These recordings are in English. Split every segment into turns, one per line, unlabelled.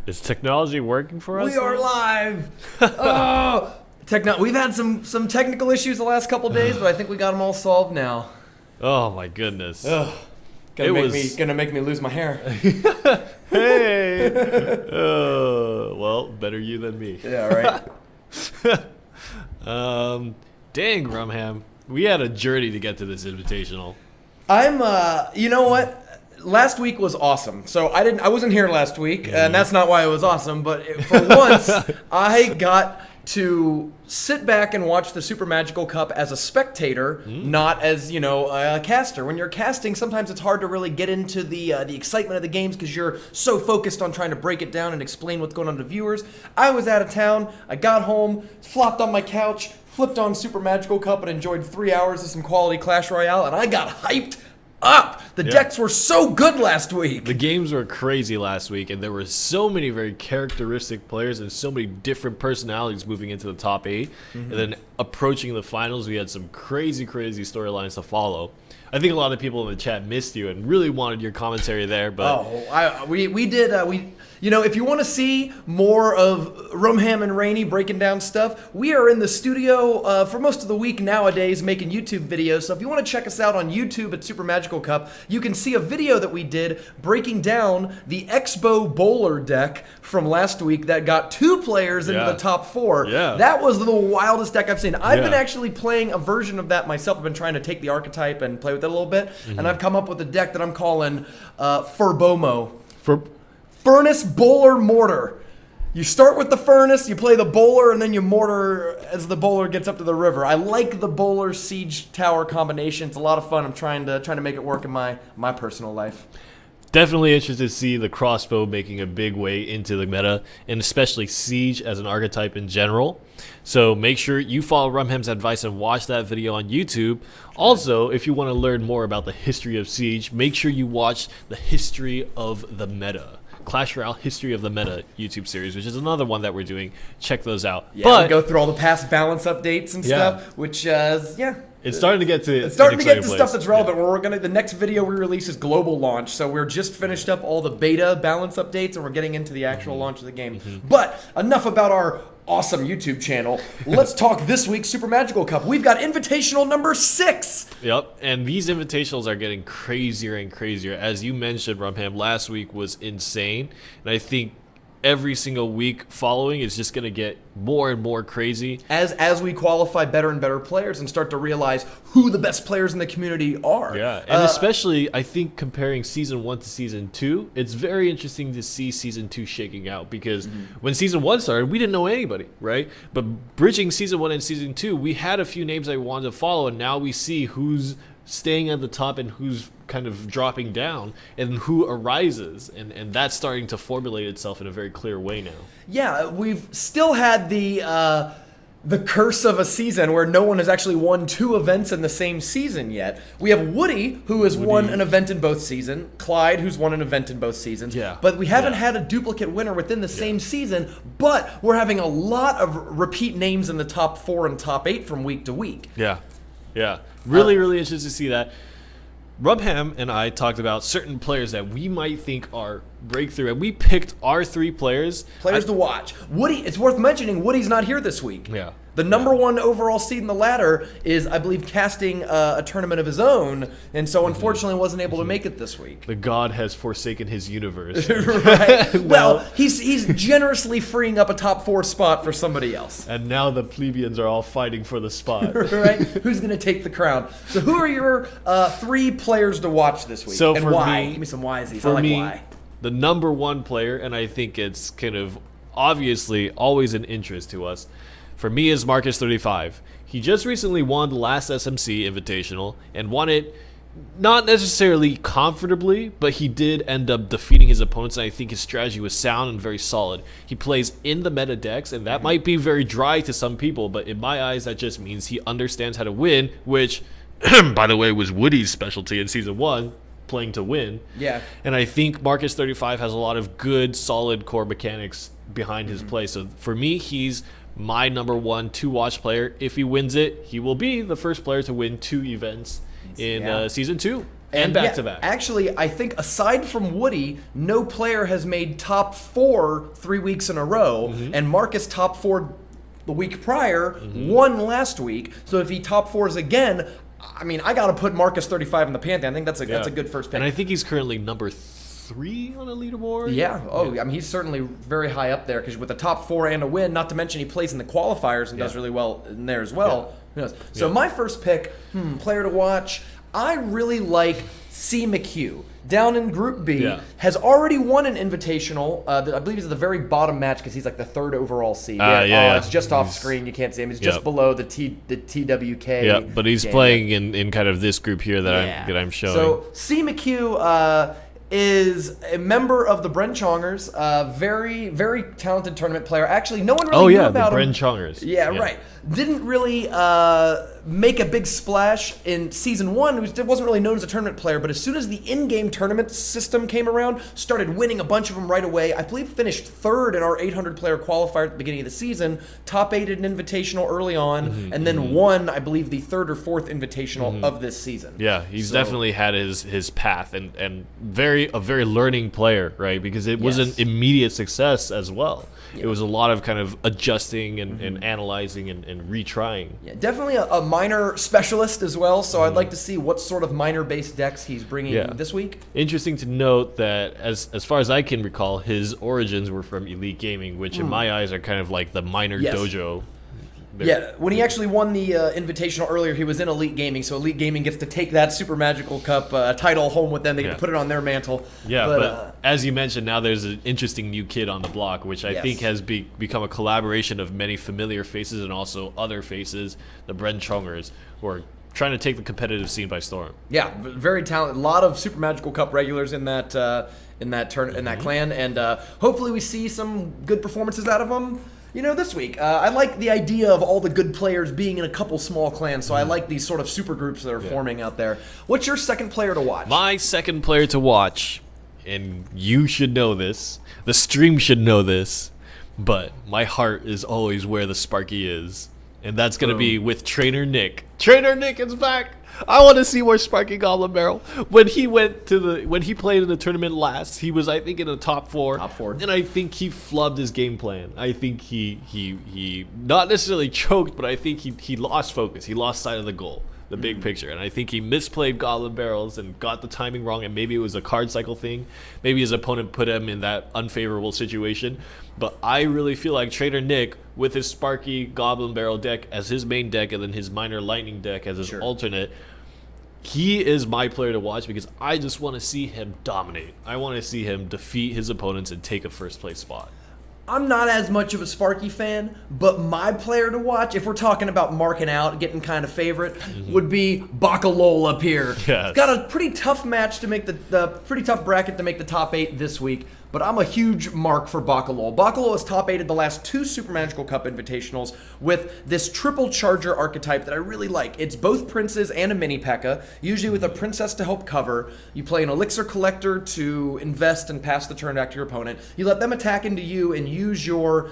Is technology working for us?
We are live. Oh, we've had some technical issues the last couple days, but I think we got them all solved now.
Oh my goodness.
Ugh. Gonna make me lose my hair.
Hey. Well, better you than me.
Yeah, right.
Dang, Rumham. We had a journey to get to this invitational.
You know what? Last week was awesome. So I wasn't here last week, and that's not why it was awesome. But for once, I got to sit back and watch the Super Magical Cup as a spectator, not as a caster. When you're casting, sometimes it's hard to really get into the excitement of the games because you're so focused on trying to break it down and explain what's going on to viewers. I was out of town. I got home, flopped on my couch, flipped on Super Magical Cup, and enjoyed 3 hours of some quality Clash Royale, and I got hyped up. The decks were so good last week.
The games were crazy last week, and there were so many very characteristic players and so many different personalities moving into the top 8. And then approaching the finals, we had some crazy storylines to follow. I think a lot of people in the chat missed you and really wanted your commentary there. But
we did. If you want to see more of Rumham and Rainey breaking down stuff, we are in the studio for most of the week nowadays making YouTube videos. So if you want to check us out on YouTube at Super Magical Cup, you can see a video that we did breaking down the Expo Bowler deck from last week that got 2 players into the top 4.
Yeah.
That was the wildest deck I've seen. I've been actually playing a version of that myself. I've been trying to take the archetype and play with it a little bit, and I've come up with a deck that I'm calling Furbomo. Furnace, Bowler, Mortar. You start with the Furnace, you play the Bowler, and then you Mortar as the Bowler gets up to the river. I like the Bowler Siege Tower combination. It's a lot of fun. I'm trying to make it work in my personal life.
Definitely interested to see the crossbow making a big way into the meta, and especially Siege as an archetype in general. So make sure you follow Rumham's advice and watch that video on YouTube. Also, if you want to learn more about the history of Siege, make sure you watch the History of the Meta. Clash Royale History of the Meta YouTube series, which is another one that we're doing. Check those out.
Yeah, we go through all the past balance updates and stuff, which
it's starting to get to
stuff that's relevant. Where the next video we release is global launch, so we're just finished up all the beta balance updates, and we're getting into the actual launch of the game. But enough about our awesome YouTube channel. Let's talk this week's Super Magical Cup. We've got Invitational number 6.
Yep, and these invitationals are getting crazier and crazier. As you mentioned, Rumham, last week was insane, and I think every single week following is just going to get more and more crazy.
As we qualify better and better players and start to realize who the best players in the community are.
Yeah, and especially, I think, comparing Season 1 to Season 2, it's very interesting to see Season 2 shaking out, because when Season 1 started, we didn't know anybody, right? But bridging Season 1 and Season 2, we had a few names I wanted to follow, and now we see who's staying at the top and who's kind of dropping down and who arises, and that's starting to formulate itself in a very clear way now.
Yeah, we've still had the curse of a season where no one has actually won 2 events in the same season yet. We have Woody, who has won an event in both seasons, Clyde, who's won an event in both seasons, but we haven't had a duplicate winner within the same season, but we're having a lot of repeat names in the top 4 and top 8 from week to week.
Yeah. Really interested to see that. Rumham and I talked about certain players that we might think are breakthrough, and we picked our 3 players
to watch. Woody, it's worth mentioning, Woody's not here this week.
Yeah.
The number 1 overall seed in the ladder is, I believe, casting a tournament of his own, and so unfortunately wasn't able to make it this week.
The god has forsaken his universe.
Right. Well, he's generously freeing up a top 4 spot for somebody else.
And now the plebeians are all fighting for the spot.
Right? Who's going to take the crown? So who are your 3 players to watch this week?
So
and
for
why?
Me,
give me some whysies.
For
I like
me,
why.
The number 1 player, and I think it's kind of obviously always an interest to us, for me is Marcus35. He just recently won the last SMC Invitational and won it not necessarily comfortably, but he did end up defeating his opponents, and I think his strategy was sound and very solid. He plays in the meta decks, and that might be very dry to some people, but in my eyes, that just means he understands how to win, which, by the way, was Woody's specialty in Season 1. Playing to win.
Yeah.
And I think Marcus35 has a lot of good, solid core mechanics behind his play. So for me, he's my number 1 to watch player. If he wins it, he will be the first player to win 2 events in Season 2. And back-to-back.
Actually, I think aside from Woody, no player has made top 4 3 weeks in a row, and Marcus top 4 the week prior, won last week. So if he top 4s again, I mean, I got to put Marcus 35 in the Pantheon. I think that's a good first pick.
And I think he's currently number 3 on the leaderboard.
Yeah. Oh, I mean, he's certainly very high up there because with a top 4 and a win, not to mention he plays in the qualifiers and does really well in there as well. Who knows? So my first pick, player to watch, I really like C. McHugh. Down in Group B, has already won an invitational. I believe he's at the very bottom match because he's like the 3rd overall seed. It's just off screen. You can't see him. He's just below the TWK.
Yeah, but he's playing in kind of this group here that I'm showing.
So C. McHugh is a member of the Brenchongers. Very, very talented tournament player. Actually, no one really knew about him.
The Brenchongers.
Yeah, right. Didn't really make a big splash in Season 1. He wasn't really known as a tournament player, but as soon as the in-game tournament system came around, started winning a bunch of them right away. I believe finished 3rd in our 800-player qualifier at the beginning of the season, top 8 at an invitational early on, and then won, I believe, the 3rd or 4th invitational of this season.
Yeah, he's definitely had his path, and a very learning player, right? Because it was an immediate success as well. It was a lot of kind of adjusting and analyzing and retrying. Yeah,
definitely a minor specialist as well, so I'd like to see what sort of minor-based decks he's bringing this week.
Interesting to note that, as far as I can recall, his origins were from Elite Gaming, which in my eyes are kind of like the minor dojo.
Yeah, when he actually won the Invitational earlier, he was in Elite Gaming, so Elite Gaming gets to take that Super Magical Cup title home with them. They get to put it on their mantle.
Yeah, but as you mentioned, now there's an interesting new kid on the block, which I think has become a collaboration of many familiar faces and also other faces, the Brenchongers, who are trying to take the competitive scene by storm.
Yeah, very talented. A lot of Super Magical Cup regulars in that clan, and hopefully we see some good performances out of them. This week, I like the idea of all the good players being in a couple small clans, so I like these sort of super groups that are forming out there. What's your second player to watch?
My second player to watch, and you should know this, the stream should know this, but my heart is always where the Sparky is, and that's going to be with Trainer Nick. Trainer Nick is back! I want to see more Sparky Goblin Barrel. When he played in the tournament last, he was, I think, in the top 4.
Top 4.
And I think he flubbed his game plan. I think he not necessarily choked, but I think he lost focus. He lost sight of the goal, the big picture. And I think he misplayed Goblin Barrels and got the timing wrong, and maybe it was a card cycle thing. Maybe his opponent put him in that unfavorable situation. But I really feel like Trader Nick, with his Sparky Goblin Barrel deck as his main deck and then his Minor Lightning deck as his alternate, he is my player to watch because I just want to see him dominate. I want to see him defeat his opponents and take a first place spot.
I'm not as much of a Sparky fan, but my player to watch, if we're talking about marking out, getting kind of favorite, would be Bacalol up here.
Yes.
He's got a pretty tough match to make the pretty tough bracket to make the top 8 this week, but I'm a huge mark for Bacalol. Bacalol has top 8'd the last 2 Super Magical Cup Invitationals with this triple charger archetype that I really like. It's both princes and a mini P.E.K.K.A., usually with a princess to help cover. You play an elixir collector to invest and pass the turn back to your opponent. You let them attack into you and use your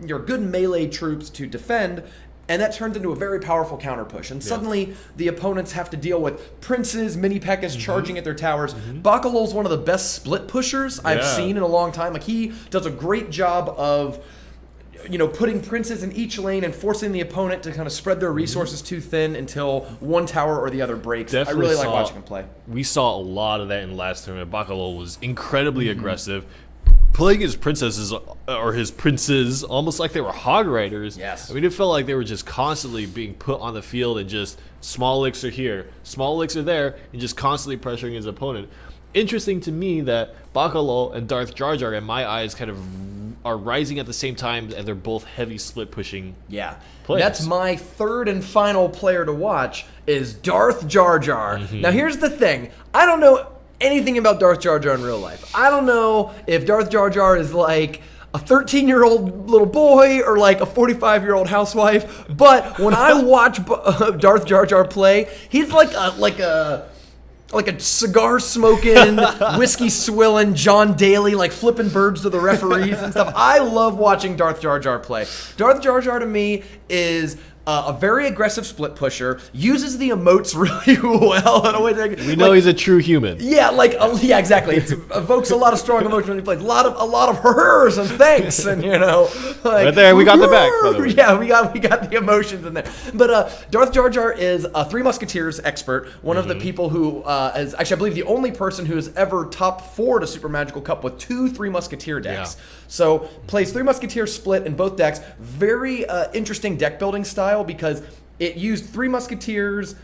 good melee troops to defend, and that turns into a very powerful counter push. And suddenly, the opponents have to deal with princes, mini P.E.K.K.A.s charging at their towers. Bacalol's one of the best split pushers I've seen in a long time. Like, he does a great job of putting princes in each lane and forcing the opponent to kind of spread their resources too thin until one tower or the other breaks.
Definitely
I really like watching him play.
We saw a lot of that in last tournament. Bacalol was incredibly aggressive, playing his princesses or his princes almost like they were hog riders.
Yes.
I mean, it felt like they were just constantly being put on the field and just small elixir here, small elixir there, and just constantly pressuring his opponent. Interesting to me that Bacalol and Darth Jar Jar, in my eyes, kind of are rising at the same time, and they're both heavy split pushing.
Yeah.
Players.
That's my third and final player to watch is Darth Jar Jar. Now, here's the thing. I don't know anything about Darth Jar Jar in real life. I don't know if Darth Jar Jar is like a 13-year-old little boy or like a 45-year-old housewife, but when I watch Darth Jar Jar play, he's like a cigar smoking, whiskey swilling John Daly, like flipping birds to the referees and stuff. I love watching Darth Jar Jar play. Darth Jar Jar to me is a very aggressive split pusher, uses the emotes really well in a way that
We know he's a true human.
yeah, yeah, exactly. It evokes a lot of strong emotion when he plays. A lot of hers and thanks, and like,
Right there, we got the back, by the way.
Yeah, we got the emotions in there. But Darth Jar Jar is a Three Musketeers expert, one of the people who is actually, I believe, the only person who has ever top 4 to Super Magical Cup with 2 Three Musketeer decks.
Yeah.
So plays Three Musketeers split in both decks. Very interesting deck building style because it used Three Musketeers,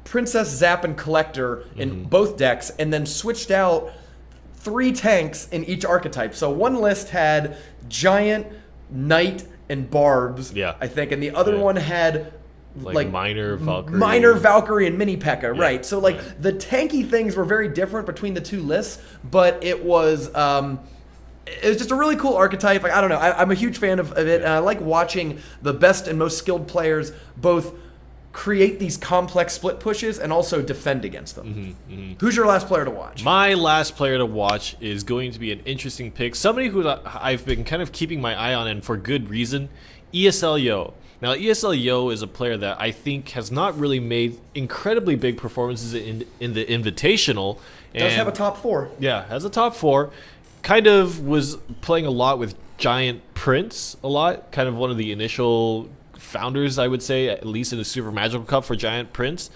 Princess, Zap, and Collector in both decks, and then switched out 3 tanks in each archetype. So one list had Giant, Knight, and Barbs, I think, and the other one had like
Minor
Valkyrie and Mini P.E.K.K.A. Right. So the tanky things were very different between the 2 lists, but it was just a really cool archetype. Like, I don't know. I'm a huge fan of it, and I like watching the best and most skilled players both create these complex split pushes and also defend against them. Who's your last player to watch?
My last player to watch is going to be an interesting pick. Somebody who I've been kind of keeping my eye on, and for good reason, ESL Yo. Now, ESL Yo is a player that I think has not really made incredibly big performances in the Invitational.
Does have a top 4.
Yeah, has a top 4. Kind of was playing a lot with Giant Prince a lot. Kind of one of the initial founders, I would say, at least in the Super Magical Cup for Giant Prince.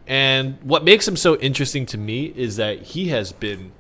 And what makes him so interesting to me is that he has been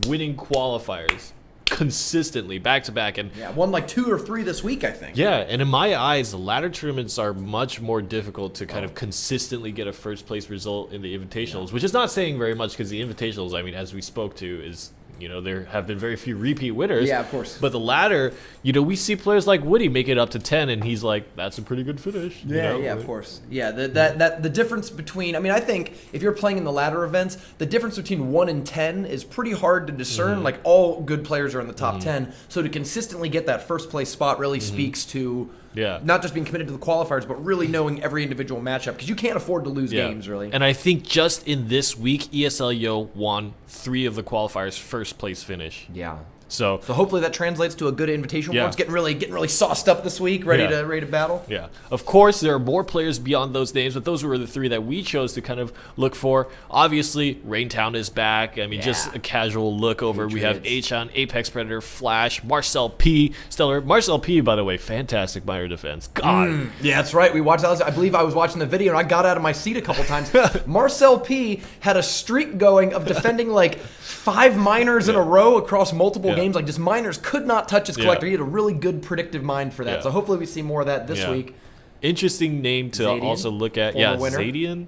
winning qualifiers consistently, back to back, and
won like 2 or 3 this week, I think.
Yeah, and in my eyes, the ladder tournaments are much more difficult to kind of consistently get a first place result in the Invitationals, which is not saying very much because the Invitationals, I mean, as we spoke to, is there have been very few repeat winners.
Yeah, of course.
But the ladder, we see players like Woody make it up to 10, and he's like, that's a pretty good finish.
Yeah, of course. Yeah, the difference between, I mean, I think if you're playing in the ladder events, the difference between 1 and 10 is pretty hard to discern. Like, all good players are in the top 10, so to consistently get that first place spot really speaks to not just being committed to the qualifiers, but really knowing every individual matchup, because you can't afford to lose games, really.
And I think just in this week, ESL Yo won 3 of the qualifiers' first place finish.
Yeah.
So
hopefully that translates to a good invitational. Yeah. It's getting really sauced up this week, ready to battle.
Yeah. Of course, there are more players beyond those names, but those were the 3 that we chose to kind of look for. Obviously, Raintown is back. I mean, just a casual look over. We have Achan, Apex Predator, Flash, Marcel P, Stellar. Marcel P, by the way, fantastic minor defense. God.
Yeah, that's right. We watched that. I believe I was watching the video and I got out of my seat a couple times. Marcel P had a streak going of defending like 5 minors in a row across multiple games. Like, just minors could not touch his collector. He had a really good predictive mind for that. So hopefully we see more of that this week.
Interesting name to
Zadian,
also look at. Zadian.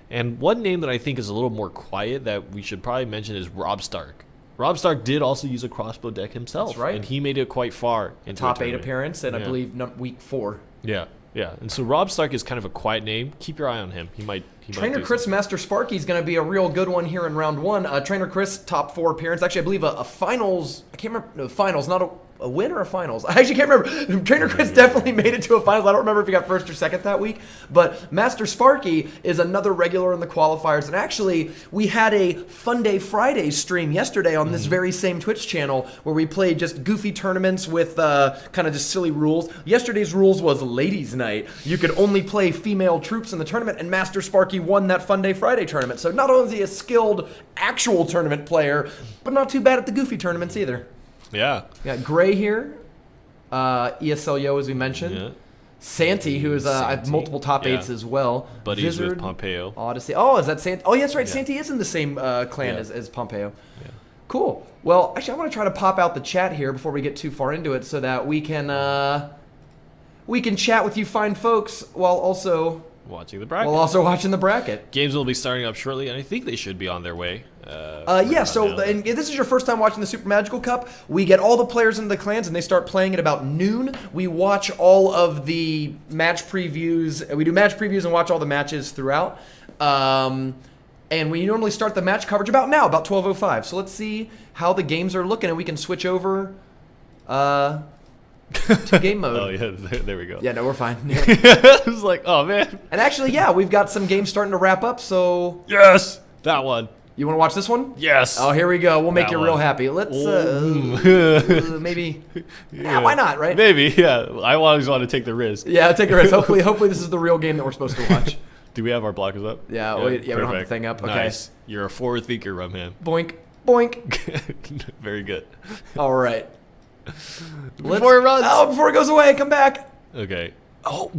And one name that I think is a little more quiet that we should probably mention is Rob Stark. Rob Stark did also use a crossbow deck himself.
That's right.
And he made it quite far into
top 8 appearance, and I believe week 4.
Yeah. Yeah, and so Rob Stark is kind of a quiet name. Keep your eye on him. He might
Trainer Chris Master Sparky is going to be a real good one here in round 1. Trainer Chris, top 4 appearance. Actually, I believe a finals. I can't remember. No, finals, not a win or a finals. I actually can't remember. Trainer Chris definitely made it to a finals. I don't remember if he got first or second that week. But Master Sparky is another regular in the qualifiers. And actually, we had a Fun Day Friday stream yesterday on this very same Twitch channel where we played just goofy tournaments with kind of just silly rules. Yesterday's rules was Ladies Night. You could only play female troops in the tournament, and Master Sparky won that Fun Day Friday tournament. So not only is he a skilled actual tournament player, but not too bad at the goofy tournaments either.
Yeah.
Got Gray here, ESL Yo, as we mentioned. Yeah. Santi, who is multiple top 8s as well.
Buddies
Vizard,
with Pompeo.
Odyssey. Oh, is that Santi? Oh, yeah, that's right. Yeah. Santi is in the same clan as Pompeo. Yeah. Cool. Well, actually, I want to try to pop out the chat here before we get too far into it so that we can chat with you fine folks while also
watching the bracket.
Watching the bracket.
Games will be starting up shortly, and I think they should be on their way.
And if this is your first time watching the Super Magical Cup, we get all the players into the clans, and they start playing at about noon. We watch all of the match previews. We do match previews and watch all the matches throughout. And we normally start the match coverage about 12:05. So let's see how the games are looking, and we can switch over to game mode.
Oh, yeah, there we go.
Yeah, no, we're fine.
I was like, oh, man.
And actually, we've got some games starting to wrap up, so...
Yes! That one.
You want to watch this one?
Yes.
Oh, here we go. We'll make
That
you real
one.
happy. Let's maybe. Yeah, why not? Right?
Maybe. Yeah. I always want to take the risk.
Yeah, take a risk. Hopefully, this is the real game that we're supposed to watch.
Do we have our blockers up?
Yeah. We don't have the thing up. Okay.
Nice. You're a forward thinker, my man.
Boink, boink.
Very good.
All right.
Before it runs.
Oh, before it goes away, come back.
Okay. Oh.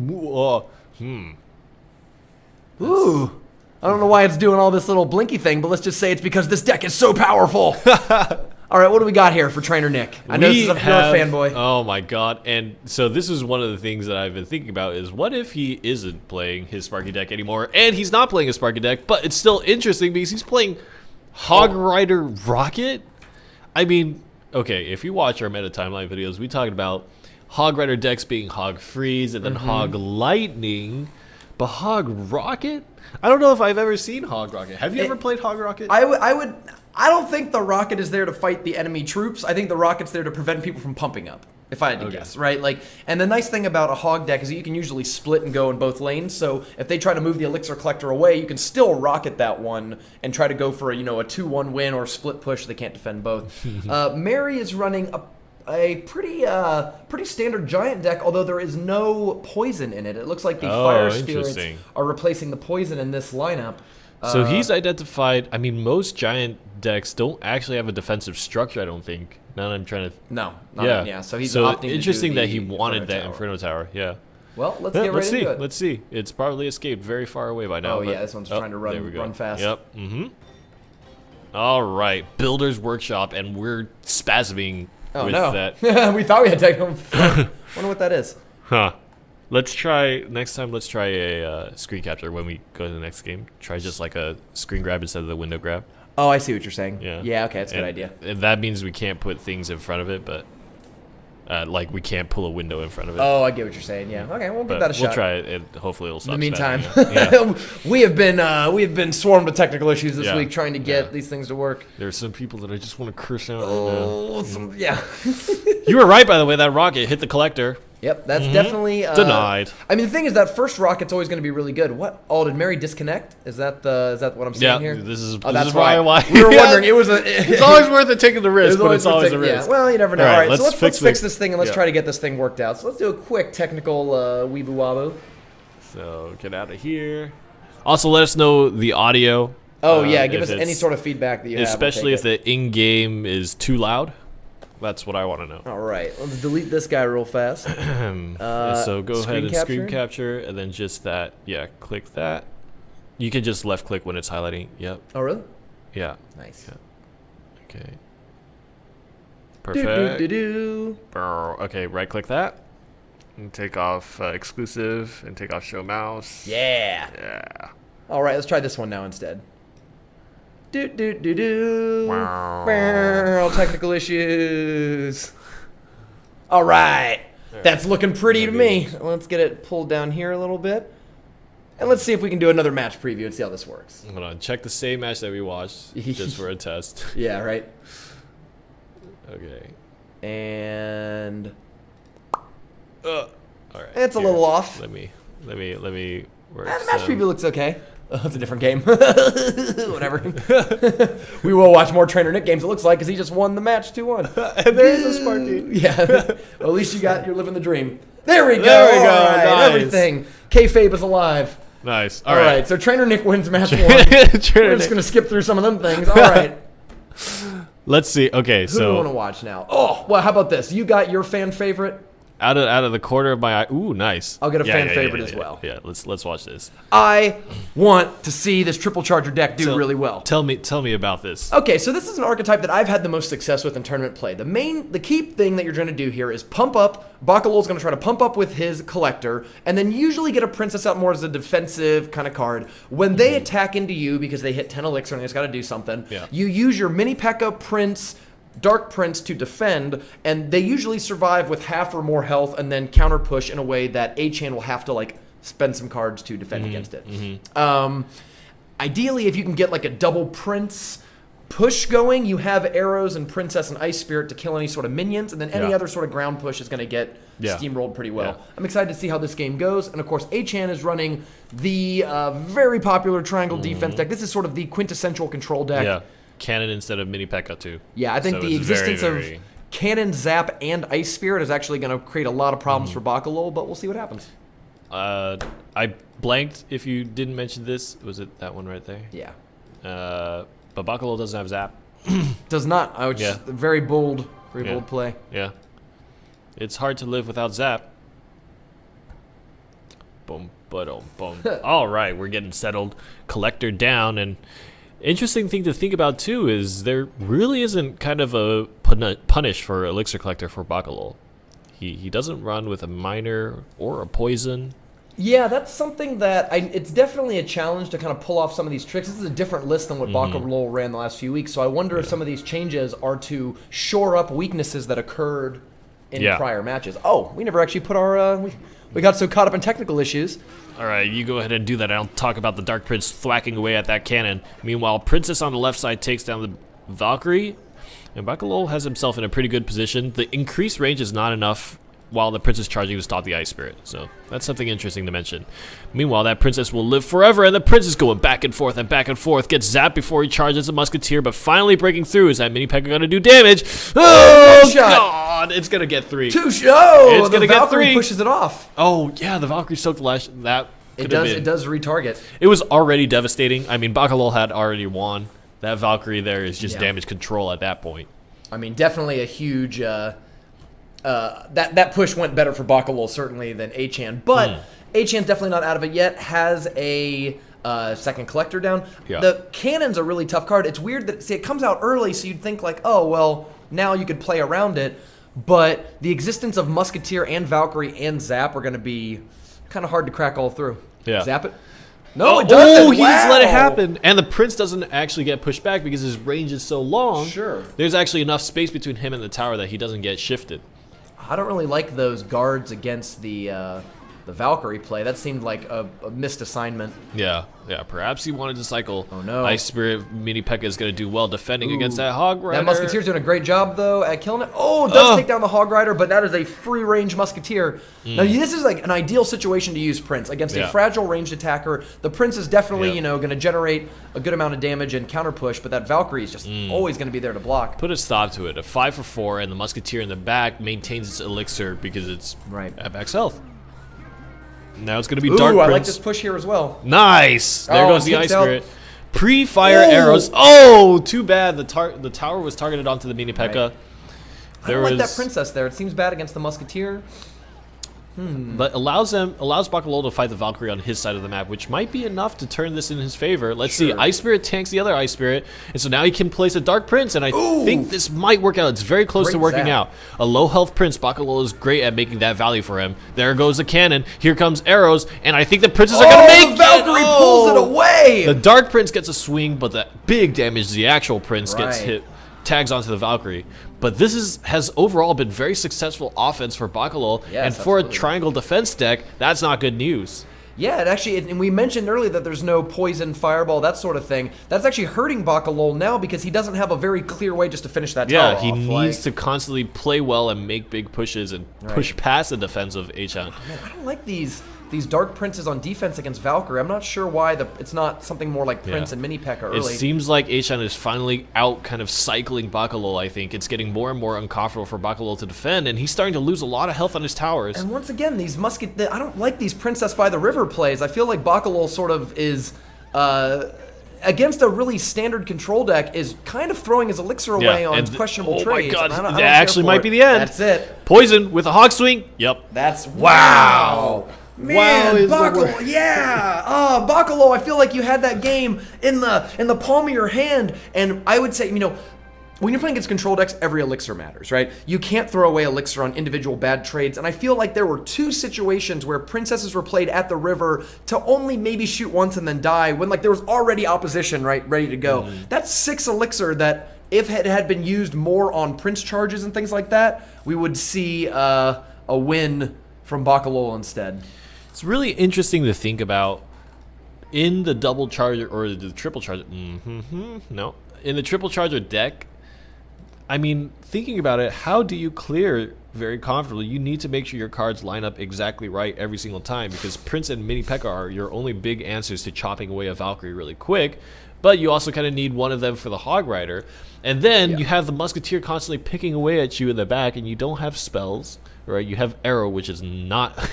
Ooh. I don't know why it's doing all this little blinky thing, but let's just say it's because this deck is so powerful. All right, what do we got here for Trainer Nick? I know you're a fanboy.
Oh my god! And so this is one of the things that I've been thinking about is what if he isn't playing his Sparky deck anymore, and he's not playing a Sparky deck, but it's still interesting because he's playing Hog Rider Rocket. I mean, okay, if you watch our meta timeline videos, we talked about Hog Rider decks being Hog Freeze and then Hog Lightning, but Hog Rocket. I don't know if I've ever seen Hog Rocket. Have you ever played Hog Rocket?
I don't think the rocket is there to fight the enemy troops. I think the rocket's there to prevent people from pumping up, if I had to guess, right? Like, and the nice thing about a hog deck is that you can usually split and go in both lanes. So if they try to move the elixir collector away, you can still rocket that one and try to go for a 2-1 win or split push. They can't defend both. Mary is running a pretty standard giant deck, although there is no poison in it. It looks like the fire spirits are replacing the poison in this lineup.
So he's identified. I mean, most giant decks don't actually have a defensive structure. I don't think. Now that I'm trying to.
No. So he's
so
opting
interesting
to do
that he
the
wanted that
Tower.
Inferno Tower. Yeah.
Well, let's get right into it.
Let's see. It's probably escaped very far away by now.
Oh yeah, this one's trying to run fast.
Yep. All right, Builder's Workshop, and we're spasming with that.
We thought we had taken them. Wonder what that is.
Huh. Let's try next time. Let's try a screen capture when we go to the next game. Try just like a screen grab instead of the window grab.
Oh, I see what you're saying.
Yeah.
Yeah. Okay, that's a good idea.
And that means we can't put things in front of it, but like we can't pull a window in front of it.
Oh, I get what you're saying. Yeah. Okay, we'll give that a shot.
We'll try it, and hopefully it'll stop.
In the meantime,
spamming.
we have been swarmed with technical issues this week trying to get these things to work.
There's some people that I just want to curse out right now.
Yeah.
You were right, by the way. That rocket hit the collector.
Yep, that's definitely
denied.
I mean, the thing is that first rocket's always going to be really good. What? Oh, did Mary disconnect? Is that what I'm saying here?
This is
that's
why
we were wondering. It was
it's always worth it taking the risk, but it's always a risk.
Yeah. Well, you never know. All right, so let's fix this thing and let's
yeah.
try to get this thing worked out. So let's do a quick technical weeboo waboo.
So get out of here. Also, let us know the audio.
Oh yeah, give us any sort of feedback that you have.
Especially if the in-game is too loud. That's what I want to know.
All right, let's delete this guy real fast.
So go ahead and screen capture, and then just that. Yeah, click that. You can just left click when it's highlighting. Yep.
Oh really?
Yeah.
Nice.
Yeah. Okay. Perfect. Okay, right click that. And take off exclusive and take off show mouse.
Yeah.
Yeah.
All right, let's try this one now instead. Technical issues. All right. That's looking pretty to me. Let's get it pulled down here a little bit. And let's see if we can do another match preview and see how this works.
Hold on. Check the same match that we watched just for a test.
Yeah, right.
Okay.
And
all right.
It's a little off.
Let me work.
The match preview looks okay. Oh, it's a different game. Whatever. We will watch more Trainer Nick games, it looks like, because he just won the match 2-1.
And there's a Sparky.
Yeah. Well, at least you're living the dream. There we go.
There we go.
All right.
Nice.
Everything. Kayfabe is alive.
Nice.
All right. So Trainer Nick wins match 1. We're just going to skip through some of them things. All right.
Let's see. Okay,
Who do we want to watch now? Oh, well, how about this? You got your fan favorite?
Out of the corner of my eye. Ooh, nice.
I'll get a fan favorite as well.
Yeah, let's watch this.
I want to see this triple charger deck do really well.
Tell me about this.
Okay, so this is an archetype that I've had the most success with in tournament play. The key thing that you're trying to do here is pump up. Bakalol's going to try to pump up with his collector, and then usually get a princess out more as a defensive kind of card. When they attack into you because they hit 10 elixir and they've got to do something, you use your mini P.E.K.K.A. Prince, Dark Prince to defend, and they usually survive with half or more health and then counter push in a way that A-Chan will have to spend some cards to defend against it. Ideally, if you can get like a double Prince push going, you have arrows and Princess and Ice Spirit to kill any sort of minions, and then any other sort of ground push is going to get steamrolled pretty well.
Yeah.
I'm excited to see how this game goes, and of course, Achan is running the very popular triangle defense deck. This is sort of the quintessential control deck.
Yeah, Cannon instead of Mini P.E.K.K.A. too.
Yeah, I think
So
the
it's
existence
very,
of Cannon, Zap, and Ice Spirit is actually going to create a lot of problems for Bakalol, but we'll see what happens.
I blanked if you didn't mention this. Was it that one right there?
Yeah.
But Bakalol doesn't have Zap.
Does not. Which is very bold play.
Yeah. It's hard to live without Zap. Boom, boom, boom. All right, we're getting settled. Collector down, and interesting thing to think about too is there really isn't kind of a punish for Elixir Collector for Bakalol. He doesn't run with a miner or a poison.
Yeah, that's something that it's definitely a challenge to kind of pull off some of these tricks. This is a different list than what Bakalol ran the last few weeks, so I wonder if some of these changes are to shore up weaknesses that occurred in prior matches. Oh, we never actually put our... we got so caught up in technical issues.
All right, you go ahead and do that. I'll talk about the Dark Prince thwacking away at that cannon. Meanwhile, Princess on the left side takes down the Valkyrie, and Bakalol has himself in a pretty good position. The increased range is not enough while the Princess charging to stop the Ice Spirit. So that's something interesting to mention. Meanwhile, that Princess will live forever, and the Prince is going back and forth, gets zapped before he charges a Musketeer, but finally breaking through. Is that Mini P.E.K.K.A. going to do damage? Oh, God! It's going to get 3.
It's going
to get 3.
Pushes it off.
Oh, yeah, the Valkyrie soaked the lash. That
it does retarget.
It was already devastating. I mean, Bakalol had already won. That Valkyrie there is just damage control at that point.
I mean, definitely a huge... that push went better for Bakalol certainly than Achan, but Achan's definitely not out of it yet. Has a second collector down.
Yeah.
The Cannon's a really tough card. It's weird that it comes out early, so you'd think like, oh well, now you could play around it. But the existence of Musketeer and Valkyrie and Zap are going to be kind of hard to crack all through.
Yeah.
Zap it. No, it doesn't.
Oh, he just let it happen. And the Prince doesn't actually get pushed back because his range is so long.
Sure.
There's actually enough space between him and the tower that he doesn't get shifted.
I don't really like those guards against the Valkyrie play. That seemed like a missed assignment.
Yeah. Perhaps he wanted to cycle.
Oh no!
Ice Spirit Mini P.E.K.K.A. is going to do well defending against that Hog Rider.
That Musketeer's doing a great job though at killing it. Oh, it does take down the Hog Rider, but that is a free range Musketeer. Now this is like an ideal situation to use Prince against a fragile ranged attacker. The Prince is definitely going to generate a good amount of damage and counter push, but that Valkyrie is just always going to be there to block.
Put a stop to it. A 5 for 4, and the Musketeer in the back maintains its elixir because it's at max health. Now it's going to be Dark Prince.
I like this push here as well.
Nice! There goes the Ice Spirit. Pre-fire arrows.
Oh,
too bad. The tower was targeted onto the Mini P.E.K.K.A.
Right. I don't like that Princess there. It seems bad against the Musketeer.
But allows Bakalol to fight the Valkyrie on his side of the map, which might be enough to turn this in his favor. Let's see. Ice Spirit tanks the other Ice Spirit, and so now he can place a Dark Prince, and I think this might work out. It's very close to working out. A low health Prince, Bakalol is great at making that value for him. There goes the cannon. Here comes arrows, and I think the Princes are going to make
the Valkyrie pulls it away!
The Dark Prince gets a swing, but the big damage, the actual Prince gets hit. Tags onto the Valkyrie. But this has overall been very successful offense for Bakalol, and for a triangle defense deck, that's not good news.
Yeah, and we mentioned earlier that there's no poison, fireball, that sort of thing. That's actually hurting Bakalol now because he doesn't have a very clear way just to finish that tower off.
Yeah, he needs to constantly play well and make big pushes and push past the defense of Achan.
Man, I don't like these Dark Princes on defense against Valkyrie. I'm not sure why it's not something more like Prince and Mini P.E.K.K.A. early.
It seems like Achan is finally out kind of cycling Bakalol, I think. It's getting more and more uncomfortable for Bakalol to defend, and he's starting to lose a lot of health on his towers.
And once again, these I don't like these Princess by the River plays. I feel like Bakalol sort of is... against a really standard control deck is kind of throwing his elixir away on questionable trades.
Oh my god, that actually might be the end.
That's it.
Poison with a hog swing. Yep.
That's wow. Man, Bakalol, Bakalol, I feel like you had that game in the palm of your hand, and I would say, when you're playing against control decks, every elixir matters, right? You can't throw away elixir on individual bad trades, and I feel like there were 2 situations where princesses were played at the river to only maybe shoot once and then die when there was already opposition, right, ready to go. That's 6 elixir that if it had been used more on prince charges and things like that, we would see a win from Bakalol instead.
It's really interesting to think about in the double charge or the triple charge. No. in the triple charger deck, I mean, thinking about it, how do you clear very comfortably? You need to make sure your cards line up exactly right every single time, because Prince and Mini P.E.K.K.A. are your only big answers to chopping away a Valkyrie really quick. But you also kind of need one of them for the Hog Rider. And then you have the Musketeer constantly picking away at you in the back, and you don't have spells, right? You have Arrow, which is not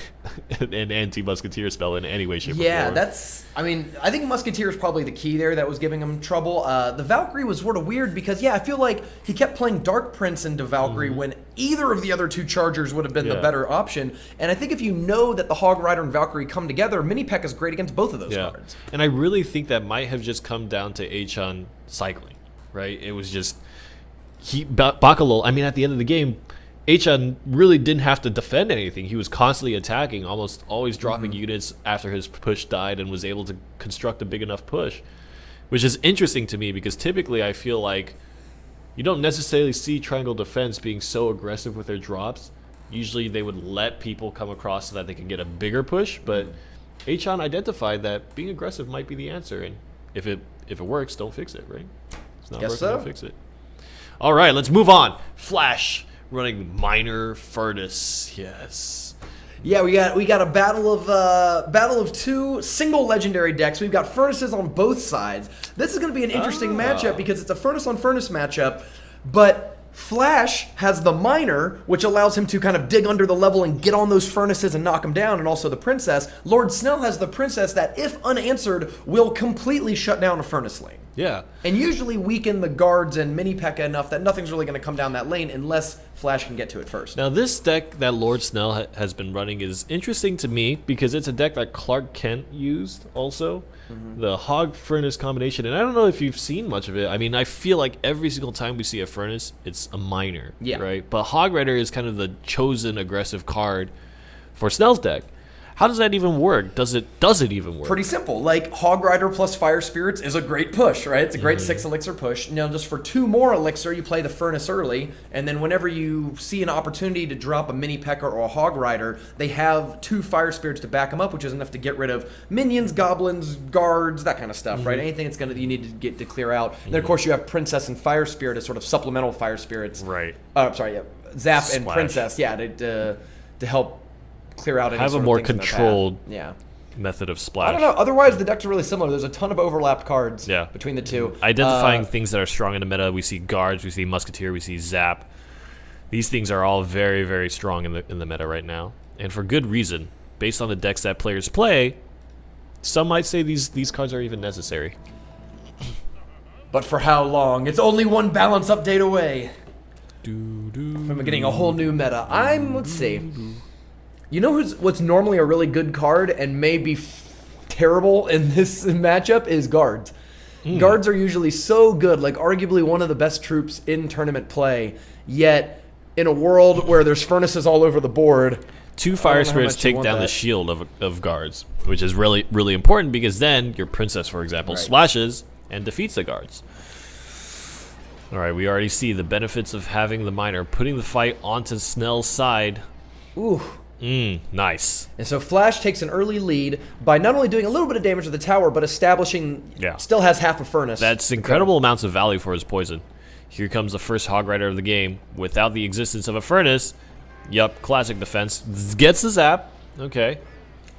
an anti-Musketeer spell in any way, shape, or form.
Yeah, that's... I mean, I think Musketeer is probably the key there that was giving him trouble. The Valkyrie was sort of weird because, I feel like he kept playing Dark Prince into Valkyrie when either of the other two Chargers would have been the better option. And I think if you know that the Hog Rider and Valkyrie come together, Mini P.E.K.K.A. is great against both of those cards.
And I really think that might have just come down to Achan cycling, right? It was just... Bakalol, I mean, at the end of the game, Achan really didn't have to defend anything. He was constantly attacking, almost always dropping units after his push died, and was able to construct a big enough push, which is interesting to me because typically I feel like you don't necessarily see Triangle Defense being so aggressive with their drops. Usually they would let people come across so that they can get a bigger push, but Achan identified that being aggressive might be the answer, and if it works, don't fix it, right? It's not working, don't fix it. All right, let's move on. Flash. Running Minor Furnace, yes.
Yeah, we got a battle of two single legendary decks. We've got Furnaces on both sides. This is going to be an interesting matchup because it's a Furnace on Furnace matchup, but Flash has the Minor, which allows him to kind of dig under the level and get on those Furnaces and knock them down, and also the Princess. Lord Snell has the Princess that, if unanswered, will completely shut down a Furnace lane.
Yeah.
And usually weaken the guards and Mini P.E.K.K.A. enough that nothing's really going to come down that lane unless Flash can get to it first.
Now, this deck that Lord Snell has been running is interesting to me because it's a deck that Clark Kent used also. The Hog Furnace combination. And I don't know if you've seen much of it. I mean, I feel like every single time we see a Furnace, it's a Minor.
Yeah.
Right? But Hog Rider is kind of the chosen aggressive card for Snell's deck. How does that even work? Does it even work?
Pretty simple. Like, Hog Rider plus Fire Spirits is a great push, right? It's a great 6 elixir push. Now, just for 2 more elixir, you play the Furnace early, and then whenever you see an opportunity to drop a Mini P.E.K.K.A. or a Hog Rider, they have 2 Fire Spirits to back them up, which is enough to get rid of minions, goblins, guards, that kind of stuff, right? Anything that's you need to get to clear out. And then, of course, you have Princess and Fire Spirit as sort of supplemental Fire Spirits.
Right.
Zap and Princess, to help clear out any
have
sort
a more
of things
controlled
yeah.
method of splash.
I don't know. Otherwise, the decks are really similar. There's a ton of overlapped cards between the two.
Identifying things that are strong in the meta. We see guards, we see Musketeer, we see Zap. These things are all very, very strong in the meta right now, and for good reason. Based on the decks that players play, some might say these cards are even necessary.
But for how long? It's only one balance update away from getting a whole new meta. Let's see. You know what's normally a really good card and may be terrible in this matchup is guards. Guards are usually so good, like arguably one of the best troops in tournament play, yet in a world where there's Furnaces all over the board...
2 Fire Spirits take down the shield of guards, which is really, really important because then your Princess, for example, splashes and defeats the guards. All right, we already see the benefits of having the Minor, putting the fight onto Snell's side.
Ooh.
Nice.
And so Flash takes an early lead by not only doing a little bit of damage to the tower, but establishing, still has half a Furnace.
That's incredible amounts of value for his poison. Here comes the first Hog Rider of the game. Without the existence of a Furnace, classic defense. Gets the Zap. Okay.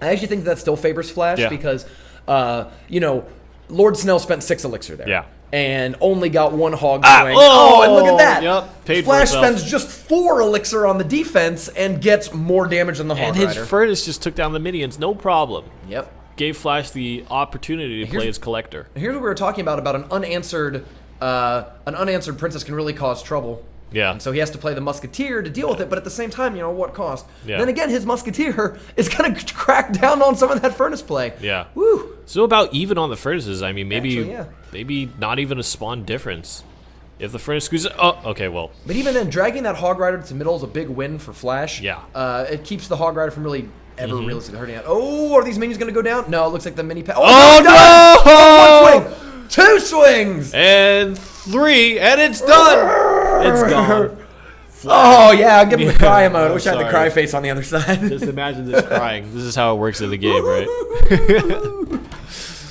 I actually think that still favors Flash because, Lord Snell spent 6 elixir there.
Yeah.
And only got 1 hog swing. And look at that.
Yep,
Flash spends just 4 elixir on the defense and gets more damage than the Hog Rider.
And his Furnace just took down the minions, no problem.
Yep.
Gave Flash the opportunity to play his Collector.
Here's what we were talking about an unanswered Princess can really cause trouble.
Yeah.
And so he has to play the Musketeer to deal with it, but at the same time, what cost?
Yeah.
Then again, his Musketeer is going to crack down on some of that Furnace play.
Yeah.
Woo.
So about even on the Furnaces. I mean, maybe
Actually,
maybe not even a spawn difference. If the Furnace squeezes... Oh, okay, well.
But even then, dragging that Hog Rider to the middle is a big win for Flash.
Yeah.
It keeps the Hog Rider from really ever realistically hurting it. Oh, are these minions going to go down? No, it looks like the mini...
Oh,
no! 1 swing! 2 swings!
And 3, and it's done! It's gone.
Oh, yeah, I'll give him the cry emote. I wish I had the cry face on the other side.
Just imagine this crying. This is how it works in the game, right?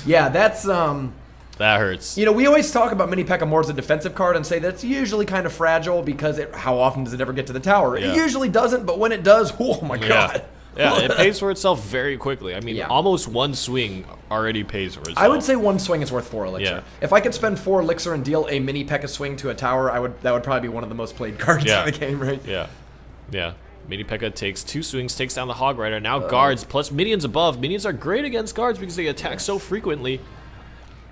Yeah, that's
That hurts.
You know, we always talk about Mini P.E.K.K.A. more as a defensive card and say that's usually kind of fragile because how often does it ever get to the tower?
Yeah.
It usually doesn't, but when it does, oh my god.
Yeah, it pays for itself very quickly. I mean,
Yeah.
almost one swing already pays for itself.
I would say one swing is worth 4 elixir.
Yeah.
If I could spend 4 elixir and deal a Mini P.E.K.K.A. swing to a tower, that would probably be one of the most played cards
Yeah.
in the game, right?
Yeah. Yeah. Mini P.E.K.K.A. takes 2 swings, takes down the Hog Rider. Now guards plus minions above. Minions are great against guards because they attack so frequently.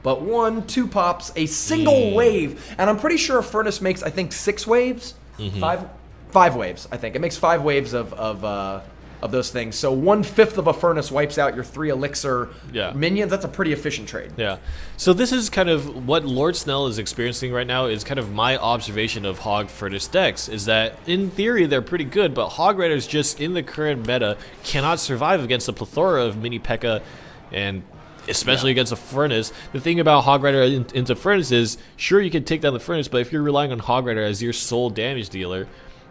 But 1, 2 pops, a single wave, and I'm pretty sure a furnace makes, I think, 6 waves, 5 waves. I think it makes 5 waves of those things. So 1/5 of a furnace wipes out your 3 elixir minions. That's a pretty efficient trade.
Yeah. So this is kind of what Lord Snell is experiencing right now. Is kind of my observation of Hog Furnace decks. Is that in theory they're pretty good, but Hog Riders just in the current meta cannot survive against the plethora of Mini P.E.K.K.A. and especially against a furnace. The thing about Hog Rider into furnace is, sure, you can take down the furnace, but if you're relying on Hog Rider as your sole damage dealer,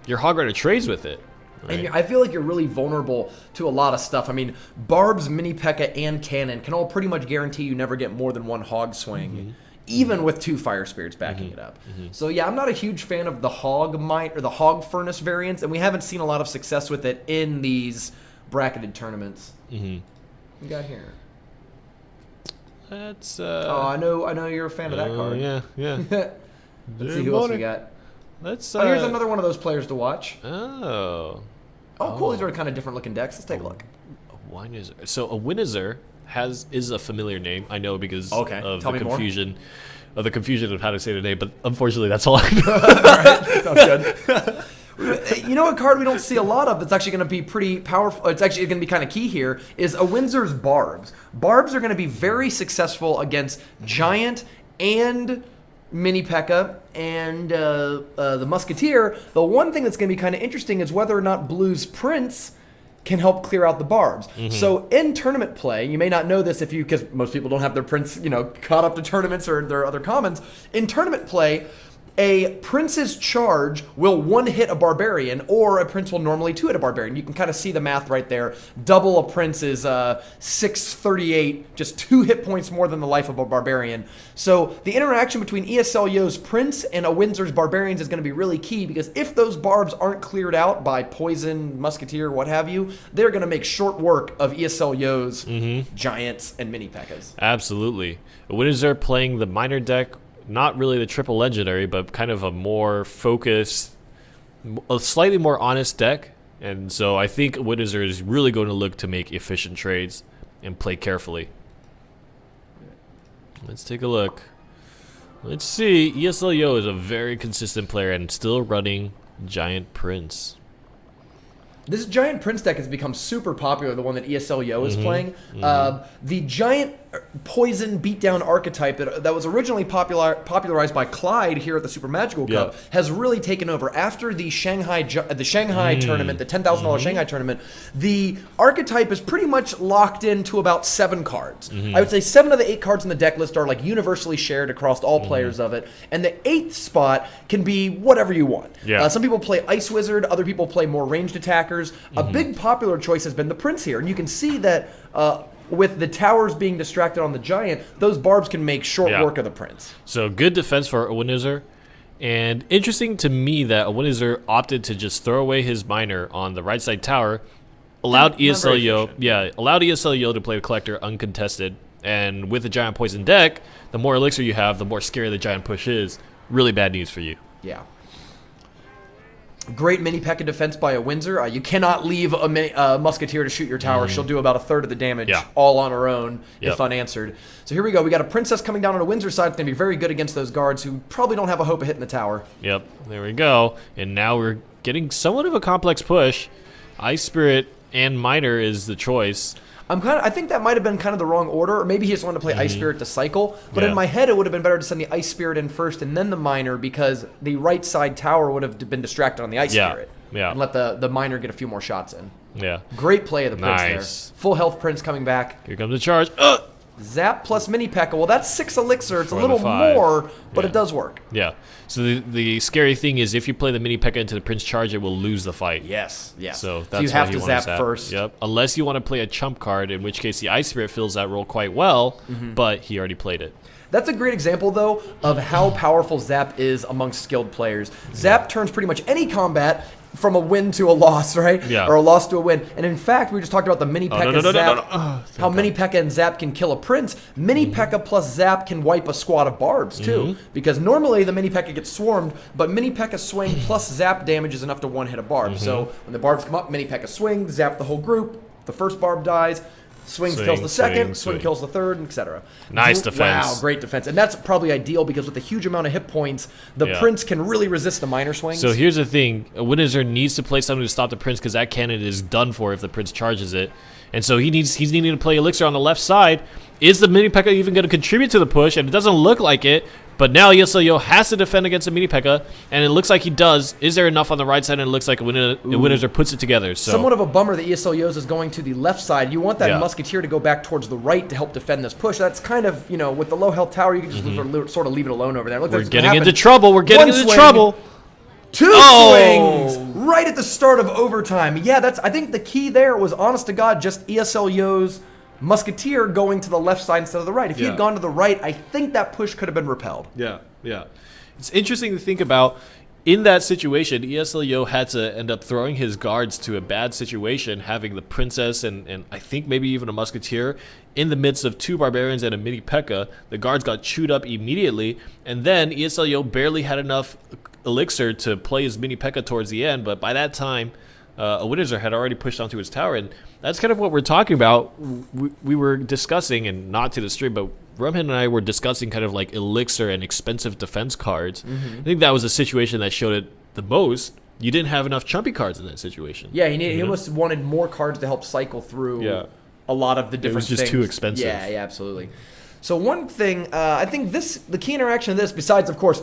your Hog Rider trades with it. Right?
And I feel like you're really vulnerable to a lot of stuff. I mean, Barbs, Mini P.E.K.K.A., and Cannon can all pretty much guarantee you never get more than 1 Hog swing, even with 2 Fire Spirits backing it up. So yeah, I'm not a huge fan of the Hog Might or the Hog Furnace variants, and we haven't seen a lot of success with it in these bracketed tournaments. We got here.
That's
Oh, I know you're a fan of that card.
Yeah.
Let's see who else we got.
Let's
Here's another one of those players to watch.
Oh,
cool. These are kind of different looking decks. Let's take a look.
a Winizer. So a Winizer is a familiar name. I know because of
Tell
the
me more.
confusion of how to say the name, but unfortunately that's all I know.
All right, sounds good. You know, a card we don't see a lot of that's actually going to be pretty powerful. It's actually going to be kind of key here is a Windsor's Barbs. Barbs are going to be very successful against Giant and Mini P.E.K.K.A. and the Musketeer. The one thing that's going to be kind of interesting is whether or not Blue's Prince can help clear out the Barbs. So in tournament play, you may not know this because most people don't have their Prince, caught up to tournaments or their other commons. In tournament play, a Prince's charge will 1-hit a Barbarian, or a Prince will normally 2-hit a Barbarian. You can kind of see the math right there. Double a Prince is 638, just 2 hit points more than the life of a Barbarian. So the interaction between ESL Yo's Prince and a Windsor's Barbarians is going to be really key, because if those Barbs aren't cleared out by Poison, Musketeer, what have you, they're going to make short work of ESL Yo's Giants and Mini P.E.K.K.A.s.
Absolutely. Windsor playing the minor deck, not really the triple legendary, but kind of a more focused, a slightly more honest deck. And so I think Windsor is really going to look to make efficient trades and play carefully. Let's take a look. Let's see. ESL Yo is a very consistent player and still running Giant Prince.
This Giant Prince deck has become super popular, the one that ESL Yo is playing. The Giant Poison Beatdown archetype that was originally popularized by Clyde here at the SuperMagicalCup has really taken over. After the Shanghai tournament, the $10,000 Shanghai tournament, the archetype is pretty much locked into about 7 cards. I would say 7 of the 8 cards in the deck list are like universally shared across all players of it, and the 8th spot can be whatever you want. Some people play Ice Wizard, other people play more ranged attackers. A big popular choice has been the Prince here, and you can see that with the towers being distracted on the Giant, those Barbs can make short work of the Prince.
So good defense for a Windsor, and interesting to me that a Windsor opted to just throw away his minor on the right side tower, allowed ESL Yo to play the Collector uncontested, and with the Giant Poison deck, the more elixir you have, the more scary the Giant Push is. Really bad news for you.
Yeah. Great Mini P.E.K.K.A. defense by a Windsor. You cannot leave a Musketeer to shoot your tower. She'll do about 1/3 of the damage all on her own if unanswered. So here we go. We got a Princess coming down on a Windsor side. It's going to be very good against those guards who probably don't have a hope of hitting the tower.
Yep, there we go. And now we're getting somewhat of a complex push. Ice Spirit and Miner is the choice.
I think that might have been kind of the wrong order, or maybe he just wanted to play Ice Spirit to cycle. But in my head, it would have been better to send the Ice Spirit in first and then the Miner, because the right side tower would have been distracted on the Ice Spirit. And let the Miner get a few more shots in. Great play of the Prince there. Full health Prince coming back.
Here comes the charge.
Zap plus Mini P.E.K.K.A. Well, that's 6 elixir. It's a little more, but it does work.
Yeah. So the scary thing is if you play the Mini P.E.K.K.A. into the Prince charge, it will lose the fight.
Yes.
So that's
you
why
have
you
to
want
zap first.
Yep. Unless you want to play a chump card, in which case the Ice Spirit fills that role quite well, but he already played it.
That's a great example, though, of how powerful Zap is amongst skilled players. Zap turns pretty much any combat from a win to a loss, right?
Yeah.
Or a loss to a win. And in fact, we just talked about the Mini P.E.K.K.A. Zap, how Mini P.E.K.K.A. and Zap can kill a Prince. Mini P.E.K.K.A. plus Zap can wipe a squad of Barbs, too. Because normally the Mini P.E.K.K.A. gets swarmed, but Mini P.E.K.K.A. swing plus Zap damage is enough to one-hit a Barb. So when the Barbs come up, Mini P.E.K.K.A. swing, Zap the whole group, the first Barb dies, Swing kills the second, swing kills the third, etc.
Nice defense.
Wow, great defense. And that's probably ideal because with a huge amount of hit points, the Prince can really resist the minor swings.
So here's the thing. A Wizard needs to play something to stop the Prince because that cannon is done for if the Prince charges it. And so he's needing to play Elixir on the left side. Is the Mini P.E.K.K.A. even going to contribute to the push? And it doesn't look like it. But now ESLYO has to defend against the Mini P.E.K.K.A. And it looks like he does. Is there enough on the right side? And it looks like a Wizard puts it together. So.
Somewhat of a bummer that ESLYO's is going to the left side. You want that Musketeer to go back towards the right to help defend this push. That's kind of, with the low health tower, you can just sort of leave it alone over there.
We're getting into trouble. We're getting into trouble.
Two swings right at the start of overtime. Yeah, I think the key there was, honest to God, just ESLYO's Musketeer going to the left side instead of the right. If he had gone to the right, I think that push could have been repelled.
Yeah. It's interesting to think about. In that situation, ESLYO had to end up throwing his guards to a bad situation, having the Princess and I think maybe even a Musketeer in the midst of two Barbarians and a Mini P.E.K.K.A. The guards got chewed up immediately, and then ESLYO barely had enough Elixir to play his Mini P.E.K.K.A. towards the end, but by that time, a Wizard had already pushed onto his tower, and that's kind of what we're talking about. We were discussing, and not to the stream, but Rumhen and I were discussing kind of like Elixir and expensive defense cards. I think that was a situation that showed it the most. You didn't have enough chumpy cards in that situation.
Yeah, he almost wanted more cards to help cycle through a lot of the different things.
It was just too expensive.
Yeah, absolutely. So one thing, I think the key interaction of this, besides, of course,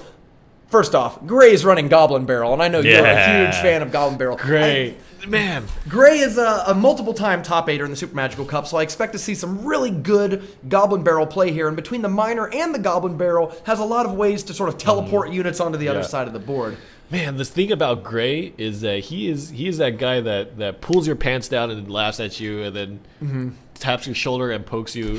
first off, Gray's running Goblin Barrel, and I know you're a huge fan of Goblin Barrel.
Gray. Man.
Gray is a multiple-time top 8er in the Super Magical Cup, so I expect to see some really good Goblin Barrel play here. And between the Minor and the Goblin Barrel, has a lot of ways to sort of teleport units onto the other side of the board.
Man, the thing about Gray is that he is that guy that pulls your pants down and laughs at you and then taps your shoulder and pokes you.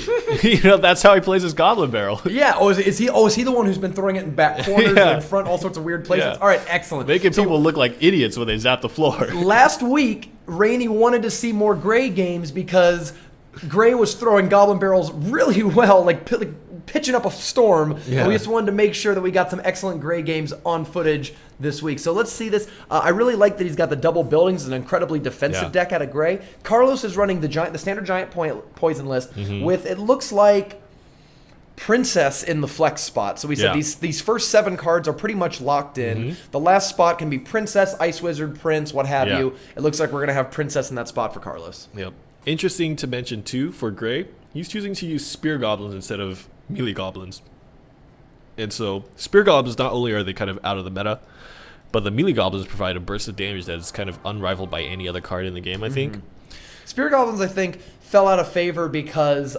That's how he plays his Goblin Barrel.
Yeah. Is he the one who's been throwing it in back corners and in front, all sorts of weird places?
Yeah.
All right, excellent.
Making people look like idiots when they zap the floor.
Last week, Rainey wanted to see more Gray games because Gray was throwing Goblin Barrels really well, like pitching up a storm. Yeah. And we just wanted to make sure that we got some excellent Gray games on footage this week. So let's see this. I really like that he's got the double buildings, an incredibly defensive deck out of Gray. Carlos is running the standard giant poison list with, it looks like, Princess in the flex spot. So we said these first 7 cards are pretty much locked in. The last spot can be Princess, Ice Wizard, Prince, what have you. It looks like we're going to have Princess in that spot for Carlos.
Yep. Interesting to mention, too, for Gray, he's choosing to use Spear Goblins instead of Melee Goblins. And so Spear Goblins, not only are they kind of out of the meta, but the Melee Goblins provide a burst of damage that is kind of unrivaled by any other card in the game, I think.
Spear Goblins, I think, fell out of favor because,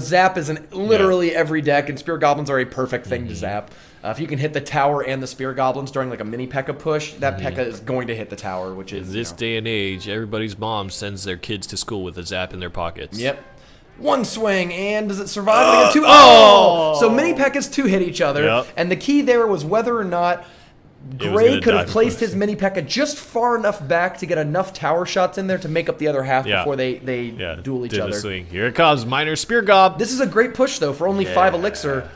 Zap is in literally every deck, and Spear Goblins are a perfect thing to zap. If you can hit the tower and the Spear Goblins during like a mini P.E.K.K.A. push, that P.E.K.K.A. is going to hit the tower, which is...
In this day and age, everybody's mom sends their kids to school with a zap in their pockets.
Yep. One swing, and does it survive? So mini P.E.K.K.A.s 2 hit each other, and the key there was whether or not Gray could have placed his mini P.E.K.K.A. just far enough back to get enough tower shots in there to make up the other half before they duel each other.
Swing. Here it comes, Minor Spear Gob.
This is a great push, though, for only 5 Elixir.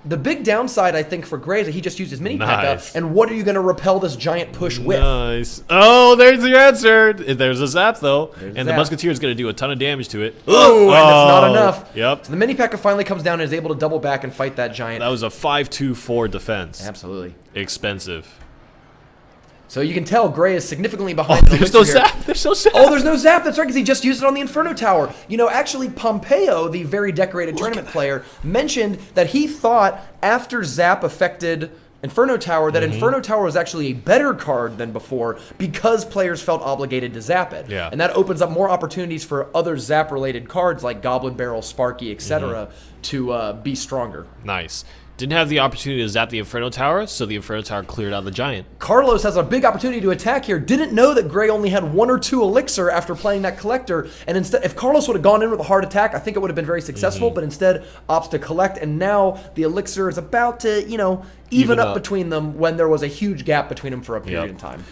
The big downside, I think, for Gray is that he just used his mini P.E.K.K.A. And what are you going to repel this giant push with?
Nice. Oh, there's your answer. There's a zap, though. The Musketeer is going to do a ton of damage to it.
Ooh, and it's not enough.
Yep.
So the mini P.E.K.K.A. finally comes down and is able to double back and fight that giant.
That was a 5-2-4 defense.
Absolutely.
Expensive.
So you can tell Gray is significantly behind.
There's no zap. There's no zap.
Oh, there's no zap. That's right, because he just used it on the Inferno Tower. Actually, Pompeo, the very decorated tournament player, mentioned that he thought after zap affected Inferno Tower that Inferno Tower was actually a better card than before because players felt obligated to zap it.
Yeah.
And that opens up more opportunities for other zap-related cards like Goblin Barrel, Sparky, etc. to be stronger.
Nice. didn't have the opportunity to zap the Inferno Tower, so the Inferno Tower cleared out the Giant.
Carlos has a big opportunity to attack here. Didn't know that Gray only had 1 or 2 elixir after playing that collector. And instead, if Carlos would have gone in with a hard attack, I think it would have been very successful. But instead, opts to collect. And now the elixir is about to, even up between them when there was a huge gap between them for a period of time.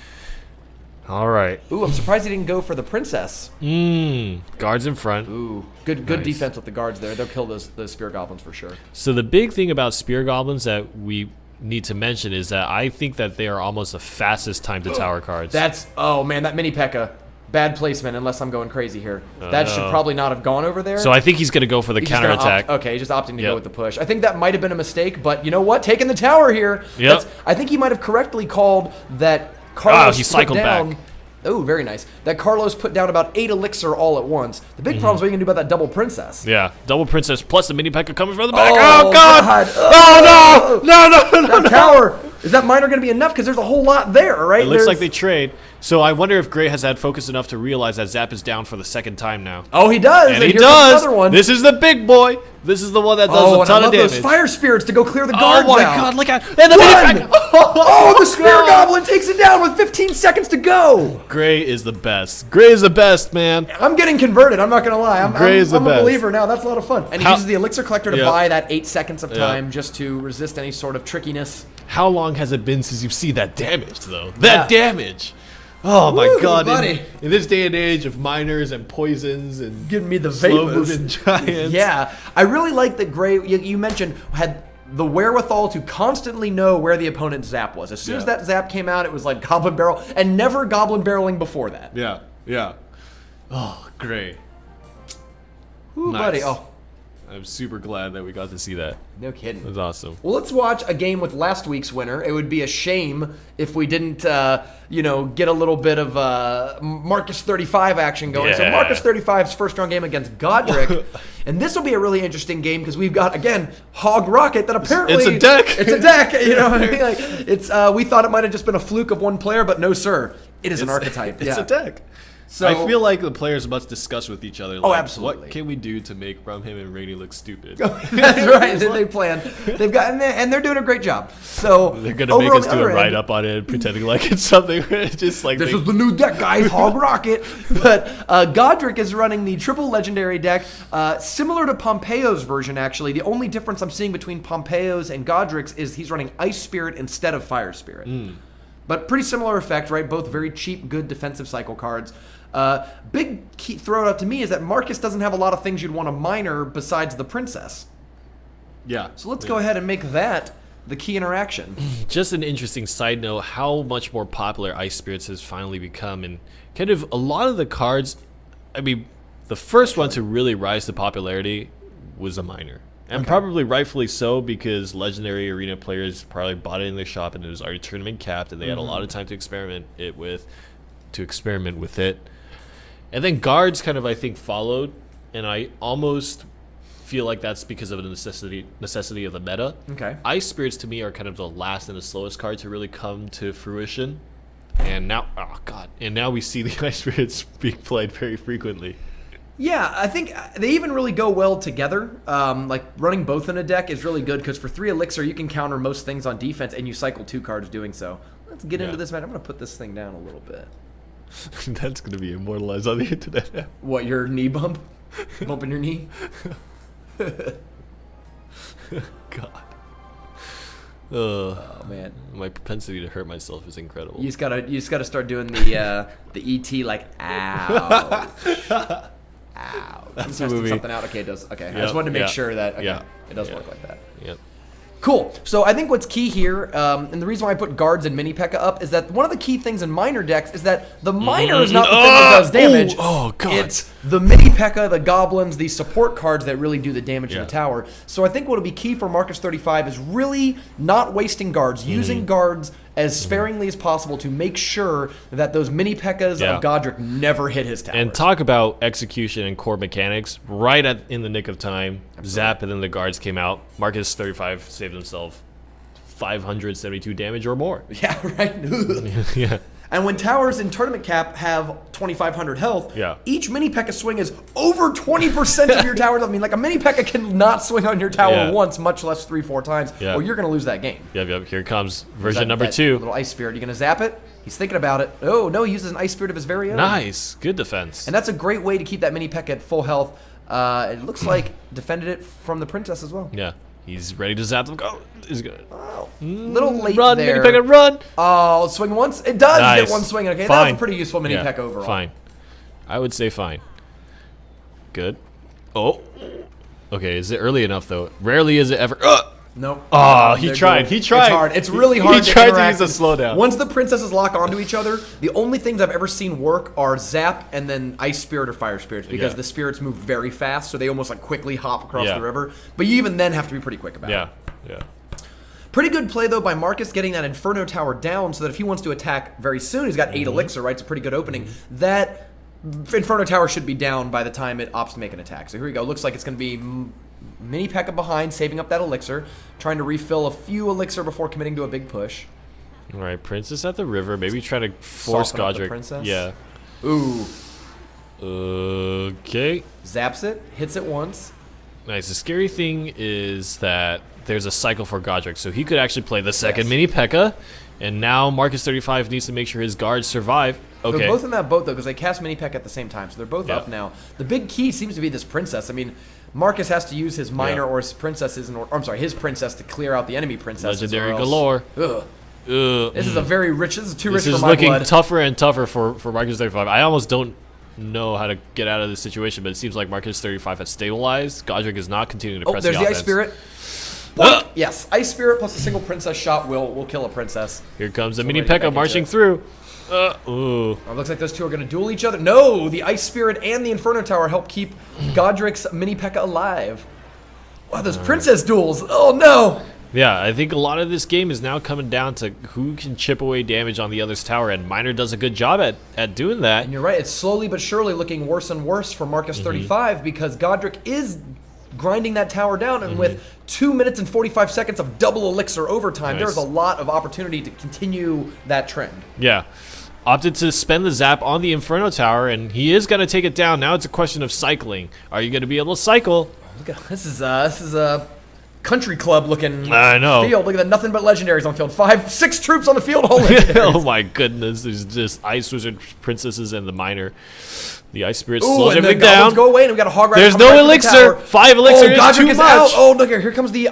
All right.
Ooh, I'm surprised he didn't go for the princess.
Guards in front.
Ooh, good defense with the guards there. They'll kill those spear goblins for sure.
So the big thing about spear goblins that we need to mention is that I think that they are almost the fastest time to tower cards.
Oh man, that mini P.E.K.K.A. Bad placement unless I'm going crazy here. That should probably not have gone over there.
So I think he's going to go for the counterattack.
Okay, he's just opting to go with the push. I think that might have been a mistake, but you know what? Taking the tower here.
Yep.
I think he might have correctly called that Carlos
he cycled
put down,
back.
Oh, very nice. That Carlos put down about 8 elixir all at once. The big problem is what are you going to do about that double princess?
Yeah, double princess plus the mini P.E.K.K.A. coming from the back.
Oh,
God! Oh, no!
That tower. Is that miner going to be enough? Because there's a whole lot there, right?
It looks like they trade. So I wonder if Gray has had focus enough to realize that Zap is down for the 2nd time now.
Oh, he does.
And he
here
does.
comes another one.
This is the big boy. This is the one that does a ton of damage.
Those fire spirits to go clear the guards
Oh my
out.
God! Look at and the mini P.E.K.K.A.
Oh, the spear goblin takes it down with 15 seconds to go.
Gray is the best. Gray is the best, man.
I'm getting converted. I'm not gonna lie. I'm
the
a
best.
believer now. That's a lot of fun. And he uses the elixir collector to
Yep.
buy that 8 seconds of time
Yep.
just to resist any sort of trickiness.
How long has it been since you've seen that damage, though? That damage! Oh my
Woo,
God!
buddy.
In this day and age of miners and poisons and
Giving me the
slow-moving
vapors.
giants.
Yeah, I really like that Gray. You mentioned had the wherewithal to constantly know where the opponent's zap was. As soon as that zap came out, it was like Goblin Barrel, and never Goblin Barreling before that.
Yeah. Oh, great.
Ooh,
Nice.
buddy. Oh,
I'm super glad that we got to see that.
no kidding.
That's awesome.
Well, let's watch a game with last week's winner. It would be a shame if we didn't, get a little bit of Marcus 35 action going. So
Yeah.
Marcus 35's first round game against Godric. And this will be a really interesting game because we've got, again, Hog Rocket that apparently...
It's a deck.
It's a deck, you know what I mean? Like, it's, we thought it might have just been a fluke of one player, but no, sir. It is an archetype.
It's a deck.
So,
I feel like the players must discuss with each other. Like,
absolutely.
What can we do to make Rumham and Rainy look stupid?
That's right. They plan. They've got, and they're doing a great job. So
They're gonna make us do a write up on it, pretending like it's something. Just like
this is the new deck, guys. Hog Rocket. But Godric is running the triple legendary deck, similar to Pompeo's version. Actually, the only difference I'm seeing between Pompeo's and Godric's is he's running Ice Spirit instead of Fire Spirit. But pretty similar effect, right? Both very cheap, good defensive cycle cards. Big key throw out to me is that Marcus doesn't have a lot of things you'd want to miner besides the princess.
Yeah.
So let's go ahead and make that the key interaction.
Just an interesting side note, how much more popular Ice Spirits has finally become, and kind of a lot of the cards, I mean, the first one to really rise to popularity was a miner. And probably rightfully so, because Legendary Arena players probably bought it in their shop and it was already tournament capped, and they had a lot of time to experiment with it. And then guards kind of, I think, followed, and I almost feel like that's because of the necessity of the meta.
Okay.
Ice Spirits to me are kind of the last and the slowest card to really come to fruition. And now, now we see the Ice Spirits being played very frequently.
Yeah, I think they even really go well together. Like running both in a deck is really good because for 3 elixir you can counter most things on defense, and you cycle 2 cards doing so. Let's get into this match. I'm going to put this thing down a little bit.
That's going to be immortalized on the internet now.
What, your knee bump? Bumping your knee?
God.
Oh man,
my propensity to hurt myself is incredible.
You just gotta start doing the ET like ow, ow.
That's
I'm
a movie.
Something out. Okay, it does. Okay, I
Yep,
just wanted to make
yeah,
sure that
yeah,
it does
yeah.
work like that.
Yep.
Cool. So I think what's key here, and the reason why I put guards and mini P.E.K.K.A. up, is that one of the key things in miner decks is that the miner is not the thing that does damage.
Oh, God.
It's the mini P.E.K.K.A., the goblins, the support cards that really do the damage in
Yeah.
the tower. So I think what will be key for Marcus 35 is really not wasting guards, using guards as sparingly as possible to make sure that those mini P.E.K.K.A.s
Yeah.
of Godric never hit his tower.
And talk about execution and core mechanics. Right in the nick of time, zap, and then the guards came out. Marcus 35 saved himself 572 damage or more.
Yeah, right.
Yeah.
And when towers in Tournament Cap have 2,500 health, each mini P.E.K.K.A. swing is over 20% of your tower's health. I mean, like a mini P.E.K.K.A. cannot swing on your tower once, much less 3-4 times, or you're going to lose that game.
Yep. Here comes version number 2.
Little Ice Spirit. You going to zap it? He's thinking about it. Oh, no, he uses an Ice Spirit of his very own.
Nice. Good defense.
And that's a great way to keep that mini P.E.K.K.A. at full health. It looks like defended it from the Princess as well.
Yeah. He's ready to zap them. Go. He's good.
Oh, little late
run,
there.
Mini P.E.K.K.A. run.
Oh, swing once. It does get one swing. Okay,
fine.
That was a pretty useful mini P.E.K.K.A. overall.
Fine. I would say fine. Good. Oh. Okay, is it early enough, though? Rarely is it ever.
Nope.
Oh, he tried. He tried.
It's hard. It's really hard
He tried to use a slowdown.
Once the princesses lock onto each other, the only things I've ever seen work are Zap and then Ice Spirit or Fire Spirits because the spirits move very fast, so they almost like quickly hop across the river. But you even then have to be pretty quick about it.
Yeah.
Pretty good play, though, by Marcus getting that Inferno Tower down so that if he wants to attack very soon, he's got 8 Elixir, right? It's a pretty good opening. That Inferno Tower should be down by the time it opts to make an attack. So here we go. Looks like it's going to be mini P.E.K.K.A. behind, saving up that Elixir, trying to refill a few Elixir before committing to a big push.
All right, Princess at the river. Maybe try to force Godric.
Princess.
Yeah.
Ooh.
Okay.
Zaps it, hits it once.
Nice. The scary thing is that there's a cycle for Godric, so he could actually play the second mini P.E.K.K.A. And now Marcus 35 needs to make sure his guards survive. Okay.
They're both in that boat, though, because they cast mini P.E.K.K.A. at the same time, so they're both up now. The big key seems to be this Princess. I mean, Marcus has to use his minor or his princesses, his princess to clear out the enemy princesses.
Legendary galore.
This is a very rich. This is too rich for my blood.
This is looking tougher and tougher for Marcus 35. I almost don't know how to get out of this situation, but it seems like Marcus 35 has stabilized. Godric is not continuing to press the offense.
There's the Ice Spirit. Yes, Ice Spirit plus a single princess shot will kill a princess.
Here comes the mini P.E.K.K.A. marching through.
It looks like those two are going to duel each other. No, the Ice Spirit and the Inferno Tower help keep Godric's mini P.E.K.K.A. alive. Wow, those princess duels. Oh, no.
Yeah, I think a lot of this game is now coming down to who can chip away damage on the other's tower, and Miner does a good job at doing that.
And you're right. It's slowly but surely looking worse and worse for Marcus 35 because Godric is grinding that tower down, and with 2 minutes and 45 seconds of double Elixir overtime, there's a lot of opportunity to continue that trend.
Yeah. Opted to spend the zap on the Inferno Tower, and he is going to take it down. Now it's a question of cycling. Are you going to be able to cycle?
Look at this is a country club looking field. Look at that, nothing but legendaries on field. 6 troops on the field, all legendaries.
Oh my goodness, there's just Ice Wizard princesses and the Miner. The Ice Spirit slows everything down.
Go away, and we got a hog rider.
There's no elixir. 5 elixir is too much.
Out. Oh, look here comes the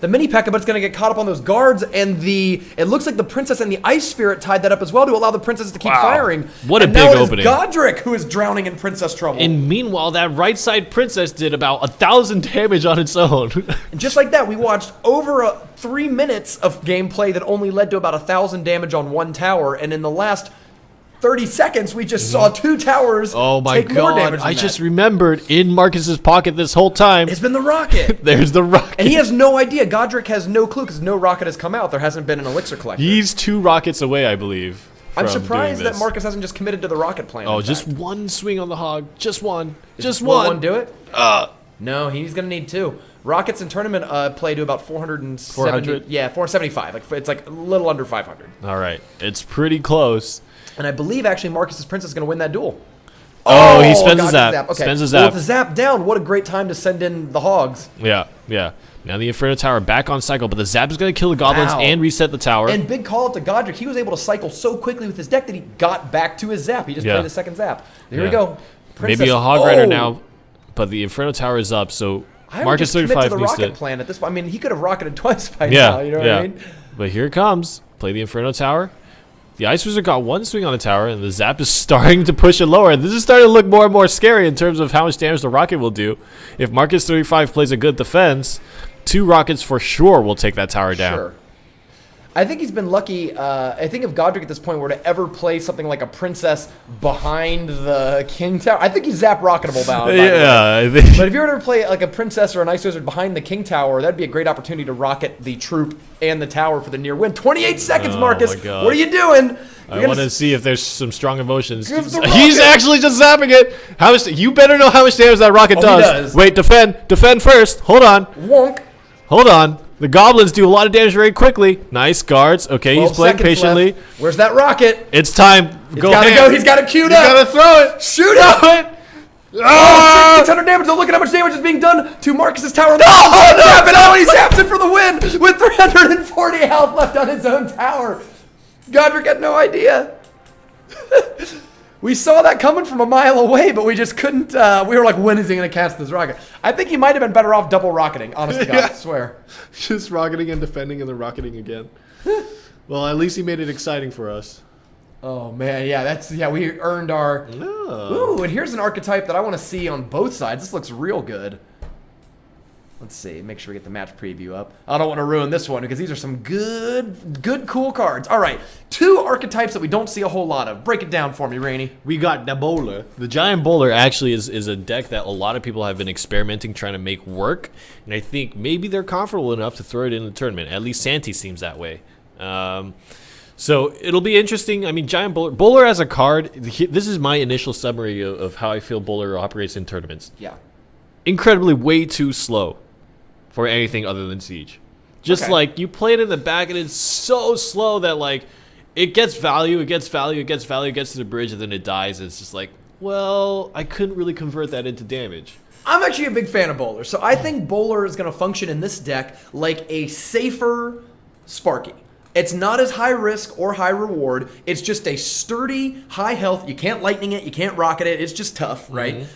mini P.E.K.K.A., but it's gonna get caught up on those guards, and it looks like the princess and the Ice Spirit tied that up as well to allow the princess to keep firing.
What a big opening!
Now it is Godric who is drowning in princess trouble.
And meanwhile, that right side princess did about 1,000 damage on its own.
And just like that, we watched over 3 minutes of gameplay that only led to about 1,000 damage on one tower, and in the last 30 seconds, we just saw 2 towers take more damage than
I just remembered in Marcus's pocket this whole time.
It's been the rocket.
There's the rocket.
And he has no idea. Godric has no clue because no rocket has come out. There hasn't been an elixir collector.
He's 2 rockets away, I believe.
I'm surprised that Marcus hasn't just committed to the rocket plan.
Oh, just one swing on the hog. Just one. Just
one. Will
one.
one do it? No, he's going to need 2. Rockets in tournament play to about 470.
400?
Yeah, 475. It's like a little under 500.
All right. It's pretty close.
And I believe, actually, Marcus's princess is going to win that duel.
Oh, he spends his zap.
Okay.
Spends his
Well,
zap.
with the zap down, what a great time to send in the hogs.
Yeah. Now the Inferno Tower back on cycle, but the zap is going to kill the goblins and reset the tower.
And big call out to Godric. He was able to cycle so quickly with his deck that he got back to his zap. He just played the second zap. Here we go. Princess.
Maybe a hog rider now, but the Inferno Tower is up, so Marcus 35
to the
needs
rocket
to
plan at this point. I mean, he could have rocketed twice by now. You know what I mean?
But here it comes. Play the Inferno Tower. The Ice Wizard got 1 swing on the tower, and the zap is starting to push it lower. This is starting to look more and more scary in terms of how much damage the rocket will do. If Marcus 35 plays a good defense, 2 rockets for sure will take that tower down.
Sure. I think he's been lucky. I think if Godric at this point were to ever play something like a princess behind the king tower, I think he's zap rocketable now.
I think.
But if you were to play like a princess or an ice wizard behind the king tower, that'd be a great opportunity to rocket the troop and the tower for the near win. 28 seconds, Marcus. What are you doing?
I want to see if there's some strong emotions. He's actually just zapping it. How much? You better know how much damage that rocket does.
He does.
Wait, defend first. Hold on.
Wonk.
Hold on. The goblins do a lot of damage very quickly. Nice guards. Okay, he's
12
playing
seconds
patiently.
left. Where's that rocket?
It's time.
He's gotta go. He's got it queued
You
up.
gotta throw it.
Shoot it. Oh, 600 damage. Look at how much damage is being done to Marcus's tower. Tap it out. He zaps it for the win with 340 health left on his own tower. Godric had no idea. We saw that coming from a mile away, but we just couldn't. We were like, when is he going to cast this rocket? I think he might have been better off double rocketing, honest to God, I swear.
Just rocketing and defending and then rocketing again. Well, at least he made it exciting for us.
Oh, man, yeah, we earned our...
Oh.
Ooh, and here's an archetype that I want to see on both sides. This looks real good. Let's see, make sure we get the match preview up. I don't want to ruin this one because these are some good, cool cards. All right, 2 archetypes that we don't see a whole lot of. Break it down for me, Rainey.
We got the bowler. The giant bowler actually is a deck that a lot of people have been experimenting, trying to make work. And I think maybe they're comfortable enough to throw it in the tournament. At least Santi seems that way. So it'll be interesting. I mean, giant bowler. Bowler as a card, this is my initial summary of how I feel bowler operates in tournaments.
Yeah.
Incredibly way too slow for anything other than siege. Just
Okay.
like you play it in the back and it's so slow that like it gets value, it gets value, it gets value, it gets to the bridge and then it dies. And it's just like, well, I couldn't really convert that into damage.
I'm actually a big fan of Bowler, so I think Bowler is going to function in this deck like a safer Sparky. It's not as high risk or high reward. It's just a sturdy, high health. You can't lightning it. You can't rocket it. It's just tough, right?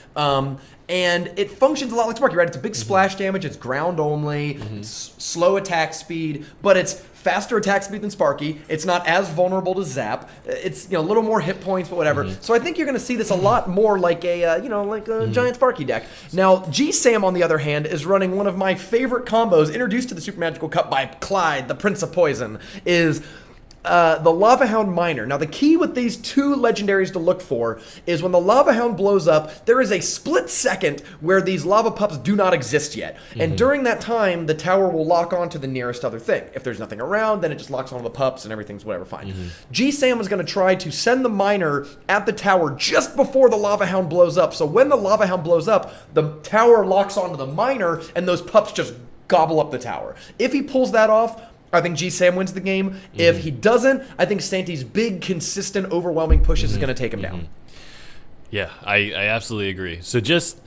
And it functions a lot like Sparky, right? It's a big splash damage. It's ground only. It's slow attack speed, but it's faster attack speed than Sparky. It's not as vulnerable to zap. It's a little more hit points, but whatever. So I think you're going to see this a lot more like a giant Sparky deck. Now G-Sam on the other hand is running one of my favorite combos introduced to the Super Magical Cup by Clyde, the Prince of Poison, is the Lava Hound Miner. Now, the key with these 2 legendaries to look for is when the Lava Hound blows up, there is a split second where these lava pups do not exist yet. And during that time, the tower will lock onto the nearest other thing. If there's nothing around, then it just locks onto the pups and everything's whatever, fine. G-Sam is going to try to send the miner at the tower just before the Lava Hound blows up. So when the Lava Hound blows up, the tower locks onto the miner and those pups just gobble up the tower. If he pulls that off, I think G-Sam wins the game. If he doesn't, I think Santi's big, consistent, overwhelming pushes is going to take him down.
Yeah, I absolutely agree. So just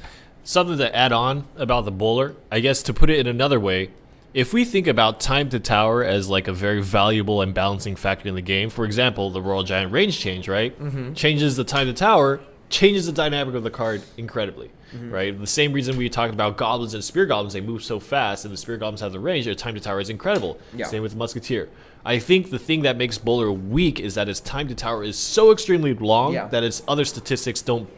something to add on about the bowler, I guess to put it in another way, if we think about time to tower as like a very valuable and balancing factor in the game, for example, the Royal Giant range change, right? Changes the time to tower, changes the dynamic of the card incredibly. Right? The same reason we talked about goblins and spear goblins, they move so fast, and the spear goblins have the range, their time to tower is incredible. Same with musketeer. I think the thing that makes bowler weak is that its time to tower is so extremely long that its other statistics don't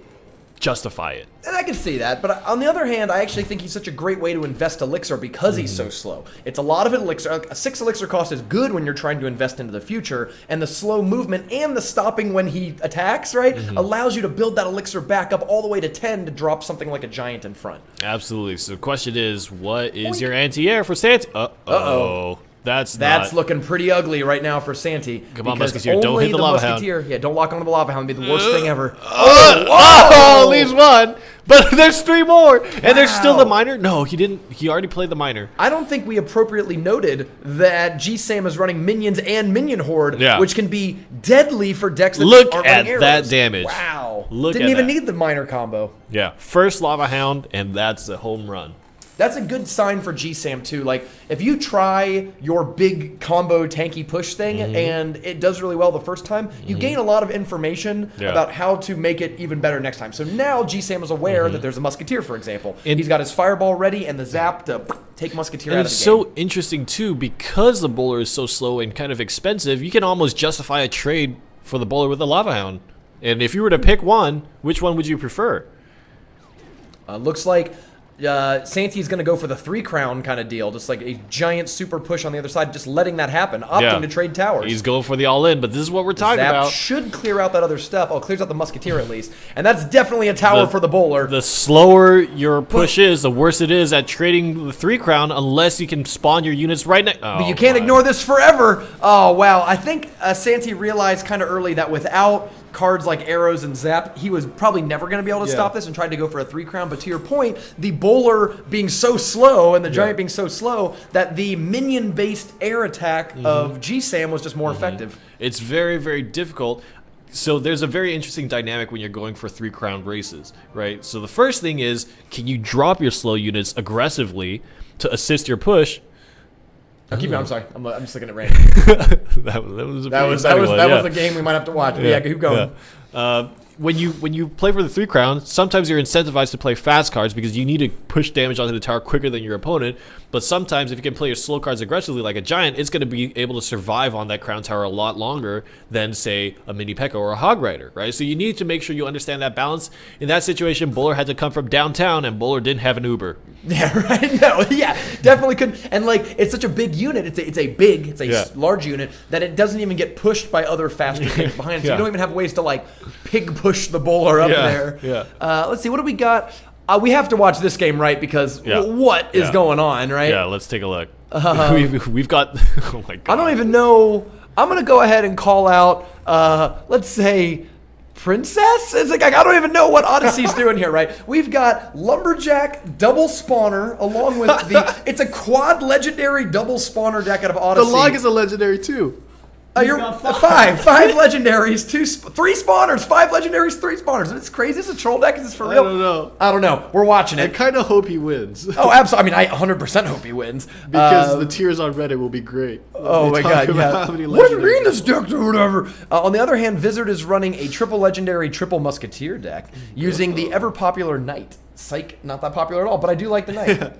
justify it.
And I can see that, but on the other hand, I actually think he's such a great way to invest elixir because he's so slow. It's a lot of elixir. A 6 elixir cost is good when you're trying to invest into the future, and the slow movement and the stopping when he attacks, right, allows you to build that elixir back up all the way to 10 to drop something like a giant in front.
Absolutely. So the question is, what is your anti-air for Santi? Uh-oh. That's
looking pretty ugly right now for Santi.
Come on, Musketeer, don't hit the Lava Hound.
Yeah, don't lock onto the Lava Hound. It'd be the worst thing ever.
Leaves one. But there's 3 more. And there's still the miner. No, he didn't. He already played the miner.
I don't think we appropriately noted that G-Sam is running minions and minion horde, which can be deadly for decks that
Look
aren't
at
running arrows.
that damage.
Wow.
Look
Didn't
at
even
that.
need the miner combo.
Yeah. First Lava Hound, and that's a home run.
That's a good sign for G-Sam, too. Like, if you try your big combo tanky push thing and it does really well the first time, you gain a lot of information about how to make it even better next time. So now G-Sam is aware that there's a Musketeer, for example. And he's got his Fireball ready and the Zap to take Musketeer out of the game.
It's so interesting, too, because the bowler is so slow and kind of expensive, you can almost justify a trade for the bowler with the Lava Hound. And if you were to pick one, which one would you prefer?
Looks like Santi's going to go for the 3 crown kind of deal, just like a giant super push on the other side, just letting that happen, opting to trade towers.
He's going for the all-in, but this is what we're talking
Zap
about.
Should clear out that other stuff. Oh, it clears out the Musketeer at least. And that's definitely a tower for the bowler.
The slower your push is, the worse it is at trading the 3 crown unless you can spawn your units right next.
But you can't ignore this forever. Oh, wow. I think Santi realized kind of early that without cards like arrows and zap, he was probably never going to be able to stop this and tried to go for a 3-crown. But to your point, the bowler being so slow and the giant being so slow that the minion-based air attack of GSAM was just more effective.
It's very, very difficult. So there's a very interesting dynamic when you're going for 3-crown races, right? So the first thing is, can you drop your slow units aggressively to assist your push?
Now keep going. I'm sorry. I'm just looking at Randy.
that was
a game we might have to watch. But yeah, keep going.
When you play for the 3-crown, sometimes you're incentivized to play fast cards because you need to push damage onto the tower quicker than your opponent. But sometimes if you can play your slow cards aggressively like a giant, it's going to be able to survive on that crown tower a lot longer than, say, a mini P.E.K.K.A. or a Hog Rider, right? So you need to make sure you understand that balance. In that situation, Bowler had to come from downtown, and Bowler didn't have an Uber.
Yeah, right. No, yeah, definitely couldn't. And like, it's such a big unit. It's a large unit that it doesn't even get pushed by other faster things behind it. So you don't even have ways to like pig push the bowler up there.
Yeah.
Let's see. What do we got? We have to watch this game, right? Because what is going on, right?
Yeah. Let's take a look. We've got. Oh my god.
I don't even know. I'm gonna go ahead and call out. Let's say. Princess? It's like, I don't even know what Odyssey's doing here, right? We've got Lumberjack double spawner along with it's a quad legendary double spawner deck out of Odyssey.
The log is a legendary too.
You're five legendaries, three spawners, 5 legendaries, 3 spawners. It's crazy. Is this a troll deck? Is this for real? I don't know. We're watching
I
it.
kind of hope he wins.
Oh, absolutely. I mean, I 100% hope he wins.
Because the tiers on Reddit will be great.
Oh my god, yeah. What do you mean this deck or whatever? On the other hand, Vizard is running a triple legendary, triple musketeer deck using the ever popular Knight. Psych, not that popular at all, but I do like the Knight.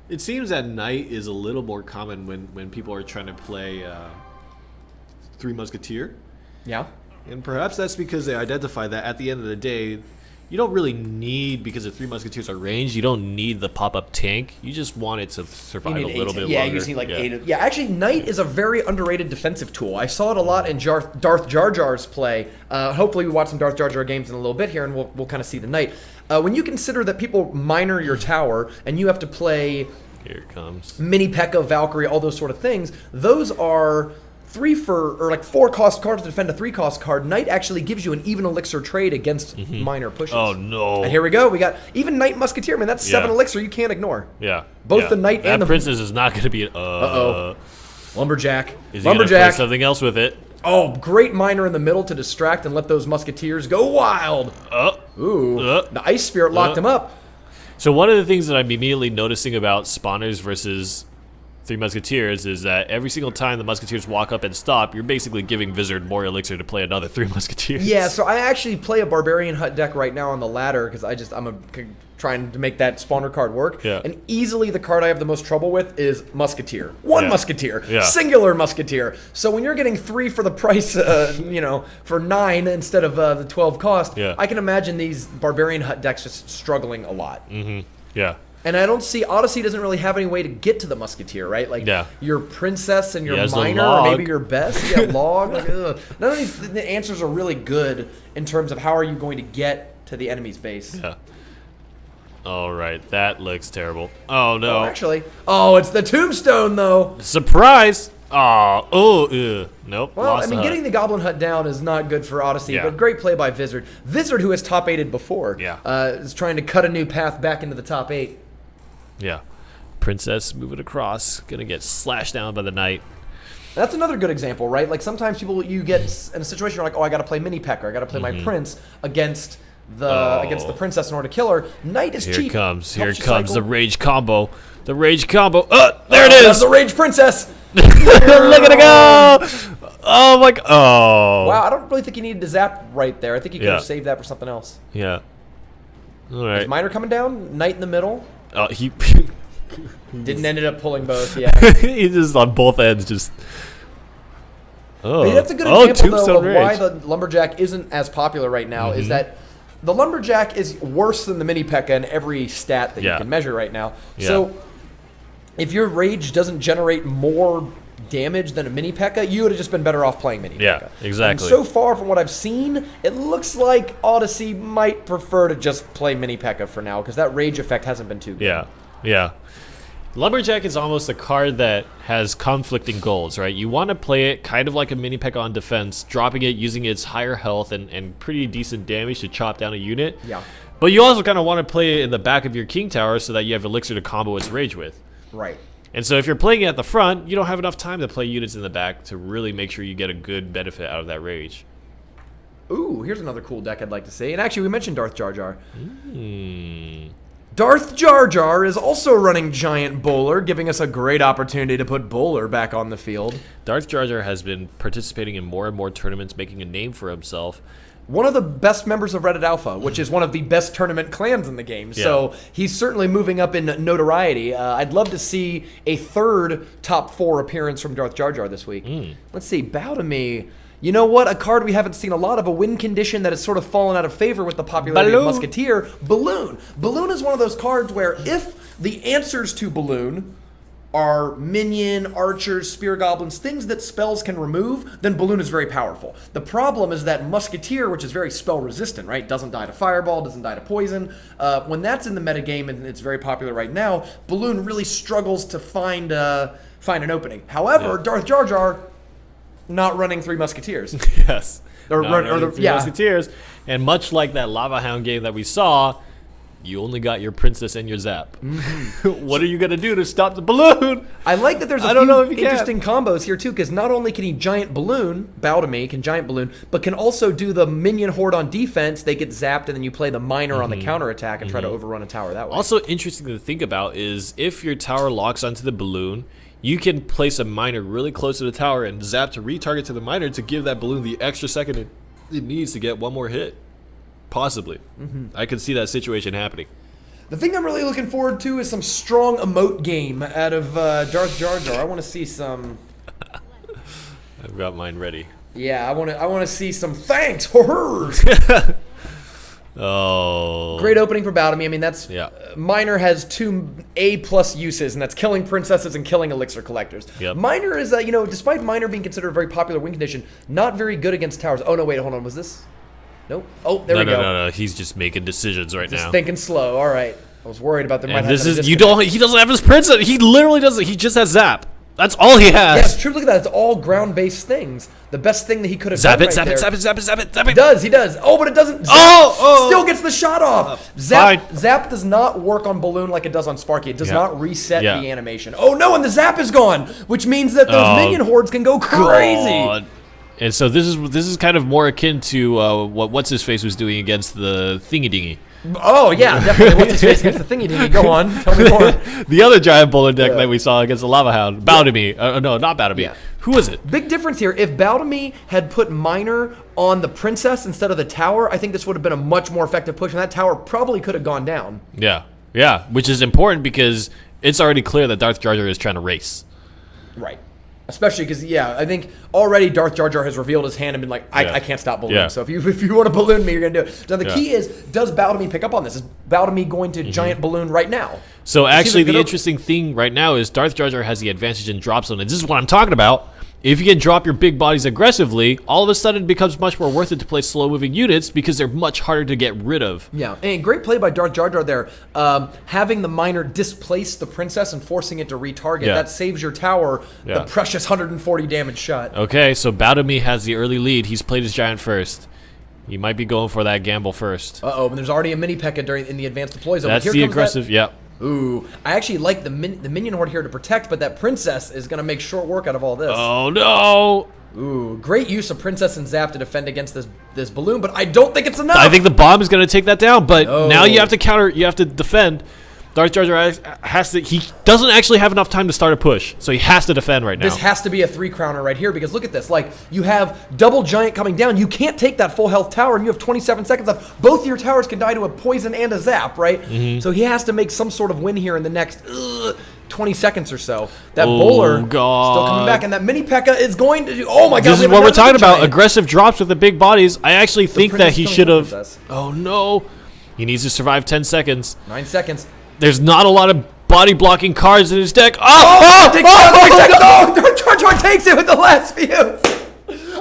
It seems that Knight is a little more common when people are trying to play 3 Musketeer.
Yeah.
And perhaps that's because they identify that at the end of the day, you don't really need, because the 3 Musketeers are ranged, you don't need the pop-up tank. You just want it to survive a little bit longer.
Yeah, you see like 8. Yeah, actually, Knight is a very underrated defensive tool. I saw it a lot in Darth Jar Jar's play. Hopefully we watch some Darth Jar Jar games in a little bit here, and we'll kind of see the Knight. When you consider that people minor your tower, and you have to play...
Here it comes.
Mini P.E.K.K.A., Valkyrie, all those sort of things, those are... 4 cost cards to defend a 3 cost card. Knight actually gives you an even elixir trade against minor pushes.
Oh no!
And here we go. We got even Knight Musketeer. Man, that's 7 elixir. You can't ignore.
Yeah.
Both the Knight and the
Princess is not going to be.
Lumberjack.
Is he going to play something else with it?
Oh, great minor in the middle to distract and let those Musketeers go wild. The Ice Spirit locked him up.
So one of the things that I'm immediately noticing about spawners versus 3 Musketeers is that every single time the Musketeers walk up and stop, you're basically giving Vizard more elixir to play another 3 Musketeers.
Yeah, so I actually play a Barbarian Hut deck right now on the ladder because I'm trying to make that spawner card work.
Yeah.
And easily the card I have the most trouble with is Musketeer. One Musketeer.
Yeah.
Singular Musketeer. So when you're getting 3 for the price, for 9 instead of the 12 cost, I can imagine these Barbarian Hut decks just struggling a lot.
Yeah.
And I don't see, Odyssey doesn't really have any way to get to the Musketeer, right? Like, your Princess and your Minor, or maybe your Best. Yeah, Log. Like, none of these the answers are really good in terms of how are you going to get to the enemy's base.
Yeah. All right, that looks terrible. Oh, no.
Oh, actually. Oh, it's the Tombstone, though.
Surprise! Nope.
Well, I mean, getting the Goblin Hut down is not good for Odyssey, but great play by Vizard. Vizard, who has top 8'd before, is trying to cut a new path back into the top 8.
Yeah. Princess moving across, gonna get slashed down by the Knight.
That's another good example, right? Like sometimes you get in a situation you're like, oh, I gotta play mini P.E.K.K.A. or I gotta play my Prince against the Princess in order to kill her. Knight is cheap.
Here comes the Rage combo. The Rage combo. There it is.
That's the Rage Princess.
Look at it go. Oh my god. Oh.
Wow, I don't really think you needed to zap right there. I think you could have saved that for something else.
Yeah. All right.
Is Minor coming down? Knight in the middle.
He
didn't ended up pulling both. Yeah.
He just on both ends just.
Oh. I mean, that's a good example though of why the Lumberjack isn't as popular right now. Is that the Lumberjack is worse than the mini P.E.K.K.A. in every stat that you can measure right now. So if your Rage doesn't generate more damage than a mini P.E.K.K.A., you would have just been better off playing mini P.E.K.K.A.
Yeah, exactly.
And so far from what I've seen, it looks like Odyssey might prefer to just play mini P.E.K.K.A. for now because that Rage effect hasn't been too good.
Yeah. Lumberjack is almost a card that has conflicting goals, right? You want to play it kind of like a mini P.E.K.K.A on defense, dropping it, using its higher health and pretty decent damage to chop down a unit.
Yeah.
But you also kind of want to play it in the back of your King Tower so that you have Elixir to combo its Rage with.
Right.
And so if you're playing it at the front, you don't have enough time to play units in the back to really make sure you get a good benefit out of that Rage.
Ooh, here's another cool deck I'd like to see. And actually, we mentioned Darth Jar Jar. Darth Jar Jar is also running Giant Bowler, giving us a great opportunity to put Bowler back on the field.
Darth Jar Jar has been participating in more and more tournaments, making a name for himself.
One of the best members of Reddit Alpha, which is one of the best tournament clans in the game.
Yeah.
So he's certainly moving up in notoriety. I'd love to see a third top 4 appearance from Darth Jar Jar this week. Let's see, Bow to Me. You know what? A card we haven't seen a lot of, a win condition that has sort of fallen out of favor with the popularity of Musketeer. Balloon. Balloon is one of those cards where if the answers to Balloon are minion, archers, spear goblins, things that spells can remove, then Balloon is very powerful. The problem is that Musketeer, which is very spell resistant, right? Doesn't die to fireball, doesn't die to poison. When that's in the metagame and it's very popular right now, Balloon really struggles to find an opening. However, Darth Jar Jar, not running 3 Musketeers.
Yes.
Or
Not running 3 Musketeers. And much like that Lava Hound game that we saw, you only got your Princess and your Zap. What are you going to do to stop the Balloon?
I like that there's a few interesting combos here, too, because not only can he Giant Balloon, Bow to Me, can Giant Balloon, but can also do the Minion Horde on defense. They get zapped, and then you play the Miner on the counterattack and try to overrun a tower that way.
Also interesting to think about is if your tower locks onto the Balloon, you can place a Miner really close to the tower and zap to retarget to the Miner to give that Balloon the extra second it needs to get one more hit. Possibly. I could see that situation happening.
The thing I'm really looking forward to is some strong emote game out of Darth Jar Jar. I want to see some...
I've got mine ready.
Yeah, I want to see some thanks. Horrors.
Oh.
Great opening for Bow to Me. I mean, that's
Yeah.
Miner has 2 A+ uses, and that's killing princesses and killing elixir collectors.
Yep.
Miner is, despite Miner being considered a very popular win condition, not very good against towers. Oh no, wait, hold on. Was this? Nope. Oh, there we go.
No. He's just making decisions right
Just
now.
thinking slow. All right. I was worried about there might
And
have
this
been a
is you
disconnect.
don't. He doesn't have his princess. He literally doesn't. He just has Zap. That's all he
Yeah,
has.
it's true. Look at that. It's all ground-based things. The best thing that he could have
Zap
done
it,
right there.
zap it.
He does. Oh, but it doesn't. Zap still gets the shot off. Zap does not work on Balloon like it does on Sparky. It does not reset the animation. Oh no, and the Zap is gone, which means that those minion hordes can go crazy.
God. And so this is kind of more akin to what What's His Face was doing against the Thingy Dingy.
Oh yeah, definitely. What's his face against the Thingy Dingy? Go on, tell me more.
The other giant bowler deck that we saw against the Lava Hound. Bow to Me. No, not Bow to Me.
Yeah.
Who was it?
Big difference here. If Bow to Me had put Miner on the princess instead of the tower, I think this would have been a much more effective push, and that tower probably could have gone down.
Yeah. Which is important because it's already clear that Darth Jar Jar is trying to race.
Right. Especially because, I think already Darth Jar Jar has revealed his hand and been like, I can't stop Balloon.
Yeah.
So if you want to Balloon me, you're going to do it. Now, the key is, does Bow to Me pick up on this? Is Bow to Me going to Giant Balloon right now?
So actually, the interesting thing right now is Darth Jar Jar has the advantage in drop zone. And this is what I'm talking about. If you can drop your big bodies aggressively, all of a sudden it becomes much more worth it to play slow-moving units because they're much harder to get rid of.
Yeah, and great play by Darth Jar Jar there. Having the Miner displace the princess and forcing it to retarget, that saves your tower the precious 140 damage shot.
Okay, so Bow to Me has the early lead. He's played his giant first. He might be going for that gamble first.
Uh-oh, and there's already a mini P.E.K.K.A in the advanced deploy zone.
That's the aggressive,
Ooh, I actually like the minion horde here to protect, but that princess is going to make short work out of all this.
Oh, no.
Ooh, great use of Princess and Zap to defend against this balloon, but I don't think it's enough.
I think the bomb is going to take that down, but now you have to counter, you have to defend. Darth Jar Jar has to, he doesn't actually have enough time to start a push, so he has to defend right now.
This has to be a 3-crowner right here, because look at this. Like, you have double giant coming down. You can't take that full health tower, and you have 27 seconds left. Both of your towers can die to a poison and a zap, right? So he has to make some sort of win here in the next 20 seconds or so. That bowler still coming back, and that mini P.E.K.K.A is going to do. Oh my god!
This is what we're talking about. Aggressive drops with the big bodies. I actually think that he should have. Oh no! He needs to survive 10 seconds.
9 seconds.
There's not a lot of body blocking cards in his deck.
Jar Jar takes it with the last few.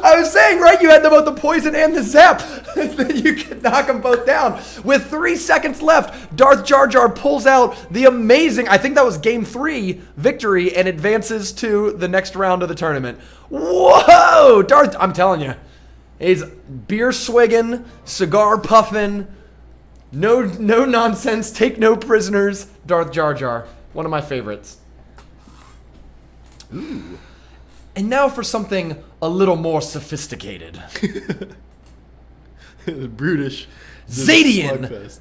I was saying, right? You had both the poison and the zap. then you can knock them both down. With 3 seconds left, Darth Jar Jar pulls out the amazing, I think that was game 3 victory, and advances to the next round of the tournament. Whoa! Darth, I'm telling you, he's beer swigging, cigar puffing, no nonsense, take no prisoners, Darth Jar Jar. One of my favorites. Ooh. And now for something a little more sophisticated.
Brutish.
Zadian,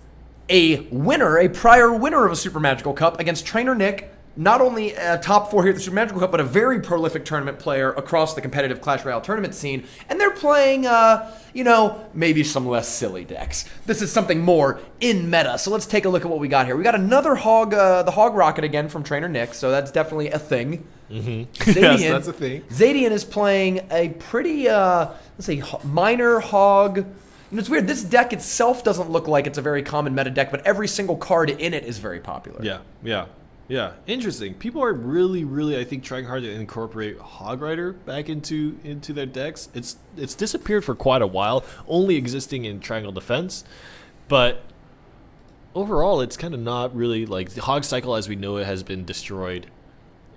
a prior winner of a Super Magical Cup against Trainer Nick, not only a top 4 here at the Super Magical Cup, but a very prolific tournament player across the competitive Clash Royale tournament scene. And they're playing, maybe some less silly decks. This is something more in meta. So let's take a look at what we got here. We got another the Hog Rocket again from Trainer Nick, so that's definitely a thing.
Mm-hmm. Yes, that's a thing.
Zadian is playing a pretty, minor hog. It's weird. This deck itself doesn't look like it's a very common meta deck, but every single card in it is very popular.
Yeah. Interesting. People are really, I think, trying hard to incorporate Hog Rider back into their decks. It's disappeared for quite a while, only existing in Triangle Defense, but overall, it's kind of not really like the Hog Cycle as we know it has been destroyed.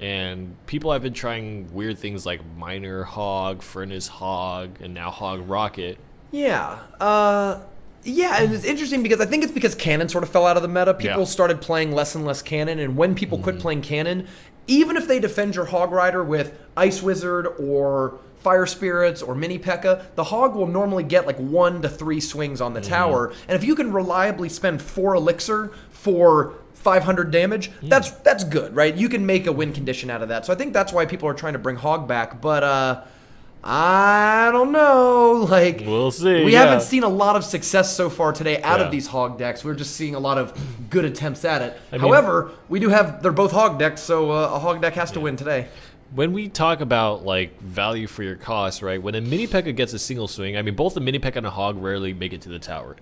And people have been trying weird things like Minor Hog, Furnace Hog, and now Hog Rocket.
Yeah. And it's interesting because I think it's because Cannon sort of fell out of the meta. People started playing less and less Cannon, and when people quit playing Cannon, even if they defend your Hog Rider with Ice Wizard or Fire Spirits or Mini P.E.K.K.A., the Hog will normally get like 1 to 3 swings on the tower. And if you can reliably spend 4 Elixir for 500 damage, that's good, right? You can make a win condition out of that. So I think that's why people are trying to bring Hog back. But I don't know. Like,
we'll see.
We haven't seen a lot of success so far today out of these Hog decks. We're just seeing a lot of good attempts at it. However, they're both Hog decks, so a Hog deck has to win today.
When we talk about like value for your cost, right? When a Mini P.E.K.K.A. gets a single swing, I mean, both the Mini P.E.K.K.A. and a Hog rarely make it to the tower.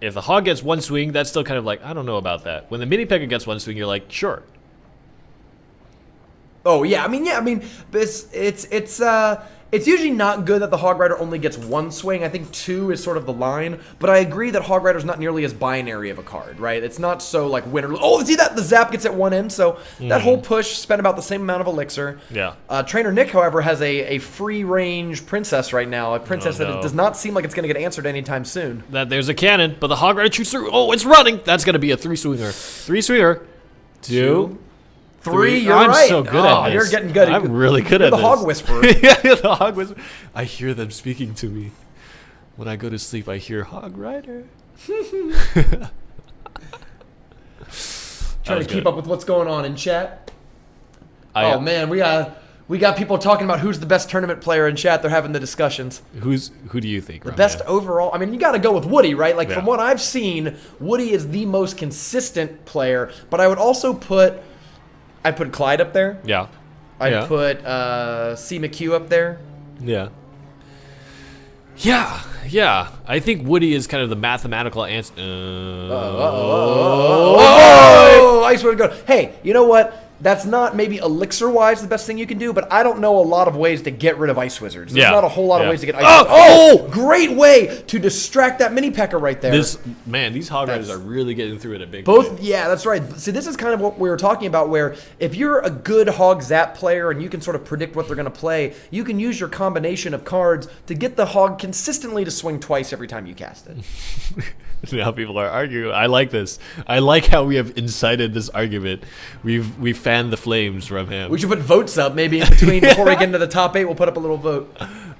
If the Hog gets 1 swing, that's still kind of like, I don't know about that. When the Mini P.E.K.K.A. gets 1 swing, you're like, sure.
Oh yeah, I mean, it's usually not good that the Hog Rider only gets 1 swing. I think 2 is sort of the line, but I agree that Hog Rider's not nearly as binary of a card, right? It's not so like win or lose. Oh, see that? The zap gets at one end, so that whole push spent about the same amount of Elixir.
Yeah.
Trainer Nick, however, has a free-range Princess right now, a Princess that it does not seem like it's going to get answered anytime soon.
There's a cannon, but the Hog Rider shoots through. Oh, it's running! That's going to be a 3-swinger. 3-swinger. 2.
3, you're
I'm
right.
so good at this.
You're getting good.
I'm really good at
the
this.
Hog Whisperer.
Yeah, the Hog Whisperer. I hear them speaking to me. When I go to sleep, I hear Hog Rider.
Trying to keep up with what's going on in chat. Oh man, we got people talking about who's the best tournament player in chat. They're having the discussions.
Who do you think?
The best overall? I mean, you got to go with Woody, right? Like from what I've seen, Woody is the most consistent player. But I would also put Clyde up there.
Yeah.
I'd put C. McHugh up there.
Yeah. Yeah. I think Woody is kind of the mathematical answer.
Ice would go. Hey, you know what? That's not maybe elixir-wise the best thing you can do, but I don't know a lot of ways to get rid of Ice Wizards. There's not a whole lot of ways to get Ice Wizards. Oh, great way to distract that Mini P.E.K.K.A. right there.
These Hog Riders are really getting through it a big
way.
Yeah,
that's right. See, this is kind of what we were talking about, where if you're a good Hog Zap player and you can sort of predict what they're going to play, you can use your combination of cards to get the Hog consistently to swing twice every time you cast it.
Now people are arguing. I like this. I like how we have incited this argument. We've fanned the flames from him.
We should put votes up maybe in between before we get into the top 8. We'll put up a little vote.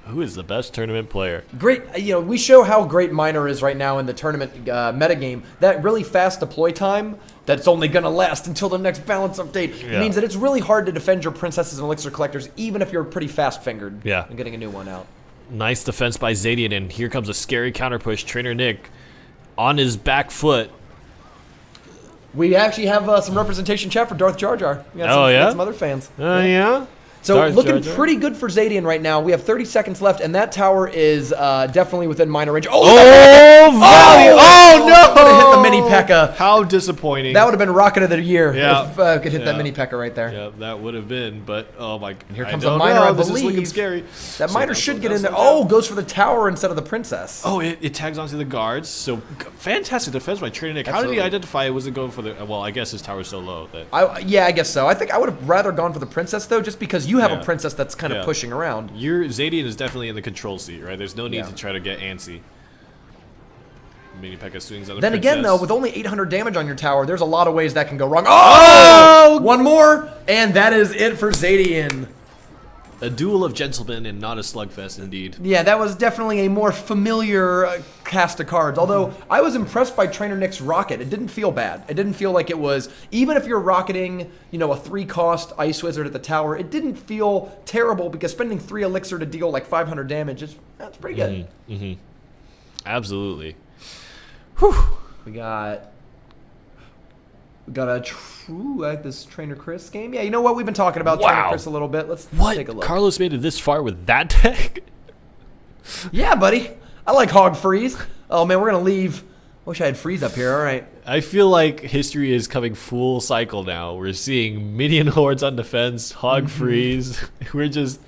Who is the best tournament player?
Great. We show how great Miner is right now in the tournament metagame. That really fast deploy time that's only going to last until the next balance update means that it's really hard to defend your princesses and elixir collectors, even if you're pretty fast-fingered and getting a new one out.
Nice defense by Zadian, and here comes a scary counter push. Trainer Nick on his back foot.
We actually have some representation chat for Darth Jar Jar. We got some other fans.
Yeah?
So looking pretty good for Zadian right now. We have 30 seconds left, and that tower is definitely within minor range.
Oh, value! Oh, no!
Could have hit the mini P.E.K.K.A.
How disappointing.
That would have been rocket of the year
Yeah.
if could hit that mini P.E.K.K.A. right there.
Yeah, that would have been, but oh my god.
Here comes a minor, I believe.
This is looking scary.
That minor should get in there. Oh, goes for the tower instead of the princess.
Oh, it tags onto the guards. So fantastic defense by Trainer Nick. How did he identify it wasn't going for the... Well, I guess his tower's so low. That
yeah, I guess so. I think I would have rather gone for the princess, though, just because you have a princess that's kind of pushing around.
Your Zadian is definitely in the control seat, right? There's no need to try to get antsy. Mini P.E.K.K.A. swings on the
Then
princess.
again, though, with only 800 damage on your tower, there's a lot of ways that can go wrong. Oh! One more, and that is it for Zadian.
A duel of gentlemen and not a slugfest, indeed.
Yeah, that was definitely a more familiar cast of cards. Although, I was impressed by Trainer Nick's Rocket. It didn't feel bad. It didn't feel like it was... Even if you're rocketing, you know, a 3-cost Ice Wizard at the tower, it didn't feel terrible because spending 3 Elixir to deal like 500 damage, that's pretty good.
Absolutely.
Whew. We got a this Trainer Chris game. Yeah, you know what? We've been talking about Trainer Chris a little bit. Let's take a look.
Carlos made it this far with that deck?
Yeah, buddy. I like Hog Freeze. Oh, man, we're going to leave. Wish I had Freeze up here. All right.
I feel like history is coming full cycle now. We're seeing minion hordes on defense, Hog Freeze. We're just...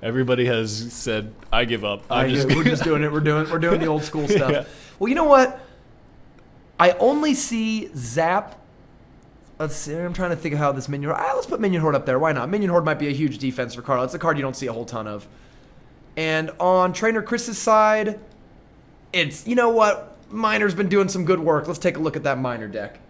Everybody has said, I give up.
We're just doing it. We're doing the old school stuff. Yeah. Well, you know what? I only see Zap. Let's see. I'm trying to think of how this Minion Horde... let's put Minion Horde up there. Why not? Minion Horde might be a huge defense for Carl. It's a card you don't see a whole ton of. And on Trainer Chris's side, it's... You know what? Miner's been doing some good work. Let's take a look at that Miner deck.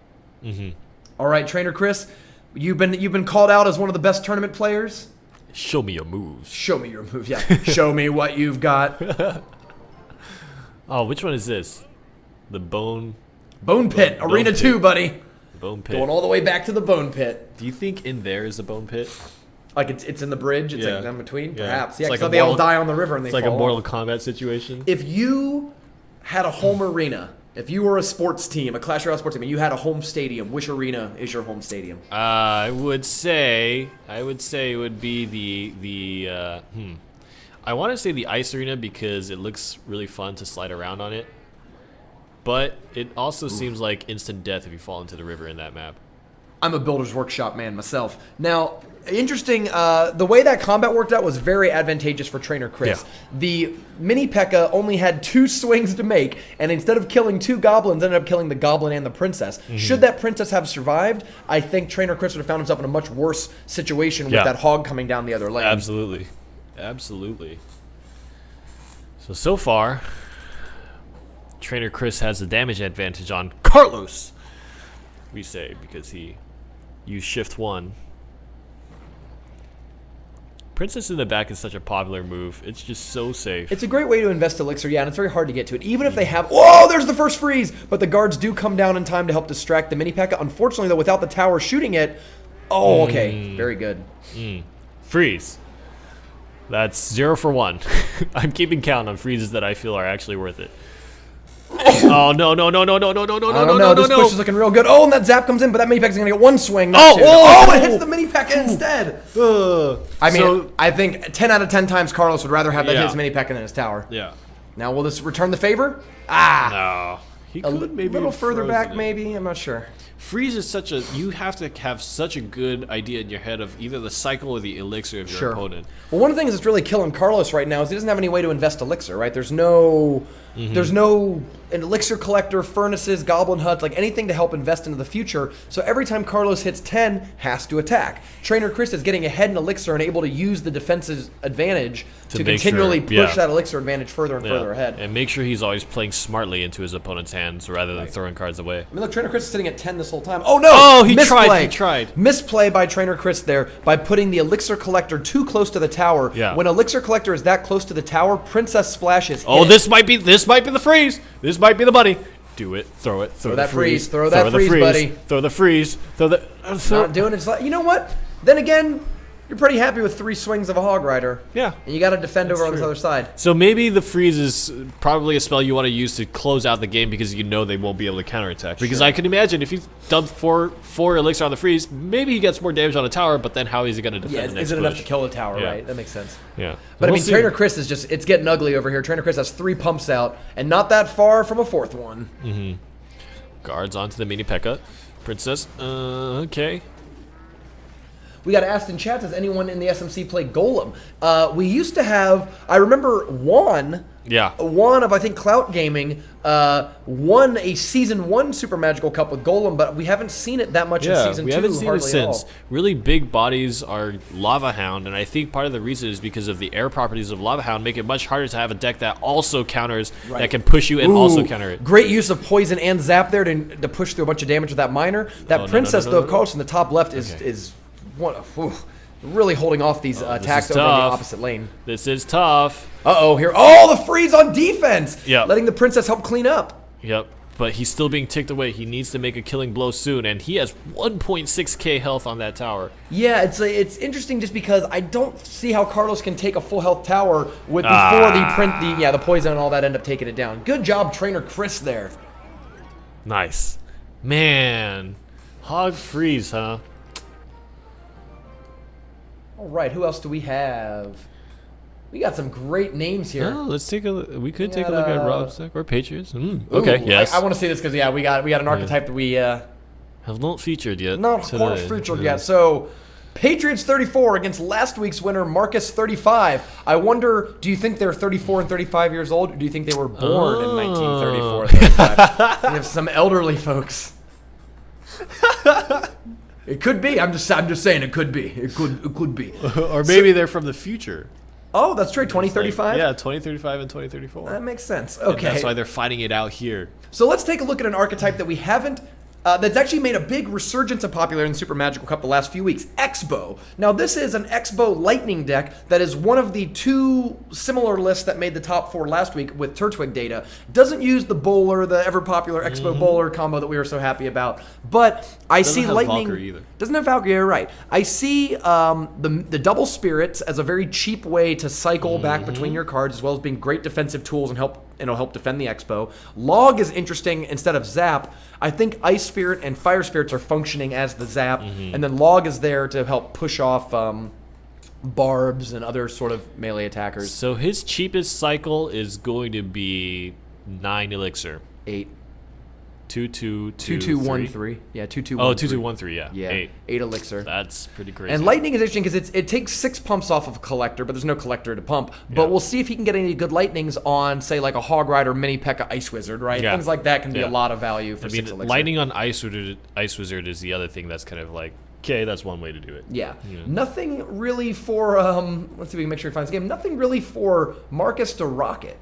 All right, Trainer Chris. You've been called out as one of the best tournament players.
Show me your moves.
Show me your moves, yeah. Show me what you've got.
Oh, which one is this? The Bone
Pit. Arena 2, buddy.
Bone Pit.
Going all the way back to the Bone Pit.
Do you think in there is a Bone Pit?
Like it's in the bridge? It's like in between?
Yeah.
Perhaps. Yeah,
like
so they all die on the river and they fall
It's like a Mortal
off.
Kombat situation.
If you had a home arena, if you were a sports team, a Clash Royale sports team, and you had a home stadium, which arena is your home stadium?
I would say it would be the I want to say the Ice Arena because it looks really fun to slide around on it. But it also seems like instant death if you fall into the river in that map.
I'm a Builder's Workshop man myself. Now, interesting, the way that combat worked out was very advantageous for Trainer Chris.
Yeah.
The mini P.E.K.K.A. only had 2 swings to make, and instead of killing 2 goblins, ended up killing the goblin and the princess. Should that princess have survived, I think Trainer Chris would have found himself in a much worse situation with that hog coming down the other lane.
Absolutely. So far, Trainer Chris has the damage advantage on Carlos, we say, because he used Shift 1. Princess in the back is such a popular move. It's just so safe.
It's a great way to invest Elixir, yeah, and it's very hard to get to it. Even if they have... Whoa, there's the first freeze! But the guards do come down in time to help distract the mini P.E.K.K.A. Unfortunately, though, without the tower shooting it... Oh, okay. Very good.
Freeze. That's 0 for 1. I'm keeping count on freezes that I feel are actually worth it. Oh, no.
This push is looking real good. Oh, and that zap comes in, but that mini P.E.K.K.A. is going to get 1 swing. It hits the mini P.E.K.K.A. instead. I mean, I think 10 out of 10 times Carlos would rather have that hit his mini P.E.K.K.A. than his tower.
Yeah.
Now, will this return the favor?
No. He
A
could maybe
little
have
further
frozen
back,
it.
maybe? I'm not sure.
Freeze is such a... You have to have such a good idea in your head of either the cycle or the elixir of your opponent.
Well, one of the things that's really killing Carlos right now is he doesn't have any way to invest elixir, right? There's no... There's no an elixir collector, furnaces, goblin huts, like anything to help invest into the future. So every time Carlos hits 10, has to attack. Trainer Chris is getting ahead in elixir and able to use the defense's advantage to continually push that elixir advantage further and further ahead.
And make sure he's always playing smartly into his opponent's hands rather than throwing cards away.
I mean, look, Trainer Chris is sitting at 10 this whole time. Oh, no!
Oh, he
Misplay.
tried.
Misplay by Trainer Chris there by putting the elixir collector too close to the tower.
Yeah.
When elixir collector is that close to the tower, Princess splashes.
Oh, this might be the freeze. This might be the money. Do it. Throw it. Throw
that freeze. Throw that freeze, buddy.
Throw the freeze.
Not doing it. It's like, you know what? Then again, you're pretty happy with 3 swings of a Hog Rider.
Yeah.
And you got to defend over on this
true.
other side.
So maybe the freeze is probably a spell you want to use to close out the game because you know they won't be able to counterattack. Because I can imagine if you dump four elixir on the freeze, maybe he gets more damage on a tower, but then how is he going to defend the next
is it enough to
push?
kill the tower,
Yeah.
right? That makes sense.
Yeah.
But I
We'll
mean,
see.
Trainer Chris is just, it's getting ugly over here. Trainer Chris has 3 pumps out, and not that far from a 4th one.
Guards onto the mini P.E.K.K.A. Princess. Okay.
We got asked in chat, does anyone in the SMC play Golem? We used to have, I remember Juan of, I think, Clout Gaming, won a Season 1 Super Magical Cup with Golem, but we haven't seen it that much in Season 2.
We haven't seen it
hardly at all.
since. Really big bodies are Lava Hound, and I think part of the reason is because of the air properties of Lava Hound make it much harder to have a deck that also counters, that can push you and also counter it.
Great use of poison and zap there to push through a bunch of damage with that miner. That Princess, though, of course, in the top left is really holding off these attacks over in the opposite lane.
This is tough.
Uh-oh, here. Oh, the freeze on defense!
Yeah.
Letting the Princess help clean up.
Yep, but he's still being ticked away. He needs to make a killing blow soon, and he has 1.6k health on that tower.
Yeah, it's interesting just because I don't see how Carlos can take a full health tower with before the poison and all that end up taking it down. Good job, Trainer Chris there.
Nice. Man. Hog freeze, huh?
All right, who else do we have? We got some great names here.
Oh, let's take a look. We could take a look at Rob's deck or Patriots. Okay, yes.
I want to see this because we got an archetype that we
have not featured yet.
not quite featured yet. So, Patriots 34 against last week's winner Marcus 35. I wonder, do you think they're 34 and 35 years old, or do you think they were born in 1934 or 35? We have some elderly folks. It could be. I'm just saying it could be. It could be.
Or maybe they're from the future.
Oh, that's true. 2035?
Yeah, 2035 and 2034.
That makes sense. Okay.
And that's why they're fighting it out here.
So let's take a look at an archetype that we haven't, that's actually made a big resurgence of popularity in the Super Magical Cup the last few weeks, X-Bow. Now this is an X-Bow Lightning deck that is one of the 2 similar lists that made the top 4 last week with Turtwig data. Doesn't use the Bowler, the ever-popular X-Bow Bowler combo that we were so happy about, but I see
have
Lightning...
Valkyrie either.
Doesn't have Valkyrie, you're right. I see the double spirits as a very cheap way to cycle back between your cards, as well as being great defensive tools and help defend the Expo. Log is interesting instead of Zap. I think Ice Spirit and Fire Spirits are functioning as the Zap, and then Log is there to help push off Barbs and other sort of melee attackers.
So his cheapest cycle is going to be 9 elixir.
8.
2213.
Yeah, 2213.
Oh, 2213, yeah.
Yeah, 8 elixir.
That's pretty crazy.
And Lightning is interesting because it takes 6 pumps off of a Collector, but there's no Collector to pump. But we'll see if he can get any good Lightnings on, say, like a Hog Rider, Mini P.E.K.K.A. Ice Wizard, right?
Yeah.
Things like that can be a lot of value for 6 elixir.
Lightning on Ice Wizard is the other thing that's kind of like, okay, that's one way to do it.
Yeah. Nothing really for, let's see if we can make sure he finds the game. Nothing really for Marcus to rocket.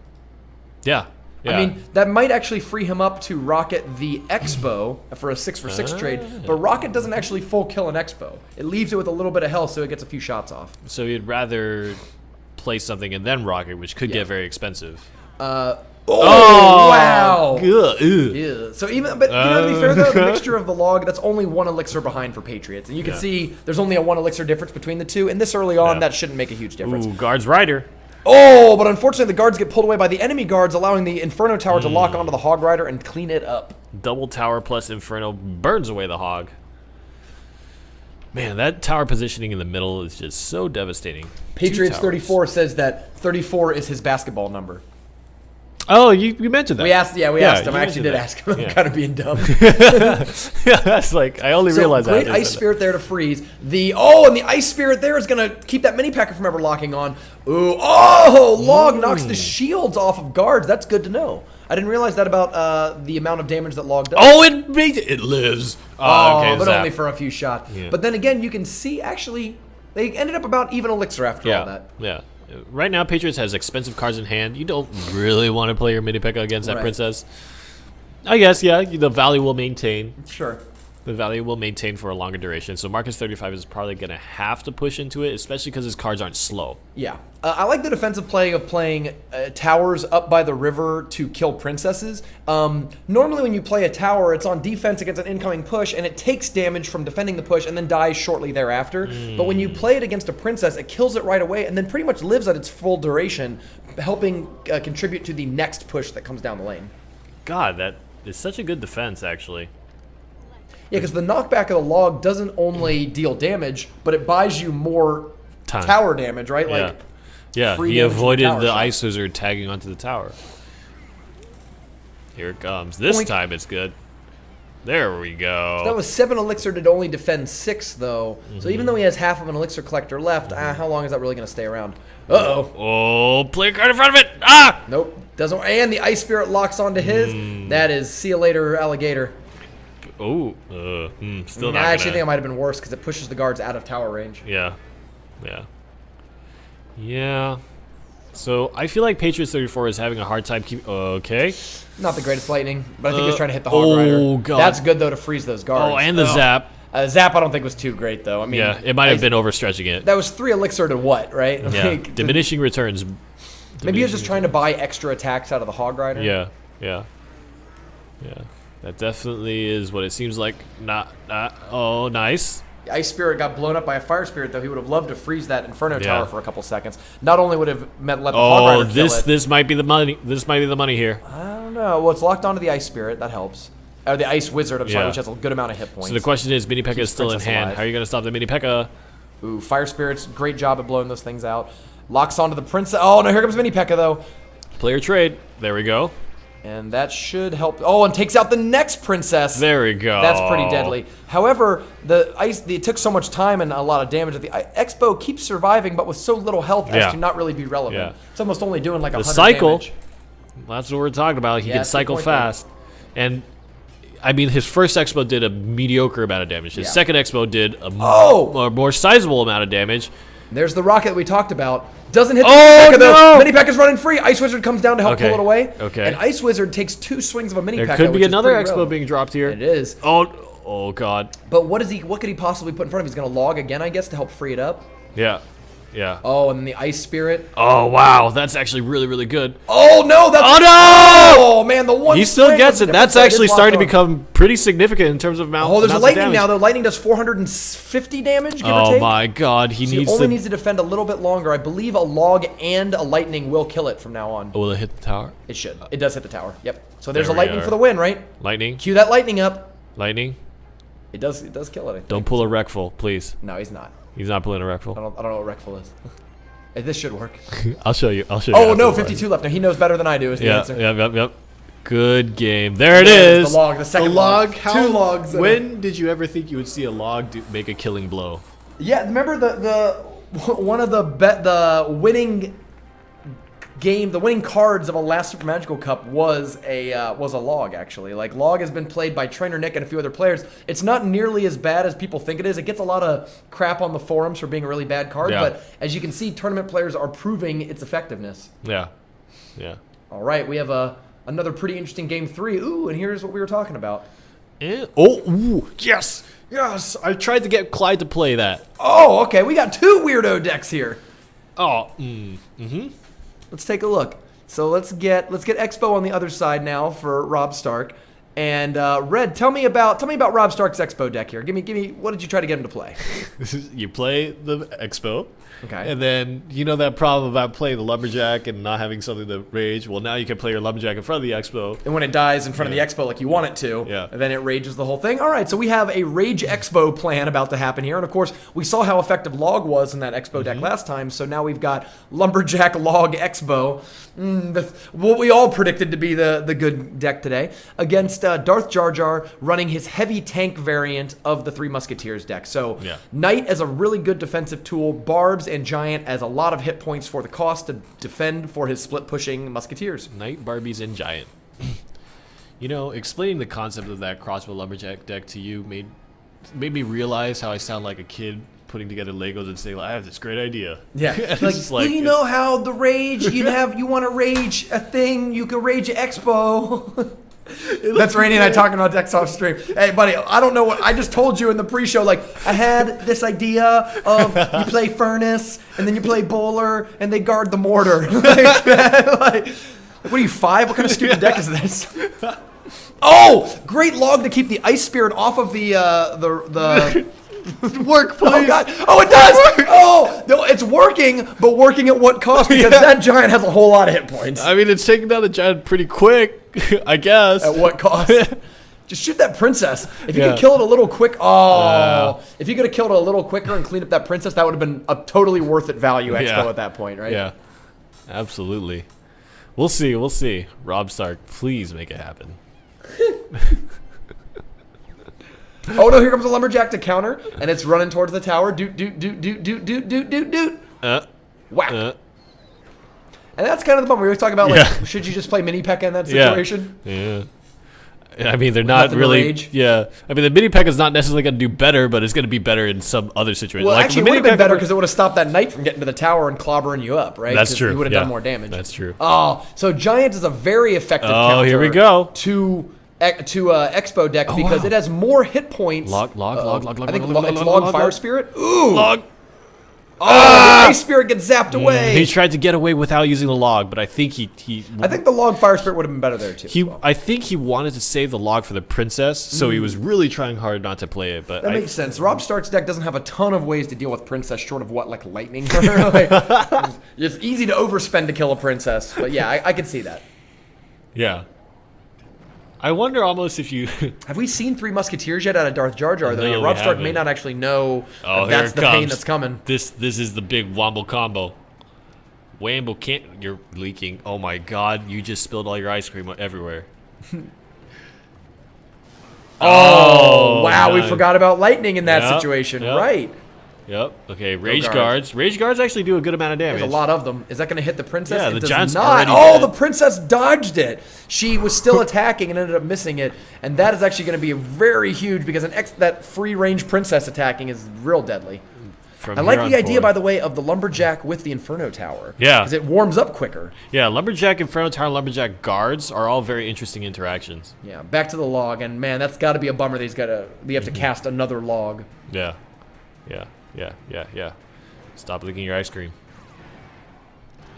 Yeah.
I mean, that might actually free him up to rocket the Expo for a 6-for-6 trade, but Rocket doesn't actually full kill an Expo. It leaves it with a little bit of health, so it gets a few shots off.
So you'd rather play something and then rocket, which could get very expensive.
Oh, wow.
Good.
Yeah. So even, but you know, to be fair though, the mixture of the log, that's only 1 elixir behind for Patriots, and you can see there's only a 1 elixir difference between the two, and this early on, that shouldn't make a huge difference.
Ooh, Guards Rider.
Oh, but unfortunately the guards get pulled away by the enemy guards, allowing the Inferno Tower to lock onto the Hog Rider and clean it up.
Double tower plus Inferno burns away the Hog. Man, that tower positioning in the middle is just so devastating.
Patriots 34 says that 34 is his basketball number.
Oh, you mentioned that.
We asked him. I actually did ask him. I'm kind of being dumb.
Yeah, that's like, I only realized that.
Great Ice Spirit there to freeze. And the Ice Spirit there is going to keep that Mini P.E.K.K.A. from ever locking on. Ooh, Log knocks the shields off of guards. That's good to know. I didn't realize that about the amount of damage that Log does.
Oh, it lives. Okay,
but
zap.
only for a few shots.
Yeah.
But then again, you can see, actually, they ended up about even elixir after all that.
Yeah. Right now, Patriots has expensive cards in hand. You don't really want to play your Mini P.E.K.K.A. against that Princess. I guess, yeah, the value will maintain.
Sure.
The value will maintain for a longer duration. So Marcus 35 is probably going to have to push into it, especially because his cards aren't slow.
Yeah. I like the defensive play of playing towers up by the river to kill princesses. Normally when you play a tower, it's on defense against an incoming push, and it takes damage from defending the push and then dies shortly thereafter. But when you play it against a princess, it kills it right away and then pretty much lives at its full duration, helping contribute to the next push that comes down the lane.
God, that is such a good defense, actually.
Yeah, because the knockback of the log doesn't only deal damage, but it buys you more tower damage, right?
Yeah.
Like,
yeah,
free
he
damage from
avoided
tower
the
shot.
Ice Wizard tagging onto the tower. Here it comes. This time it's good. There we go.
That was 7 elixir to only defend 6, though. So even though he has half of an elixir collector left, how long is that really going to stay around? Uh-oh.
Oh, play a card in front of it. Ah!
Nope. Doesn't. And the Ice Spirit locks onto his. That is, see you later, alligator.
Oh, still not
I actually
gonna...
think it might have been worse because it pushes the guards out of tower range.
Yeah. So I feel like Patriots 34 is having a hard time keep. Okay.
Not the greatest lightning, but I think he's trying to hit the Hog Rider.
Oh, God.
That's good, though, to freeze those guards.
Oh, and the zap.
Zap I don't think was too great, though. I mean,
Yeah, it might have been overstretching it.
That was 3 elixir to what, right?
Yeah.
Like,
Diminishing returns.
maybe he was just trying to buy extra attacks out of the Hog Rider.
Yeah. That definitely is what it seems like. Oh, nice.
The Ice Spirit got blown up by a Fire Spirit, though. He would have loved to freeze that Inferno
Yeah.
Tower for a couple seconds. Not only would have let the Hog Rider kill it.
This might be the money. This might be the money here.
I don't know. Well, it's locked onto the Ice Spirit. That helps. Or the Ice Wizard, I'm sorry,
Yeah.
which has a good amount of hit points.
So the question is, Mini P.E.K.K.A. is still in
Princess
hand.
alive.
How are you going to stop the Mini P.E.K.K.A.?
Ooh, Fire Spirit's great job at blowing those things out. Locks onto the Princess. Oh, no, here comes Mini P.E.K.K.A., though.
Player trade. There we go.
And that should help. Oh, and takes out the next princess.
There we go.
That's pretty deadly. However, it took so much time and a lot of damage that the Expo keeps surviving, but with so little health as to not really be relevant.
Yeah.
It's almost only doing like 100
cycle.
damage.
That's what we're talking about. He
Yeah,
can
that's a good
cycle
point,
fast. And, I mean, his first Expo did a mediocre amount of damage. His second Expo did a more sizable amount of damage.
There's the rocket we talked about. Doesn't hit the
Oh,
Mini P.E.K.K.A. though.
no!
Mini P.E.K.K.A.'s running free. Ice Wizard comes down to help
Okay.
pull it away.
Okay.
And Ice Wizard takes 2 swings of a Mini
There
P.E.K.K.A.,
could be
which is
another
pretty
Expo
relevant.
being dropped here.
It is.
Oh God.
But what could he possibly put in front of him? He's going to log again, I guess, to help free it up.
Yeah.
Oh, and then the Ice Spirit.
Oh, wow. That's actually really, really good.
Oh, no. That's
Oh,
Oh, man. The one
He still
swing
gets
was the
it. That's
difference that
actually
is
starting to
locked on.
become pretty significant in terms of amount.
Oh, there's a
amounts of
lightning
damage.
now, though. Lightning does 450 damage, give or
Oh
take.
my God. He
So
needs
only
to.
needs to defend a little bit longer. I believe a log and a lightning will kill it from now on.
Will it hit the tower?
It should. It does hit the tower. Yep. So there's
There
a
we
lightning
are.
for the win, right?
Lightning.
Cue that lightning up.
Lightning.
It does kill it, I think.
Don't pull a Wreckful, please.
No, he's not.
He's not pulling a
I
Wreckful.
don't know what Wreckful is. This should work.
I'll show you.
Oh,
after
no,
the
52 left. Now, he knows better than I do is the
Yeah,
answer.
yep. Good game. There it
There's
is.
The log, the second
The log,
Two
how,
logs.
when did you ever think you would see a log
Make a killing blow.
Yeah, remember the one of the winning game, the winning cards of a last Super Magical Cup was a log, actually. Like, log has been played by Trainer Nick and a few other players. It's not nearly as bad as people think it is. It gets a lot of crap on the forums for being a really bad card,
Yeah.
but as you can see, tournament players are proving its effectiveness.
Yeah.
All right, we have another pretty interesting game 3. Ooh, and here's what we were talking about.
Yes. I tried to get Clyde to play that.
Oh, okay, we got 2 weirdo decks here.
Oh.
Let's take a look. So let's get Expo on the other side now for Rob Stark. And Red, tell me about Rob Stark's Expo deck here. Give me what did you try to get him to play?
You play the Expo.
Okay.
And then, you know that problem about playing the Lumberjack and not having something to rage? Well, now you can play your Lumberjack in front of the Expo.
And when it dies in front of the Expo like you want it to, then it rages the whole thing. All right, so we have a Rage Expo plan about to happen here. And of course, we saw how effective Log was in that Expo deck last time. So now we've got Lumberjack Log Expo. What we all predicted to be the good deck today. Against Darth Jar Jar running his heavy tank variant of the Three Musketeers deck. So Knight as a really good defensive tool, Barbs and Giant as a lot of hit points for the cost to defend for his split pushing Musketeers.
Knight, Barbies, and Giant. You know, explaining the concept of that crossbow lumberjack deck to you made me realize how I sound like a kid putting together Legos and saying, I have this great idea.
Yeah.
It's
like,
just
well, you know how the rage, you want to rage a thing, you can rage an Expo. That's Randy and I talking about decks off stream. Hey, buddy, I don't know what I just told you in the pre-show. Like, I had this idea of you play Furnace and then you play Bowler and they guard the mortar. like, what are you, 5? What kind of stupid deck is this? Oh, great log to keep the Ice Spirit off of the
Work, please.
Oh god! Oh, it does! Oh, no, it's working, but working at what cost? Because that giant has a whole lot of hit points.
I mean, it's taking down the giant pretty quick, I guess.
At what cost? Just shoot that princess. If you could kill it a little quick, if you could have killed it a little quicker and cleaned up that princess, that would have been a totally worth it value expo at that point, right?
Yeah, absolutely. We'll see. We'll see. Rob Stark, please make it happen.
Oh no! Here comes a lumberjack to counter, and it's running towards the tower. Doot. Whack. And that's kind of the bummer. We always talk about like, should you just play mini P.E.K.K.A in that situation?
Yeah. I mean, they're not really. Yeah. I mean, the mini P.E.K.K.A is not necessarily going to do better, but it's going to be better in some other situation.
Well,
like,
actually, it would have been better because it would have stopped that knight from getting to the tower and clobbering you up, right?
That's true.
He would have done more damage.
That's true.
Oh, so Giant is a very effective counter.
Oh, here we go.
To Expo deck because it has more hit points.
Log.
I think it's Log Fire Spirit. Ooh.
Log.
Oh, the Ice Spirit gets zapped away.
He tried to get away without using the log, but I think
I think the Log Fire Spirit would have been better there too.
I think he wanted to save the log for the princess, so he was really trying hard not to play it. But
that makes sense. Rob Stark's deck doesn't have a ton of ways to deal with princess, short of what, like lightning. It's easy to overspend to kill a princess, but yeah, I could see that.
Yeah. I wonder almost if you...
Have we seen 3 Musketeers yet out of Darth Jar Jar, though?
No,
yeah,
we
Rob Stark
haven't.
may not actually know
Oh,
that's the
here it
pain
comes.
that's coming.
This is the big Womble combo. Wamble can't... You're leaking. Oh my god, you just spilled all your ice cream everywhere.
Oh, wow, we
nice.
forgot about lightning in that
Yep,
situation.
yep.
Right.
Yep. Okay, Rage
guards.
Guards. Rage Guards actually do a good amount of damage.
There's a lot of them. Is that going to hit the princess?
Yeah,
it
the
does
giant's
not.
already
Oh,
dead.
the princess dodged it. She was still attacking and ended up missing it. And that is actually going to be very huge because that free range princess attacking is real deadly.
From
I like
here
the
on
idea,
forward.
by the way, of the lumberjack with the Inferno Tower.
Yeah.
Because it warms up quicker.
Yeah, Lumberjack, Inferno Tower, Lumberjack Guards are all very interesting interactions.
Yeah, back to the log. And man, that's got to be a bummer that we have to cast another log.
Yeah. Stop licking your ice cream.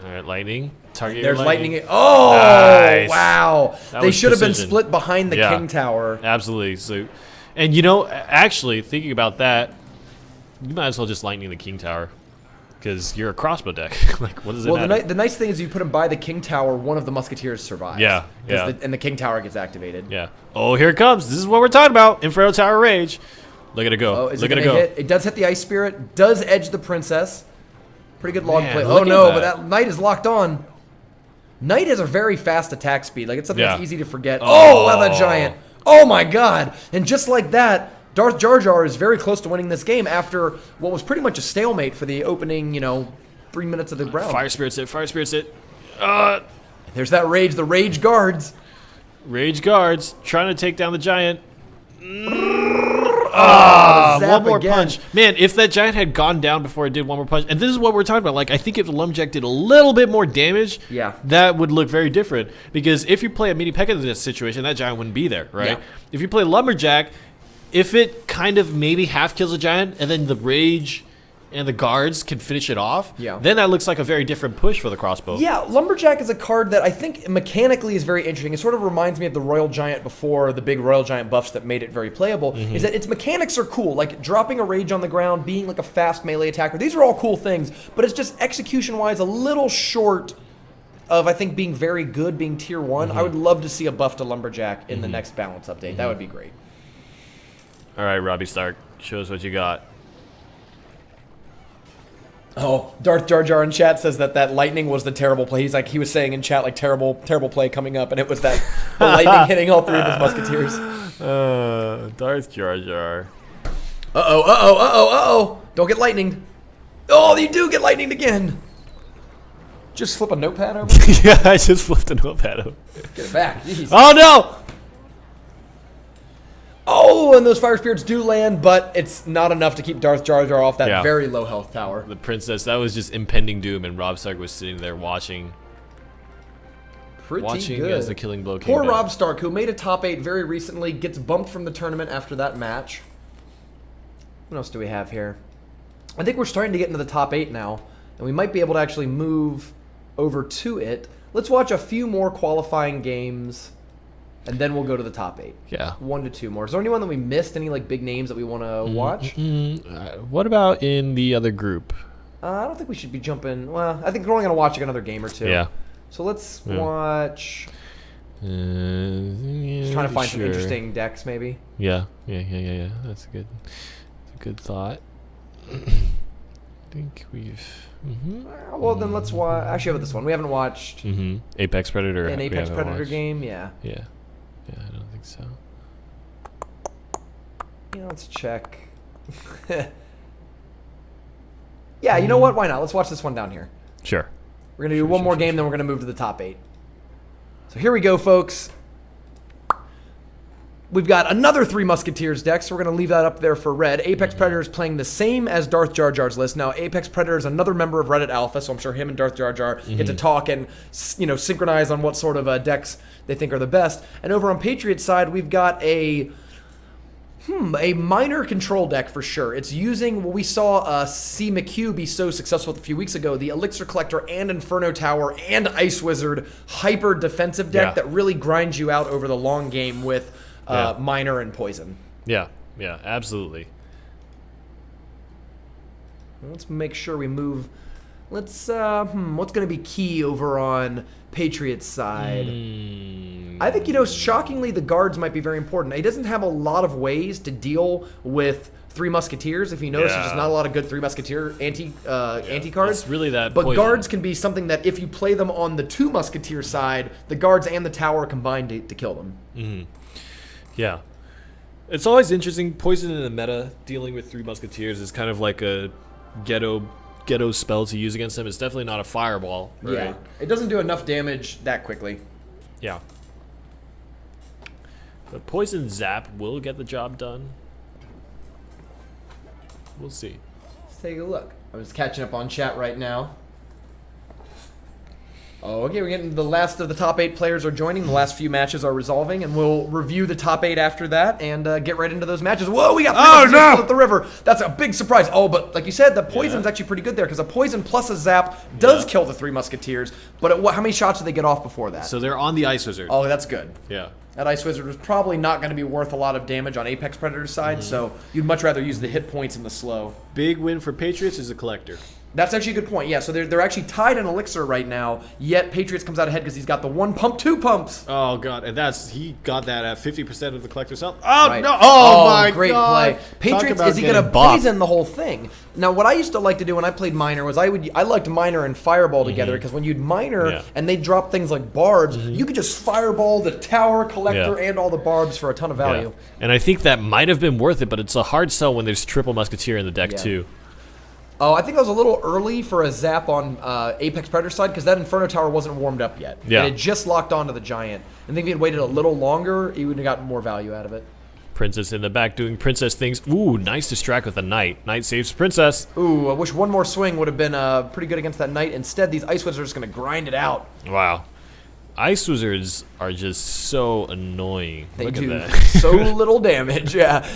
All right, lightning. Target
There's
your
lightning. Oh,
Nice.
wow.
That
They
was
should have been
precision.
split behind the King Tower.
Absolutely. So, and you know, actually, thinking about that, you might as well just lightning the King Tower. Because you're a crossbow deck. Like, what does it
Well,
matter?
the nice thing is you put him by the King Tower, one of the Musketeers survives.
Yeah, yeah.
And the King Tower gets activated.
Yeah. Oh, here it comes. This is what we're talking about. Inferno Tower Rage. Look at it go.
Oh, is
Look
it
at
going
it
to
go.
hit? It does hit the Ice Spirit. Does edge the Princess. Pretty good log
Man,
play.
look
Oh,
at
no,
that.
but that Knight is locked on. Knight has a very fast attack speed. Like, it's something that's
Yeah.
easy to forget. Oh, wow, that giant. Oh, my God. And just like that, Darth Jar Jar is very close to winning this game after what was pretty much a stalemate for the opening, 3 minutes of the round.
Fire Spirit's it. Fire Spirit's it.
There's that rage. The rage guards.
Rage Guards trying to take down the giant.
Zap
One more
again.
punch. Man, if that giant had gone down before it did one more punch, and this is what we're talking about, like, I think if the Lumberjack did a little bit more damage,
Yeah.
that would look very different. Because if you play a mini P.E.K.K.A in this situation, that giant wouldn't be there, right?
Yeah.
If you play Lumberjack, if it kind of maybe half kills a giant, and then the Rage and the guards can finish it off, then that looks like a very different push for the crossbow.
Yeah, Lumberjack is a card that I think mechanically is very interesting. It sort of reminds me of the Royal Giant before the big Royal Giant buffs that made it very playable, is that its mechanics are cool, like dropping a rage on the ground, being like a fast melee attacker. These are all cool things, but it's just execution-wise a little short of, I think, being very good, being tier 1. I would love to see a buff to Lumberjack in the next balance update. That would be great.
All right, Robbie Stark, show us what you got.
Oh, Darth Jar Jar in chat says that lightning was the terrible play. He was saying in chat, like, terrible play coming up, and it was that the lightning hitting all 3 of his Musketeers.
Darth Jar Jar.
Uh-oh. Don't get lightninged. Oh, you do get lightninged again. Just flip a notepad over.
Yeah, I just flipped a notepad over.
Get it back. Jeez.
Oh, no!
Oh, and those fire spirits do land, but it's not enough to keep Darth Jar Jar off that very low health tower.
The princess, that was just impending doom, and Rob Stark was sitting there watching.
pretty
watching
good.
as the killing blow came
Poor
down.
Rob Stark, who made a top 8 very recently, gets bumped from the tournament after that match. What else do we have here? I think we're starting to get into the top 8 now, and we might be able to actually move over to it. Let's watch a few more qualifying games, and then we'll go to the top 8.
Yeah.
1 to 2 more. Is there anyone that we missed? Any like big names that we want to watch?
What about in the other group?
I don't think we should be jumping. Well, I think we're only going to watch like another game or two.
Yeah.
So let's watch.
Just
Trying to find some interesting decks, maybe.
Yeah. That's a good thought. I think we've.
Well, then let's watch. Actually, how about this one? We haven't watched
Apex Predator.
an
we
Apex
haven't
Predator
watched.
game. Yeah.
Yeah, I don't think so.
Yeah, let's check. Yeah, you know what? Why not? Let's watch this one down here.
Sure.
We're going to do one more game, then we're going to move to the top 8. So here we go, folks. We've got another Three Musketeers deck, so we're going to leave that up there for red. Apex Predator is playing the same as Darth Jar Jar's list. Now, Apex Predator is another member of Reddit Alpha, so I'm sure him and Darth Jar Jar get to talk and, synchronize on what sort of decks they think are the best. And over on Patriot's side, we've got a minor control deck for sure. It's using what we saw C. McHugh be so successful with a few weeks ago, the Elixir Collector and Inferno Tower and Ice Wizard hyper defensive deck that really grinds you out over the long game with minor and poison.
Yeah, absolutely.
Let's make sure we move. Let's what's going to be key over on Patriots side? I think, shockingly, the guards might be very important. He doesn't have a lot of ways to deal with Three Musketeers. If you notice, there's just not a lot of good Three Musketeer anti cards.
It's really that
But
poison.
guards can be something that if you play them on the Two Musketeer side, the guards and the tower combine to kill them.
Yeah. It's always interesting. Poison in the meta, dealing with Three Musketeers is kind of like a ghetto spell to use against them. It's definitely not a fireball. Right?
Yeah. It doesn't do enough damage that quickly.
Yeah. But Poison Zap will get the job done. We'll see.
Let's take a look. I'm just catching up on chat right now. Oh, okay, we're getting the last of the top 8 players are joining. The last few matches are resolving, and we'll review the top 8 after that and get right into those matches. Whoa, we got three at the river. That's a big surprise. Oh, but like you said, the poison's actually pretty good there because a poison plus a zap does kill the Three Musketeers. But how many shots did they get off before that?
So they're on the Ice Wizard.
Oh, that's good.
Yeah.
That Ice Wizard was probably not going to be worth a lot of damage on Apex Predator's side, so you'd much rather use the hit points and the slow.
Big win for Patriots is a collector.
That's actually a good point. Yeah, so they're actually tied in Elixir right now, yet Patriots comes out ahead because he's got the 1 pump, 2 pumps.
Oh, God. And he got that at 50% of the collector's health. Oh,
Right.
no. Oh, my
great
God.
play. Patriots, is he going to poison the whole thing? Now, what I used to like to do when I played Miner was I liked Miner and Fireball together because when you'd Miner and they drop things like barbs, you could just Fireball the tower, collector, and all the barbs for a ton of value.
Yeah. And I think that might have been worth it, but it's a hard sell when there's Triple Musketeer in the deck, too.
Oh, I think that was a little early for a zap on Apex Predator side because that Inferno Tower wasn't warmed up yet.
Yeah.
And it just locked onto the Giant. I think if he had waited a little longer, he would have gotten more value out of it.
Princess in the back doing princess things. Ooh, nice distract with a knight. Knight saves princess.
Ooh, I wish one more swing would have been pretty good against that Knight. Instead, these Ice Wizards are just going to grind it out.
Wow. Ice Wizards are just so annoying.
They
Look
do
at that.
so little damage, yeah.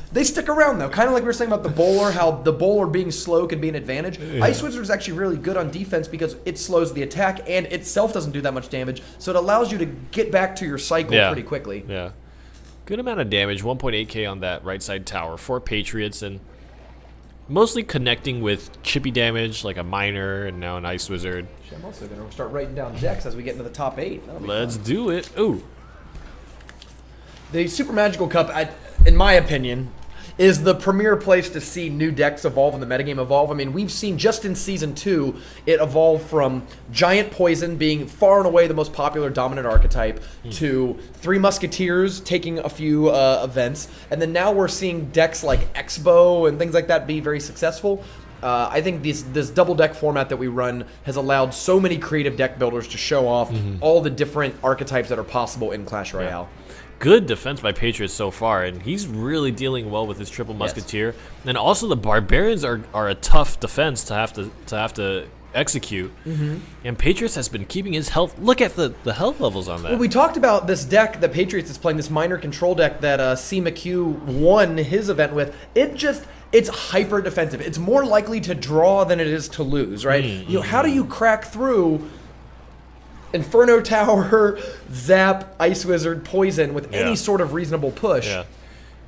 They stick around, though. Kind of like we were saying about the bowler, how the bowler being slow could be an advantage. Yeah. Ice Wizard is actually really good on defense because it slows the attack and itself doesn't do that much damage, so it allows you to get back to your cycle pretty quickly.
Yeah. Good amount of damage, 1.8k on that right side tower for Patriots, and mostly connecting with chippy damage like a Miner and now an Ice Wizard.
I'm also going to start writing down decks as we get into the top 8.
Let's do it. Ooh.
The Super Magical Cup, in my opinion, is the premier place to see new decks evolve and the metagame evolve. I mean, we've seen just in Season 2, it evolve from Giant Poison being far and away the most popular dominant archetype to Three Musketeers taking a few events. And then now we're seeing decks like Expo and things like that be very successful. I think this double deck format that we run has allowed so many creative deck builders to show off all the different archetypes that are possible in Clash Royale.
Good defense by Patriots so far, and he's really dealing well with his Triple Musketeer. And also the Barbarians are a tough defense to have to execute. And Patriots has been keeping his health. Look at the health levels on that.
Well, we talked about this deck that Patriots is playing, this minor control deck that C. McHugh won his event with. It's hyper defensive. It's more likely to draw than it is to lose, right? How do you crack through Inferno Tower, Zap, Ice Wizard, Poison with any sort of reasonable push?
Yeah.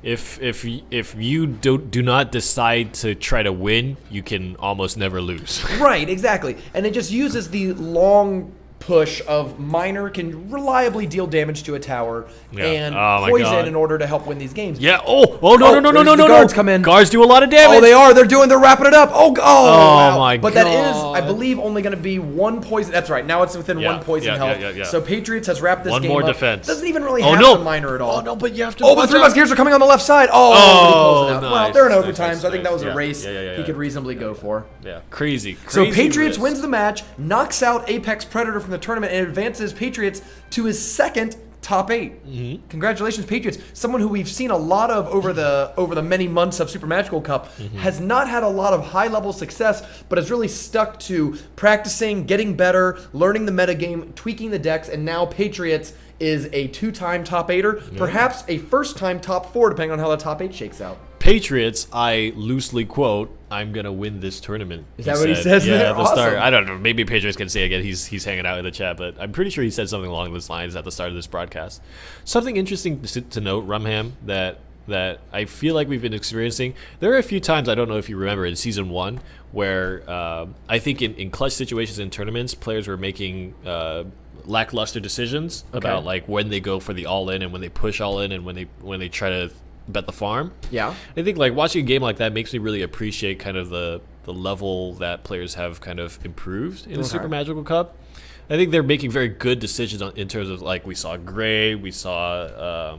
If you do not decide to try to win, you can almost never lose.
Right, exactly. And it just uses the long push of minor can reliably deal damage to a tower and poison in order to help win these games.
Yeah. Oh no.
Guards come in.
Guards do a lot of damage.
Oh, they are. They're wrapping it up. Oh wow.
My
But
God.
that is, I believe, only going to be one poison. That's right. Now it's within one poison health.
Yeah.
So Patriots has wrapped this
One
game
more
up.
defense.
Doesn't even really have the minor at all.
Oh no, but you have to.
Oh, but the 3 Musketeers are coming on the left side. Oh, but he pulls it out. Well,
nice,
they're in
nice,
overtime,
nice,
so I think that was a
nice.
race
Yeah.
he could reasonably go for.
Yeah. Crazy.
So Patriots
risk.
wins the match, knocks out Apex Predator from the tournament, and advances Patriots to his second top 8. Congratulations, Patriots. Someone who we've seen a lot of over the many months of Super Magical Cup has not had a lot of high-level success, but has really stuck to practicing, getting better, learning the metagame, tweaking the decks, and now Patriots is a 2-time top 8er, perhaps a first-time top 4, depending on how the top 8 shakes out.
Patriots, I loosely quote, "I'm gonna win this tournament."
Is that what he says
Yeah,
there?
at the start.
Awesome.
I don't know. Maybe Patriots can say again. He's hanging out in the chat, but I'm pretty sure he said something along those lines at the start of this broadcast. Something interesting to note, Rumham, that I feel like we've been experiencing. There are a few times, I don't know if you remember, in Season 1, where I think in clutch situations in tournaments, players were making lackluster decisions about like when they go for the all-in and when they push all-in and when they try to bet the farm.
Yeah.
I think like watching a game like that makes me really appreciate kind of the level that players have kind of improved in the Super Magical Cup. I think they're making very good decisions in terms of, like, we saw Gray, we saw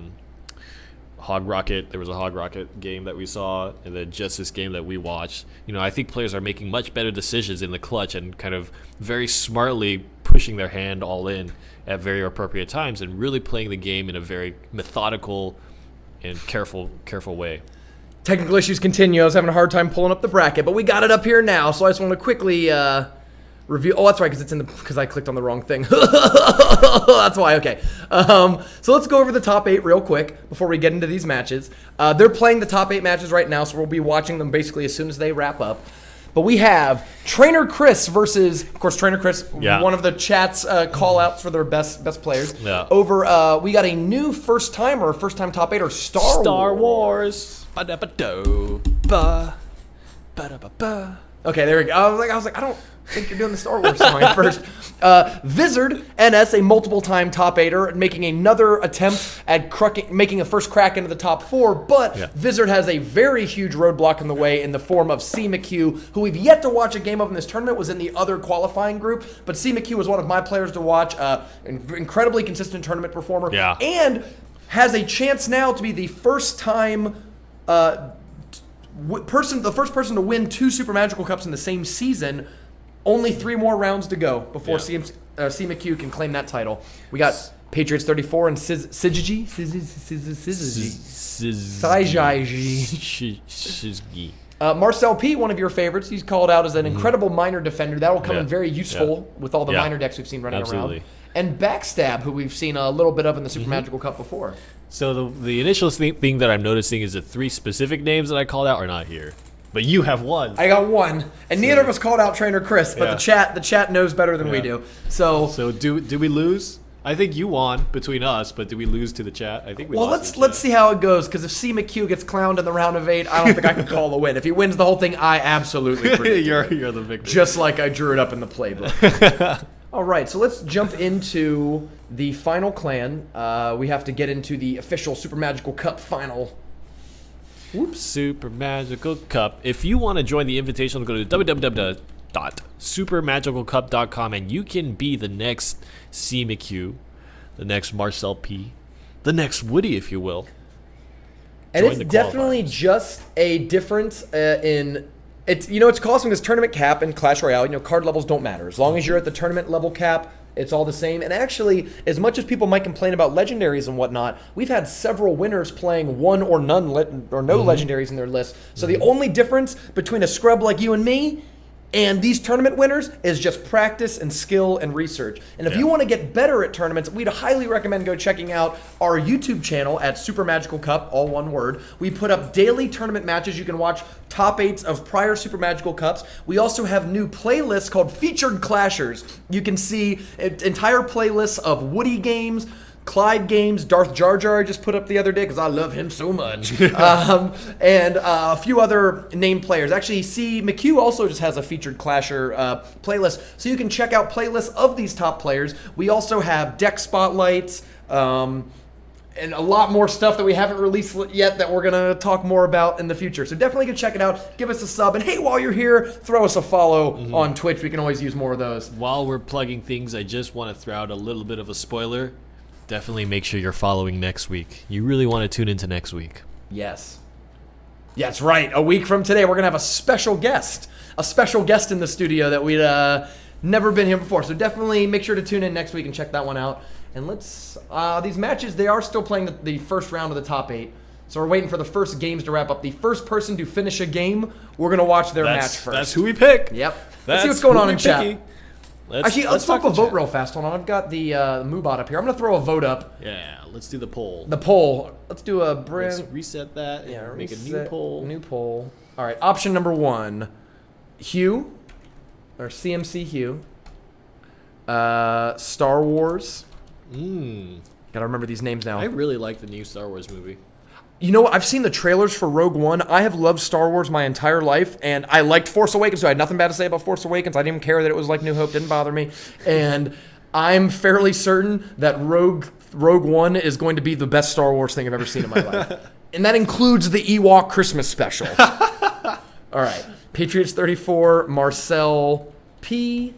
Hog Rocket. There was a Hog Rocket game that we saw, and then just this game that we watched. I think players are making much better decisions in the clutch and kind of very smartly pushing their hand all in at very appropriate times and really playing the game in a very methodical and careful way.
Technical issues continue. I was having a hard time pulling up the bracket, but we got it up here now. So I just want to quickly review. Oh, that's right, because I clicked on the wrong thing. That's why. Okay. So let's go over the top 8 real quick before we get into these matches. They're playing the top 8 matches right now, so we'll be watching them basically as soon as they wrap up. But we have Trainer Chris versus, of course, Trainer Chris, one of the chat's call-outs for their best players.
Yeah.
Over, we got a new first-time top 8er, Star Wars.
Ba-da-ba-do. Ba-da-ba-ba.
Okay, there we go. I was like, I don't think you're doing the Star Wars song first. Vizard NS, a multiple-time top 8er, making another attempt at making a first crack into the top 4, but Vizard has a very huge roadblock in the way in the form of C. McHugh, who we've yet to watch a game of in this tournament, was in the other qualifying group, but C. McHugh was one of my players to watch, incredibly consistent tournament performer, and has a chance now to be the first-time the first person to win 2 Super Magical Cups in the same season. Only 3 more rounds to go before C. McHugh can claim that title. We got Patriots 34 and Syzygy. Marcel P, one of your favorites. He's called out as an incredible minor defender. That will come in very useful with all the minor decks we've seen running around. And Backstab, who we've seen a little bit of in the Super Magical Cup before.
So the initial thing that I'm noticing is the 3 specific names that I called out are not here. But you have one.
I got one, and neither of us called out Trainer Chris, but the chat knows better than we do. So
do we lose? I think you won between us, but do we lose to the chat? I think we.
Well,
lost
let's see how it goes, because if C. McHugh gets clowned in the round of 8, I don't think I can call a win. If he wins the whole thing, I absolutely predict
you're the victor.
Just like I drew it up in the playbook. All right, so let's jump into the final clan. We have to get into the official Super Magical Cup final.
Super Magical Cup. If you want to join the Invitational, go to www.supermagicalcup.com and you can be the next C. McHugh, the next Marcel P, the next Woody, if you will.
And it's definitely just a difference in... It's costing this tournament cap in Clash Royale. Card levels don't matter. As long as you're at the tournament level cap, it's all the same. And actually, as much as people might complain about legendaries and whatnot, we've had several winners playing one or none or no legendaries in their list. So the only difference between a scrub like you and me And these tournament winners is just practice and skill and research. And if you want to get better at tournaments, we'd highly recommend go checking out our YouTube channel at SuperMagicalCup, all one word. We put up daily tournament matches. You can watch top 8s of prior Super Magical Cups. We also have new playlists called Featured Clashers. You can see entire playlists of Woody games, Clyde games, Darth Jar Jar I just put up the other day because I love him so much. And a few other named players. Actually, see, McHugh also just has a Featured Clasher playlist, so you can check out playlists of these top players. We also have deck spotlights, and a lot more stuff that we haven't released yet that we're going to talk more about in the future. So definitely go check it out. Give us a sub. And hey, while you're here, throw us a follow on Twitch. We can always use more of those.
While we're plugging things, I just want to throw out a little bit of a spoiler. Definitely make sure you're following next week. You really want to tune into next week.
Yes. Yeah, that's right. A week from today, we're going to have a special guest. A special guest in the studio that we'd never been here before. So definitely make sure to tune in next week and check that one out. And let's, these matches, they are still playing the first round of the top 8. So we're waiting for the first games to wrap up. The first person to finish a game, we're going to watch their match first.
That's who we pick.
Yep. Let's see what's going on in chat.
Actually,
let's throw up a vote real fast. Hold on. I've got the Moobot up here. I'm going to throw a vote up.
Yeah, let's do the poll.
The poll. Let's do a
Let's reset that and make a new poll.
New poll. All right. Option number 1. Hugh. Or CMC Hugh. Star Wars. Gotta remember these names now.
I really like the new Star Wars movie.
You know what? I've seen the trailers for Rogue One. I have loved Star Wars my entire life, and I liked Force Awakens, so I had nothing bad to say about Force Awakens. I didn't even care that it was like New Hope. Didn't bother me. And I'm fairly certain that Rogue One is going to be the best Star Wars thing I've ever seen in my life. And that includes the Ewok Christmas special. All right. Patriots 34, Marcel P.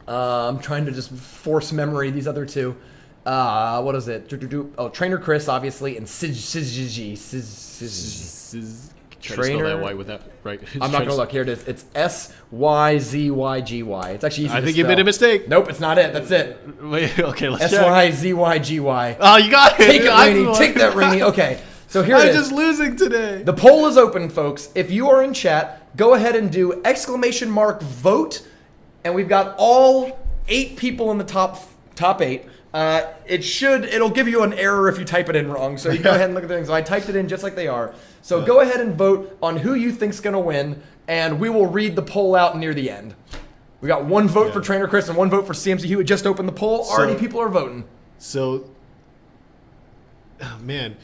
I'm trying to just force memory these other two. What is it? Oh, Trainer Chris, obviously, and Syzygy.
Trainer. Spell that Y with that, right?
I'm not gonna look. Here it is. It's Syzygy. It's actually easy
I
to
think
spell.
you made a mistake.
Nope, it's not it. That's it.
Wait, okay, let's check.
Syzygy.
Oh, you got it.
Take it, Rainey. Take that, Rainey. Okay, so here it is.
I'm just losing today.
The poll is open, folks. If you are in chat, go ahead and do !vote, and we've got all 8 people in the top 8. It'll give you an error if you type it in wrong. So you go ahead and look at the things. So I typed it in just like they are. So go ahead and vote on who you think's gonna win, and we will read the poll out near the end. We got 1 vote for Trainer Chris and 1 vote for CMC Hugh. It just opened the poll. Already people are voting.
So, man,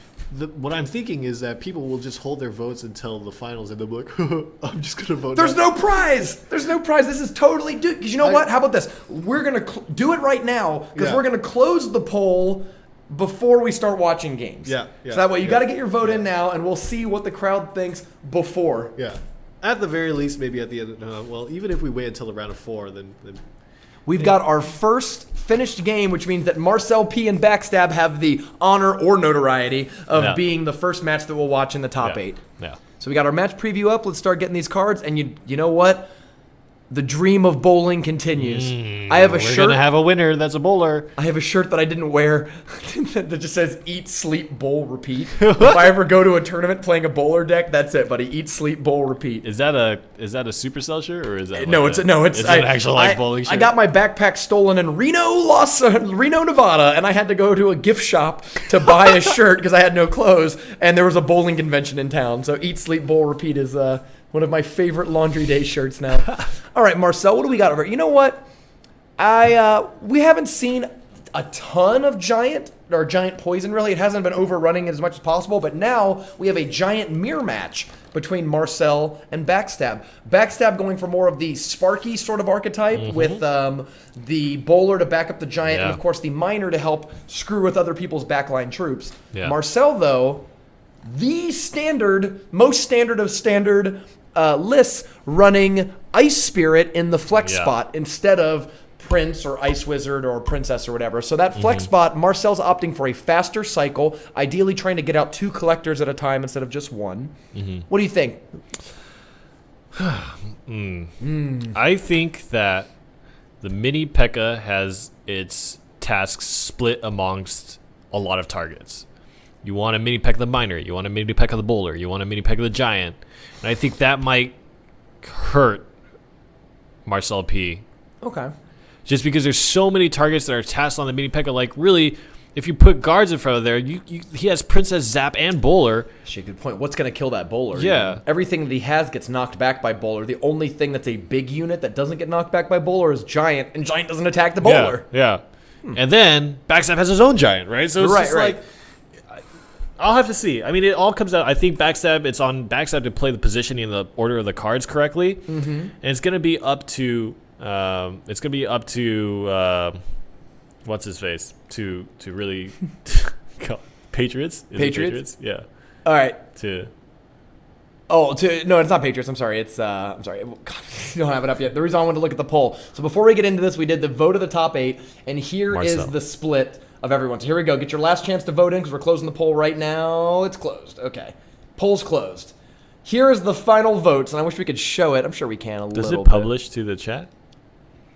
what I'm thinking is that people will just hold their votes until the finals, and they'll be like, I'm just going to vote.
There's no prize. There's no prize. This is totally... Because you know what? How about this? We're going to do it right now, because we're going to close the poll before we start watching games.
So
that way, you got to get your vote in now, and we'll see what the crowd thinks before.
Yeah. At the very least, maybe at the end well, even if we wait until the round of 4, then
We've got our first finished game, which means that Marcel P and Backstab have the honor or notoriety of being the first match that we'll watch in the top 8.
Yeah.
So we got our match preview up. Let's start getting these cards. And you know what? The dream of bowling continues. I have a shirt.
We're gonna have a winner. That's a bowler.
I have a shirt that I didn't wear that just says "Eat, Sleep, Bowl, Repeat." If I ever go to a tournament playing a bowler deck, that's it, buddy. Eat, sleep, bowl, repeat.
Is that a Supercell shirt or is that?
No,
it's
an
actual bowling shirt.
I got my backpack stolen in Reno, Nevada, and I had to go to a gift shop to buy a shirt because I had no clothes, and there was a bowling convention in town. So "Eat, Sleep, Bowl, Repeat" is one of my favorite laundry day shirts now. All right, Marcel, what do we got over here? You know what? We haven't seen a ton of giant poison, really. It hasn't been overrunning as much as possible, but now we have a giant mirror match between Marcel and Backstab. Backstab going for more of the Sparky sort of archetype with the bowler to back up the giant and, of course, the miner to help screw with other people's backline troops. Yeah. Marcel, though, the most standard of standard lists running Ice Spirit in the flex spot instead of Prince or Ice Wizard or Princess or whatever. So that flex spot, Marcel's opting for a faster cycle, ideally trying to get out 2 collectors at a time instead of just 1. What do you think?
I think that the mini P.E.K.K.A. has its tasks split amongst a lot of targets. You want a mini P.E.K.K.A. the miner, you want a mini P.E.K.K.A. the bowler, you want a mini P.E.K.K.A. the giant. And I think that might hurt Marcel P.
Okay.
Just because there's so many targets that are tasked on the mini P.E.K.K.A. Like, really, if you put guards in front of there, he has Princess, Zap, and Bowler.
Actually, good point. What's going to kill that Bowler?
Yeah.
Everything that he has gets knocked back by Bowler. The only thing that's a big unit that doesn't get knocked back by Bowler is Giant, and Giant doesn't attack the Bowler.
Yeah. And then Backstab has his own Giant, right? So it's just like, I'll have to see. I mean, it all comes out. I think Backstab, it's on Backstab to play the positioning and the order of the cards correctly. And it's going to be up to, what's his face? To really, Patriots? Is it
Patriots?
Yeah.
All right.
No,
it's not Patriots. I'm sorry. I'm sorry. God, you don't have it up yet. The reason I wanted to look at the poll. So before we get into this, we did the vote of the top 8, and here is the split of everyone. So here we go. Get your last chance to vote in because we're closing the poll right now. It's closed. Okay. Poll's closed. Here is the final votes, and I wish we could show it. I'm sure we can a little bit.
Does it publish to the chat?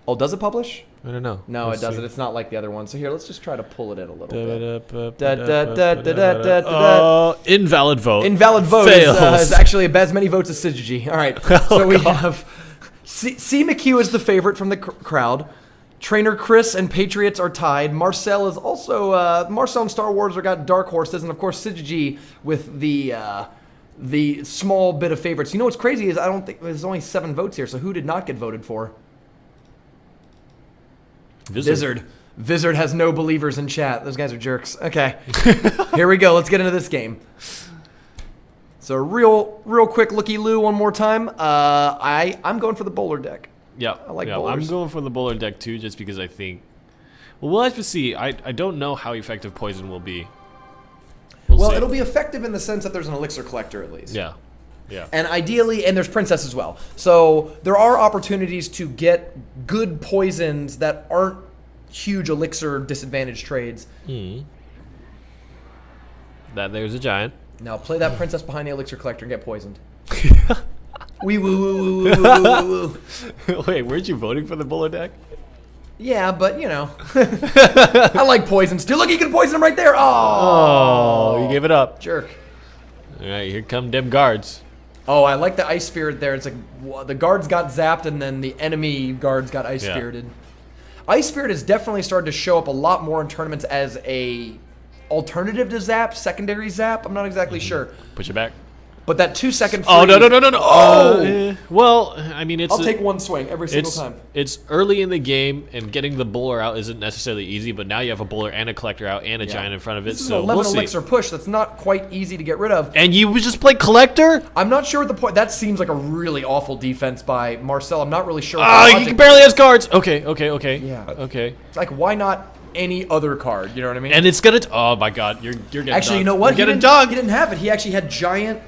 Oh, does it publish?
I don't know.
No,
Let's
it doesn't.
see.
It's not like the other one. So here, let's just try to pull it in a little bit.
Invalid vote.
Invalid vote is actually as many votes as Syzygy. All right. So we have C. McHugh is the favorite from the crowd. Trainer Chris and Patriots are tied. Marcel is also Marcel and Star Wars are got dark horses, and of course Syzygy with the small bit of favorites. You know what's crazy is I don't think there's only 7 votes here. So who did not get voted for? Vizard. Vizard has no believers in chat. Those guys are jerks. Okay. Here we go. Let's get into this game. So real quick looky-loo one more time. I'm going for the Bowler deck.
Yeah.
I like
I'm
bowlers.
going for the Bowler deck too, just because I think... Well, we'll have to see. I don't know how effective Poison will be. We'll see.
It'll be effective in the sense that there's an elixir collector at least.
Yeah.
And ideally, and there's Princess as well. So there are opportunities to get good poisons that aren't huge elixir disadvantage trades.
There's a Giant.
Now play that Princess behind the elixir collector and get poisoned. Wee woo woo woo woo woo woo woo.
Wait, weren't you voting for the Bowler deck?
Yeah, but you know, I like poisons too. Look, you can poison him right there.
Oh, you gave it up.
Jerk.
All right, here come them guards.
Oh, I like the Ice Spirit there. It's like the guards got zapped and then the enemy guards got Ice Spirited. Ice Spirit has definitely started to show up a lot more in tournaments as a alternative to Zap, secondary Zap. I'm not exactly sure.
Push it back.
But that 2-second freeze.
Oh, no.
Oh!
Well, I mean,
I'll take one swing every single time.
It's early in the game, and getting the Bowler out isn't necessarily easy, but now you have a Bowler and a Collector out and a Giant in front of it,
This is
so
an 11
we'll see.
elixir push that's not quite easy to get rid of.
And you would just play Collector?
I'm not sure what the point. That seems like a really awful defense by Marcel. I'm not really sure.
He barely has cards. Okay.
Yeah.
Okay.
Like, why not any other card? You know what I mean?
And it's gonna. Oh my God, you're getting.
Actually,
dunked.
you know what?
You're getting dunked.
He didn't have it. He actually had Giant.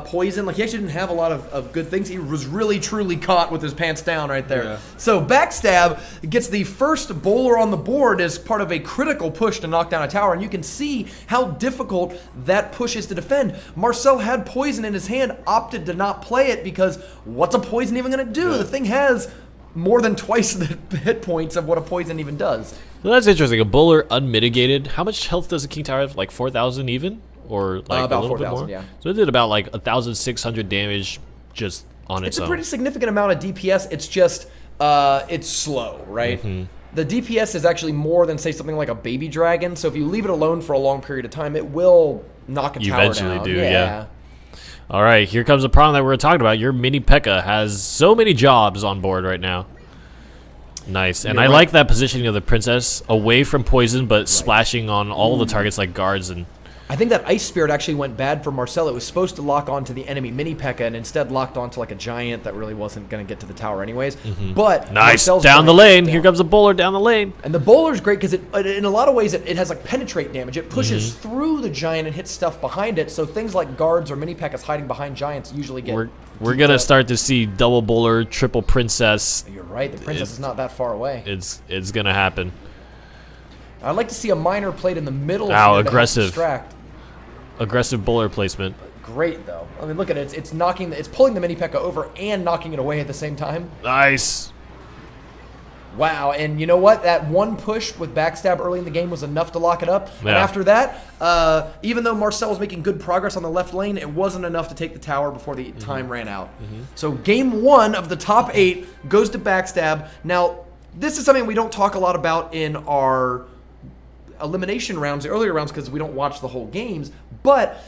Poison, like he actually didn't have a lot of good things. He was really truly caught with his pants down right there.
Yeah.
So Backstab gets the first Bowler on the board as part of a critical push to knock down a tower, and you can see how difficult that push is to defend. Marcel had Poison in his hand, opted to not play it because what's a Poison even going to do?
Yeah.
The thing has more than twice the hit points of what a Poison even does.
Well, that's interesting. A Bowler unmitigated. How much health does a King Tower have? Like 4,000 even? Or like
about
a little bit
4,000,
more?
yeah.
So it did about like 1,600 damage just on its
It's
own.
a pretty significant amount of DPS. It's just, it's slow, right? The DPS is actually more than, say, something like a baby dragon. So if you leave it alone for a long period of time, it will knock a
You
tower
eventually
down.
do, yeah. All right, here comes a problem that we were talking about. Your mini P.E.K.K.A. has so many jobs on board right now. Nice, and I like that positioning of the Princess away from Poison, but splashing on all the targets like guards and...
I think that Ice Spirit actually went bad for Marcel. It was supposed to lock onto the enemy mini P.E.K.K.A. and instead locked onto like a Giant that really wasn't going to get to the tower anyways. But
Nice,
Marcel's
down the
Giant
lane.
is
Here
down.
comes a Bowler down the lane.
And the Bowler's great because in a lot of ways it has like penetrate damage. It pushes through the Giant and hits stuff behind it. So things like guards or mini P.E.K.K.A.s hiding behind Giants usually get...
We're going to start to see double Bowler, triple Princess.
You're right. The Princess is not that far away.
It's going to happen.
I'd like to see a Miner played in the middle.
Ow,
here to help
aggressive.
Distract.
Aggressive Bowler placement.
Great though. I mean, look at it. It's knocking. It's pulling the mini P.E.K.K.A. over and knocking it away at the same time.
Nice.
Wow, and you know what? That one push with backstab early in the game was enough to lock it up.
Yeah.
And after that, even though Marcel was making good progress on the left lane, it wasn't enough to take the tower before the time ran out. So game 1 of the top 8 goes to backstab. Now, this is something we don't talk a lot about in our elimination rounds, the earlier rounds, because we don't watch the whole games, but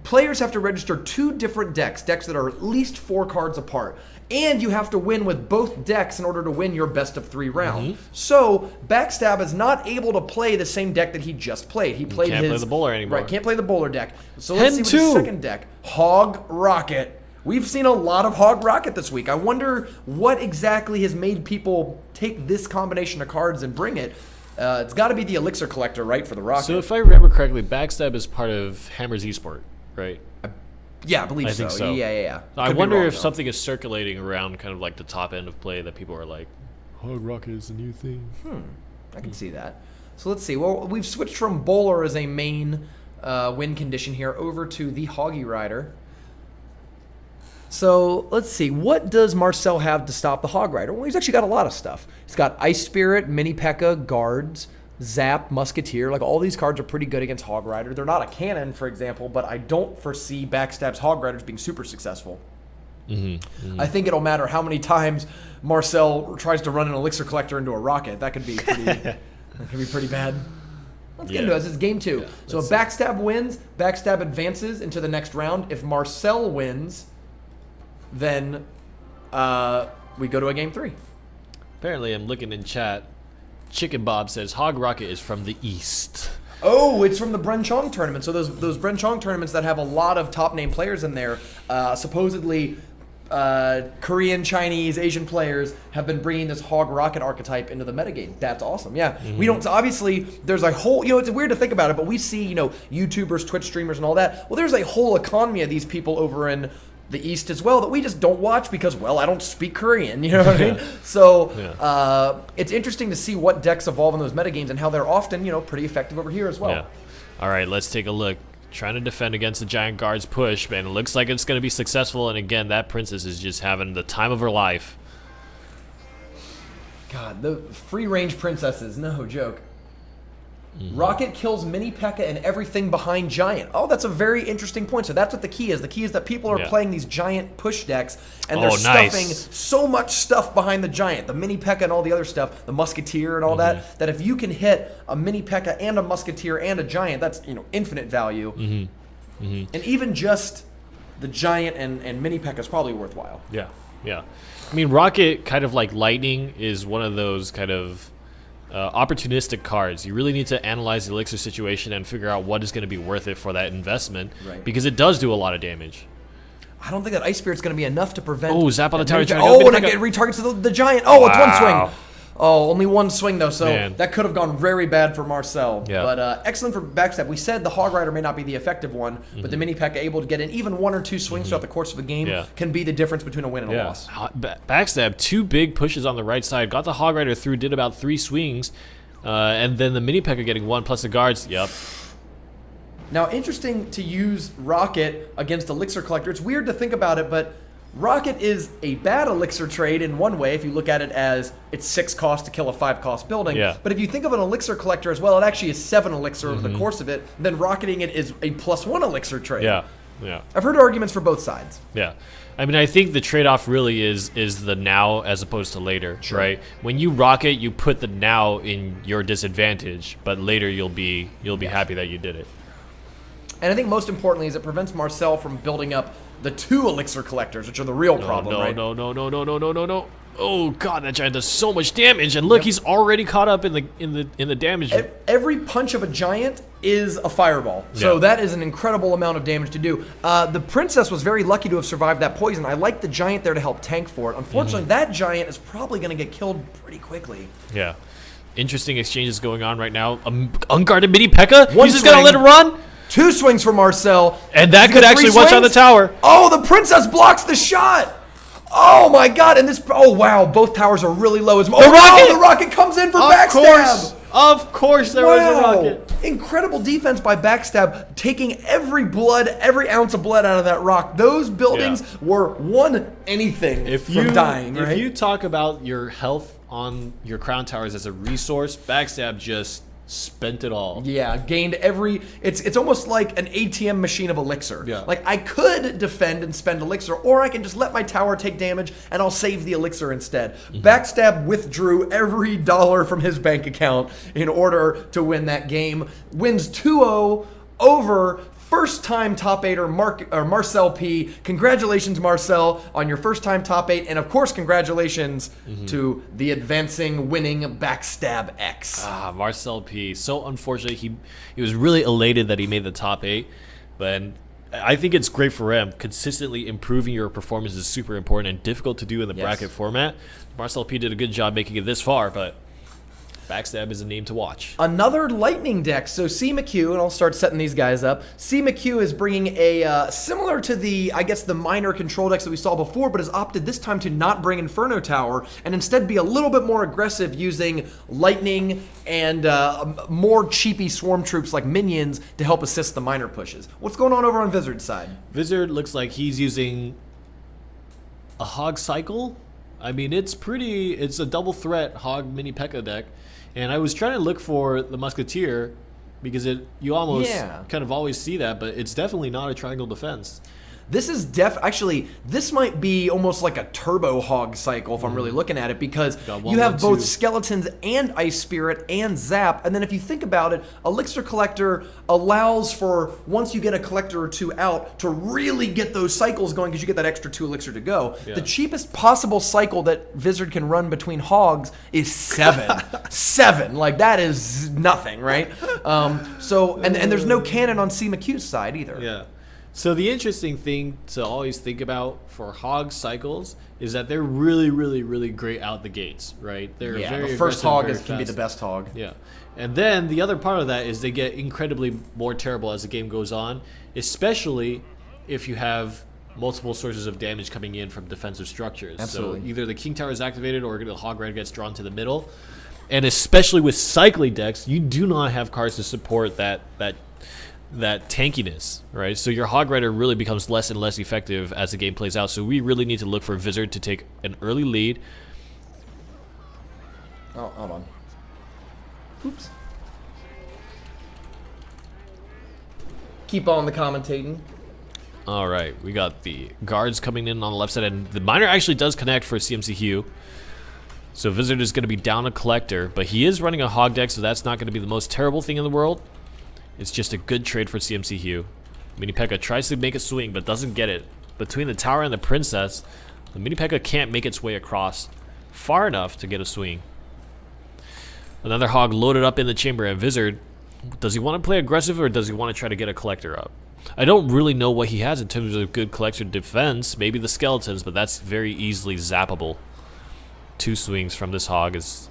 players have to register 2 different decks that are at least 4 cards apart. And you have to win with both decks in order to win your best of 3 round. So Backstab is not able to play the same deck that he just played. He played
Can't play the bowler anymore.
Right, can't play the bowler deck. So let's see what his
Hen 2.
second deck, Hog Rocket. We've seen a lot of Hog Rocket this week. I wonder what exactly has made people take this combination of cards and bring it. It's got to be the Elixir Collector, right, for the Rocket.
So if I remember correctly, Backstab is part of Hammer's Esport, right?
Yeah, I believe
I think so.
Yeah.
I
Could be
wonder
wrong,
if
though.
something is circulating around kind of like the top end of play that people are like, Hog Rocket is the new thing.
I can see that. So let's see. Well, we've switched from Bowler as a main win condition here over to the Hoggy Rider. So let's see. What does Marcel have to stop the Hog Rider? Well, he's actually got a lot of stuff. He's got Ice Spirit, Mini P.E.K.K.A, Guards, Zap, Musketeer. Like, all these cards are pretty good against Hog Rider. They're not a cannon, for example, but I don't foresee Backstab's Hog Riders being super successful. I think it'll matter how many times Marcel tries to run an Elixir Collector into a Rocket. That could be pretty bad. Let's get into it. This is game 2. So if Backstab wins, Backstab advances into the next round. If Marcel wins, then we go to a game 3.
Apparently, I'm looking in chat. Chicken Bob says Hog Rocket is from the East.
Oh, it's from the Bren Chong tournament. So those Bren Chong tournaments that have a lot of top name players in there, supposedly Korean, Chinese, Asian players have been bringing this Hog Rocket archetype into the metagame. That's awesome. Yeah, we don't. Obviously, there's a whole. It's weird to think about it, but we see YouTubers, Twitch streamers, and all that. Well, there's a whole economy of these people over in the East as well that we just don't watch because, well, I don't speak Korean, you know what I mean? So it's interesting to see what decks evolve in those metagames and how they're often, pretty effective over here as well.
Yeah. All right, let's take a look. Trying to defend against the Giant Guard's push, man. It looks like it's going to be successful, and again, that Princess is just having the time of her life.
God, the free-range princesses, no joke. Rocket kills Mini P.E.K.K.A and everything behind Giant. Oh, that's a very interesting point. So that's what the key is. The key is that people are playing these Giant push decks, and they're stuffing so much stuff behind the Giant. The Mini P.E.K.K.A and all the other stuff, the Musketeer and all that if you can hit a Mini P.E.K.K.A and a Musketeer and a Giant, that's infinite value. And even just the Giant and Mini P.E.K.K.A is probably worthwhile.
Yeah. I mean, Rocket, kind of like Lightning, is one of those kind of opportunistic cards. You really need to analyze the Elixir situation and figure out what is going to be worth it for that investment, because it does do a lot of damage.
I don't think that Ice Spirit's going to be enough to prevent.
Oh, Zap on the tower.
And it retargets the Giant. Oh, it's one swing. Oh, only one swing, though, so that could have gone very bad for Marcel.
Yeah.
But excellent for Backstab. We said the Hog Rider may not be the effective one, but the Mini P.E.K.K.A able to get in even 1 or 2 swings throughout the course of a game can be the difference between a win and a loss.
Backstab, 2 big pushes on the right side. Got the Hog Rider through, did about 3 swings. And then the Mini P.E.K.K.A getting 1 plus the guards. Yep.
Now, interesting to use Rocket against Elixir Collector. It's weird to think about it, but Rocket is a bad Elixir trade in one way if you look at it as it's 6 cost to kill a 5 cost building. But if you think of an Elixir Collector as well, it actually is 7 Elixir over the course of it. Then rocketing it is a +1 Elixir trade.
Yeah.
I've heard arguments for both sides.
Yeah. I mean, I think the trade-off really is the now as opposed to later, right? When you rocket, you put the now in your disadvantage, but later you'll be happy that you did it.
And I think most importantly is it prevents Marcel from building up the 2 Elixir Collectors, which are the real problem, right?
No. Oh god, that Giant does so much damage, and look, he's already caught up in the damage.
Every punch of a Giant is a fireball, so that is an incredible amount of damage to do. The Princess was very lucky to have survived that poison. I like the Giant there to help tank for it. Unfortunately, that Giant is probably going to get killed pretty quickly.
Yeah. Interesting exchanges going on right now. Unguarded Mini P.E.K.K.A.
One
He's just going to let it run?
2 swings for Marcel.
And that could actually one-shot the tower.
Oh, the Princess blocks the shot. Oh my god, and this, oh wow, both towers are really low. The rocket comes in for Backstab.
Of course there was a rocket.
Incredible defense by Backstab, taking every ounce of blood out of that rock. Those buildings were anything from dying, right?
If you talk about your health on your crown towers as a resource, Backstab just spent it all.
Yeah, gained every. It's almost like an ATM machine of elixir.
Yeah.
Like I could defend and spend elixir, or I can just let my tower take damage and I'll save the elixir instead. Backstab withdrew every dollar from his bank account in order to win that game. Wins 2-0 over first-time top 8er Marcel P. Congratulations, Marcel, on your first-time top 8, and of course, congratulations to the advancing, winning Backstab X.
Marcel P. So unfortunate. He was really elated that he made the top 8, but I think it's great for him. Consistently improving your performance is super important and difficult to do in the bracket format. Marcel P. did a good job making it this far, but Backstab is a name to watch.
Another lightning deck. So C. McHugh, and I'll start setting these guys up. C. McHugh is bringing a similar to the, I guess, the minor control decks that we saw before, but has opted this time to not bring Inferno Tower and instead be a little bit more aggressive using lightning and more cheapy swarm troops like minions to help assist the minor pushes. What's going on over on Vizard's side?
Vizard looks like he's using a Hog Cycle. I mean, it's a double threat Hog Mini P.E.K.K.A deck. And I was trying to look for the Musketeer because you almost kind of always see that, but it's definitely not a triangle defense.
This is actually, this might be almost like a turbo hog cycle if I'm really looking at it, because you have both skeletons and Ice Spirit and Zap, and then if you think about it, Elixir Collector allows for, once you get a collector or two out, to really get those cycles going because you get that extra 2 elixir to go.
Yeah.
The cheapest possible cycle that Vizard can run between hogs is 7. 7, like that is nothing, right? And there's no cannon on C. McHugh's side either.
Yeah. So the interesting thing to always think about for hog cycles is that they're really, really, really great out the gates, right? They're very
the first
aggressive,
hog
very
can be the
fast.
best hog.
Yeah. And then the other part of that is they get incredibly more terrible as the game goes on, especially if you have multiple sources of damage coming in from defensive structures.
Absolutely.
So either the King Tower is activated or the Hog Rider gets drawn to the middle. And especially with cycling decks, you do not have cards to support that tankiness, right? So your Hog Rider really becomes less and less effective as the game plays out. So we really need to look for Vizard to take an early lead.
Oh, hold on. Oops. Keep on the commentating.
All right, we got the guards coming in on the left side, and the miner actually does connect for CMC Hugh. So Vizard is going to be down a collector, but he is running a hog deck, so that's not going to be the most terrible thing in the world. It's just a good trade for CMC Hugh. Mini P.E.K.K.A tries to make a swing, but doesn't get it. Between the tower and the princess, the Mini P.E.K.K.A can't make its way across far enough to get a swing. Another hog loaded up in the chamber, and Vizard, does he want to play aggressive or does he want to try to get a collector up? I don't really know what he has in terms of good collector defense. Maybe the skeletons, but that's very easily zappable. 2 swings from this hog is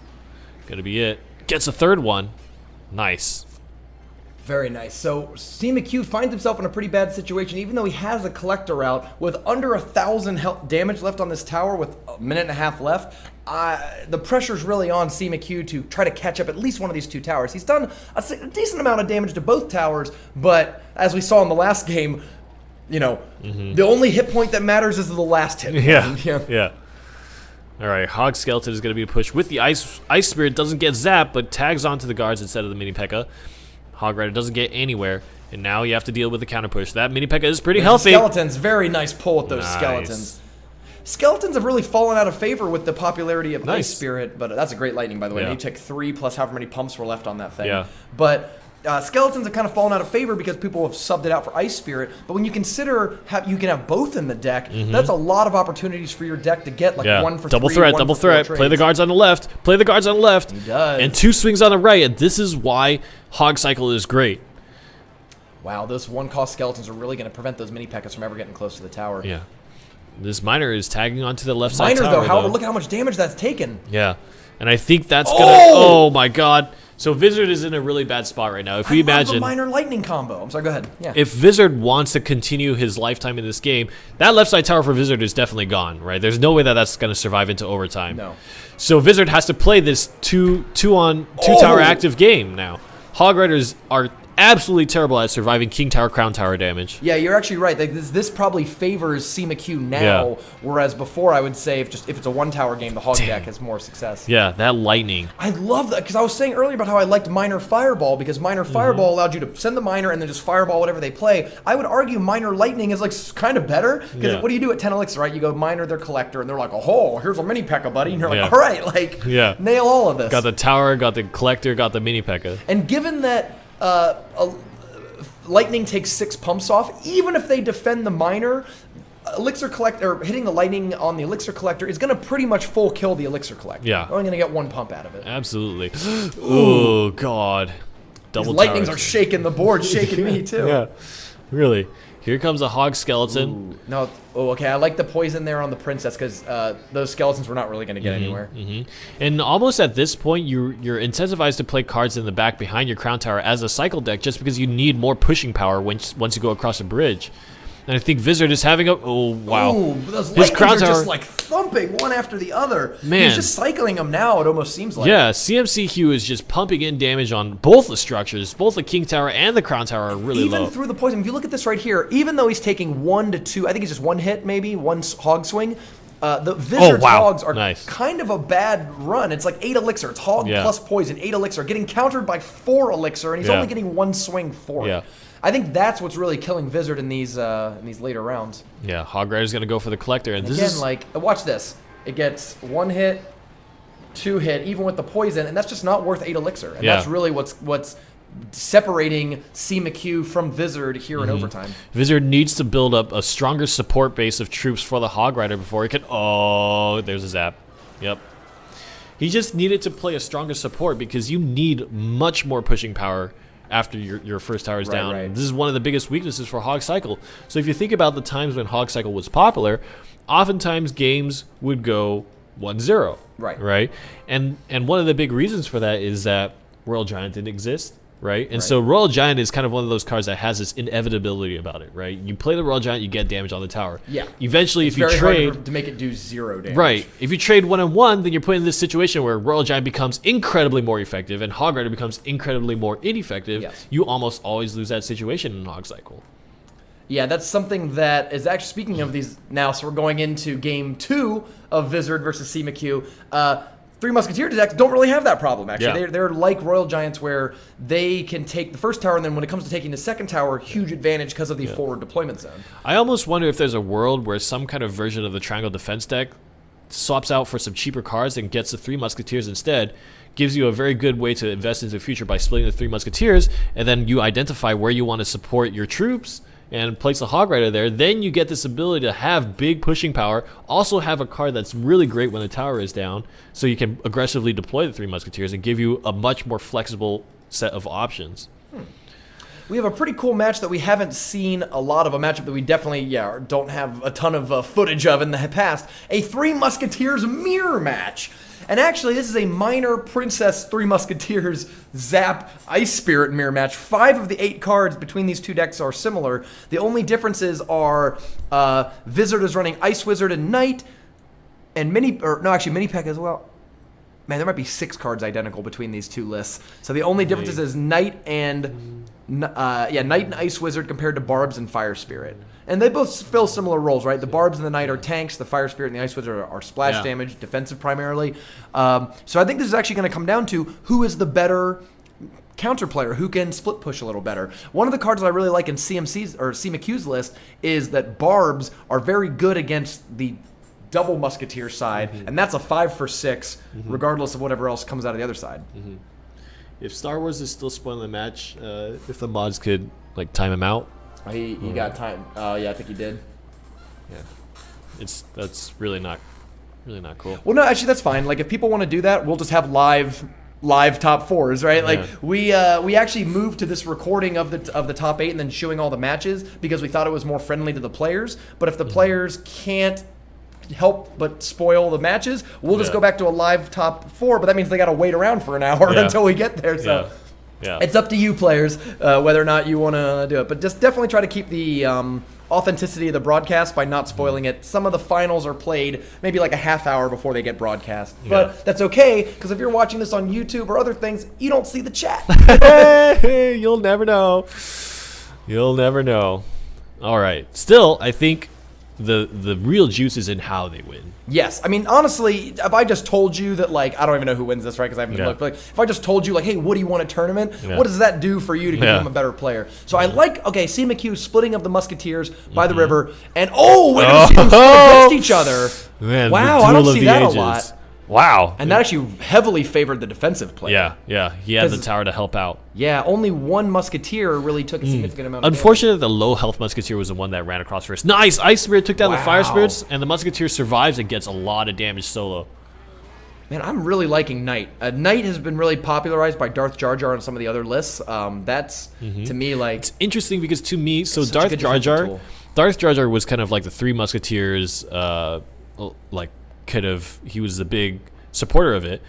going to be it. Gets a third one. Nice.
Very nice. So C. McHugh finds himself in a pretty bad situation, even though he has a collector out with under 1,000 damage left on this tower with a minute and a half left. The pressure's really on C. McHugh to try to catch up at least one of these 2 towers. He's done a decent amount of damage to both towers, but as we saw in the last game, you know, the only hit point that matters is the last hit point.
Yeah. All right, Hog Skeleton is going to be pushed with the Ice Spirit. Doesn't get zapped, but tags onto the guards instead of the Mini P.E.K.K.A. Hog Rider doesn't get anywhere, and now you have to deal with the counter push. That Mini P.E.K.K.A is pretty healthy.
Skeletons, very nice pull with those
Nice.
skeletons. Skeletons have really fallen out of favor with the popularity of
Nice.
Ice Spirit, but that's a great lightning, by the way.
Yeah.
You took 3 plus however many pumps were left on that thing.
Yeah.
But skeletons have kind of fallen out of favor because people have subbed it out for Ice Spirit. But when you consider you can have both in the deck, that's a lot of opportunities for your deck to get like 1 for
double
3,
threat,
1
double
for 4
threat. Play the
trades.
guards on the left. Play the guards on the left.
He does.
And 2 swings on the right, and this is why Hog Cycle is great.
Wow, those 1-cost skeletons are really going to prevent those mini P.E.K.K.As from ever getting close to the tower.
Yeah. This miner is tagging onto the left side
Miner,
tower,
though, however, look at how much damage that's taken.
Yeah. And I think that's going to... Oh, my God. So Vizard is in a really bad spot right now. If we
I love
imagine...
the Miner lightning combo. I'm sorry, go ahead. Yeah.
If Vizard wants to continue his lifetime in this game, that left side tower for Vizard is definitely gone, right? There's no way that that's going to survive into overtime.
No.
So Vizard has to play this two tower active game now. Hog Riders are absolutely terrible at surviving King Tower, Crown Tower damage.
Yeah, you're actually right. Like, this probably favors CMQ now, whereas before I would say if it's a one tower game, the Hog deck has more success.
Yeah, that lightning.
I love that because I was saying earlier about how I liked Minor Fireball because Minor Fireball allowed you to send the Minor and then just Fireball whatever they play. I would argue Minor Lightning is like kind of better because what do you do at 10 Elixir, right? You go Minor their Collector and they're like, oh, here's a mini P.E.K.K.A, buddy. And you're like, all right, like, nail all of this.
Got the tower, got the Collector, got the mini P.E.K.K.A.
And given that Lightning takes 6 pumps off, even if they defend the Minor, Elixir Collector, hitting the Lightning on the Elixir Collector is going to pretty much full kill the Elixir Collector.
Yeah.
They're only going to get 1 pump out of it.
Absolutely. Oh, God.
Double Lightnings are shaking the board, shaking me too.
Yeah, really. Here comes a Hog Skeleton.
Ooh. No, okay. I like the poison there on the Princess because those skeletons were not really going to get anywhere.
And almost at this point, you're incentivized to play cards in the back behind your Crown Tower as a cycle deck just because you need more pushing power once you go across a bridge. And I think Vizard is having a... Oh, wow.
Ooh, those Lightnings are just like thumping one after the other.
Man.
He's just cycling them now, it almost seems like.
Yeah, CMCQ is just pumping in damage on both the structures. Both the King Tower and the Crown Tower are really low.
Even through the poison, if you look at this right here, even though he's taking 1 to 2, I think it's just 1 hit maybe, 1 hog swing, the Vizard's hogs are kind of a bad run. It's like 8 Elixir. It's hog plus poison, 8 Elixir, getting countered by 4 Elixir, and he's only getting 1 swing for it. I think that's what's really killing Vizard in these later rounds.
Yeah, Hog Rider's going to go for the Collector. And this
again,
is
like, watch this. It gets 1 hit, 2 hit, even with the poison, and that's just not worth 8 Elixir. And that's really what's separating CMQ from Vizard here in overtime.
Vizard needs to build up a stronger support base of troops for the Hog Rider before he can... Oh, there's a zap. Yep. He just needed to play a stronger support because you need much more pushing power after your first tower is down. This is one of the biggest weaknesses for Hog Cycle. So if you think about the times when Hog Cycle was popular, oftentimes games would go 1-0. Right? And one of the big reasons for that is that Royal Giant didn't exist. Right? And so Royal Giant is kind of one of those cards that has this inevitability about it, right? You play the Royal Giant, you get damage on the tower.
Yeah.
Eventually,
it's
if you trade...
hard to make it do 0 damage.
Right. If you trade 1-1, then you're put in this situation where Royal Giant becomes incredibly more effective and Hog Rider becomes incredibly more ineffective. You almost always lose that situation in Hog Cycle.
Yeah, that's something that is actually, speaking of these now, so we're going into game 2 of Vizard versus CMQ. 3 Musketeer decks don't really have that problem, actually. They're like Royal Giants where they can take the first tower, and then when it comes to taking the second tower, huge advantage because of the forward deployment zone.
I almost wonder if there's a world where some kind of version of the Triangle Defense deck swaps out for some cheaper cards and gets the 3 Musketeers instead, gives you a very good way to invest into the future by splitting the 3 Musketeers, and then you identify where you want to support your troops and place a Hog Rider there. Then you get this ability to have big pushing power, also have a card that's really great when the tower is down, so you can aggressively deploy the 3 Musketeers and give you a much more flexible set of options.
We have a pretty cool match that we haven't seen a lot of, a matchup that we definitely don't have a ton of footage of in the past. A 3 Musketeers mirror match. And actually, this is a Minor Princess 3 Musketeers Zap Ice Spirit mirror match. 5 of the 8 cards between these two decks are similar. The only differences are Vizard is running Ice Wizard and Knight, and Mini P.E.K.K.A as well. Man, there might be 6 cards identical between these two lists. So the only differences is Knight and Knight and Ice Wizard compared to Barbs and Fire Spirit. And they both fill similar roles, right? The Barbs and the Knight are tanks. The Fire Spirit and the Ice Wizard are splash damage, defensive primarily. So I think this is actually going to come down to who is the better counter player, who can split push a little better. One of the cards that I really like in CMQ's list is that Barbs are very good against the double Musketeer side, and that's a 5 for 6, regardless of whatever else comes out of the other side.
If Star Wars is still spoiling the match, if the mods could like time him out.
He got time. I think he did.
Yeah, that's really not cool.
Well, no, actually that's fine. Like if people want to do that, we'll just have live top 4s, right? Like we actually moved to this recording of the top 8 and then showing all the matches because we thought it was more friendly to the players. But if the players can't help but spoil the matches, we'll just go back to a live top 4. But that means they got to wait around for an hour until we get there. So. Yeah. It's up to you players whether or not you want to do it. But just definitely try to keep the authenticity of the broadcast by not spoiling it. Some of the finals are played maybe like a half hour before they get broadcast. But that's okay, because if you're watching this on YouTube or other things, you don't see the chat.
You'll never know. You'll never know. All right. Still, I think the real juice is in how they win.
Yes. I mean, honestly, if I just told you that, like, I don't even know who wins this, right, because I haven't looked, but like, if I just told you, like, hey, Woody won a tournament, what does that do for you to become a better player? So I like, okay, C. McHugh splitting of the Musketeers by the river, and wait to see them split against each other.
Man,
wow, I don't see that a lot.
Wow.
And that actually heavily favored the defensive player.
Yeah. He had the tower to help out.
Yeah, only one Musketeer really took a significant amount of
Unfortunately, the low health Musketeer was the one that ran across first. Nice! Ice Spirit took down the Fire Spirits, and the Musketeer survives and gets a lot of damage solo.
Man, I'm really liking Knight. Knight has been really popularized by Darth Jar Jar on some of the other lists. That's, to me, like...
It's interesting because to me, so Darth Jar Jar was kind of like the Three Musketeers, he was the big supporter of it,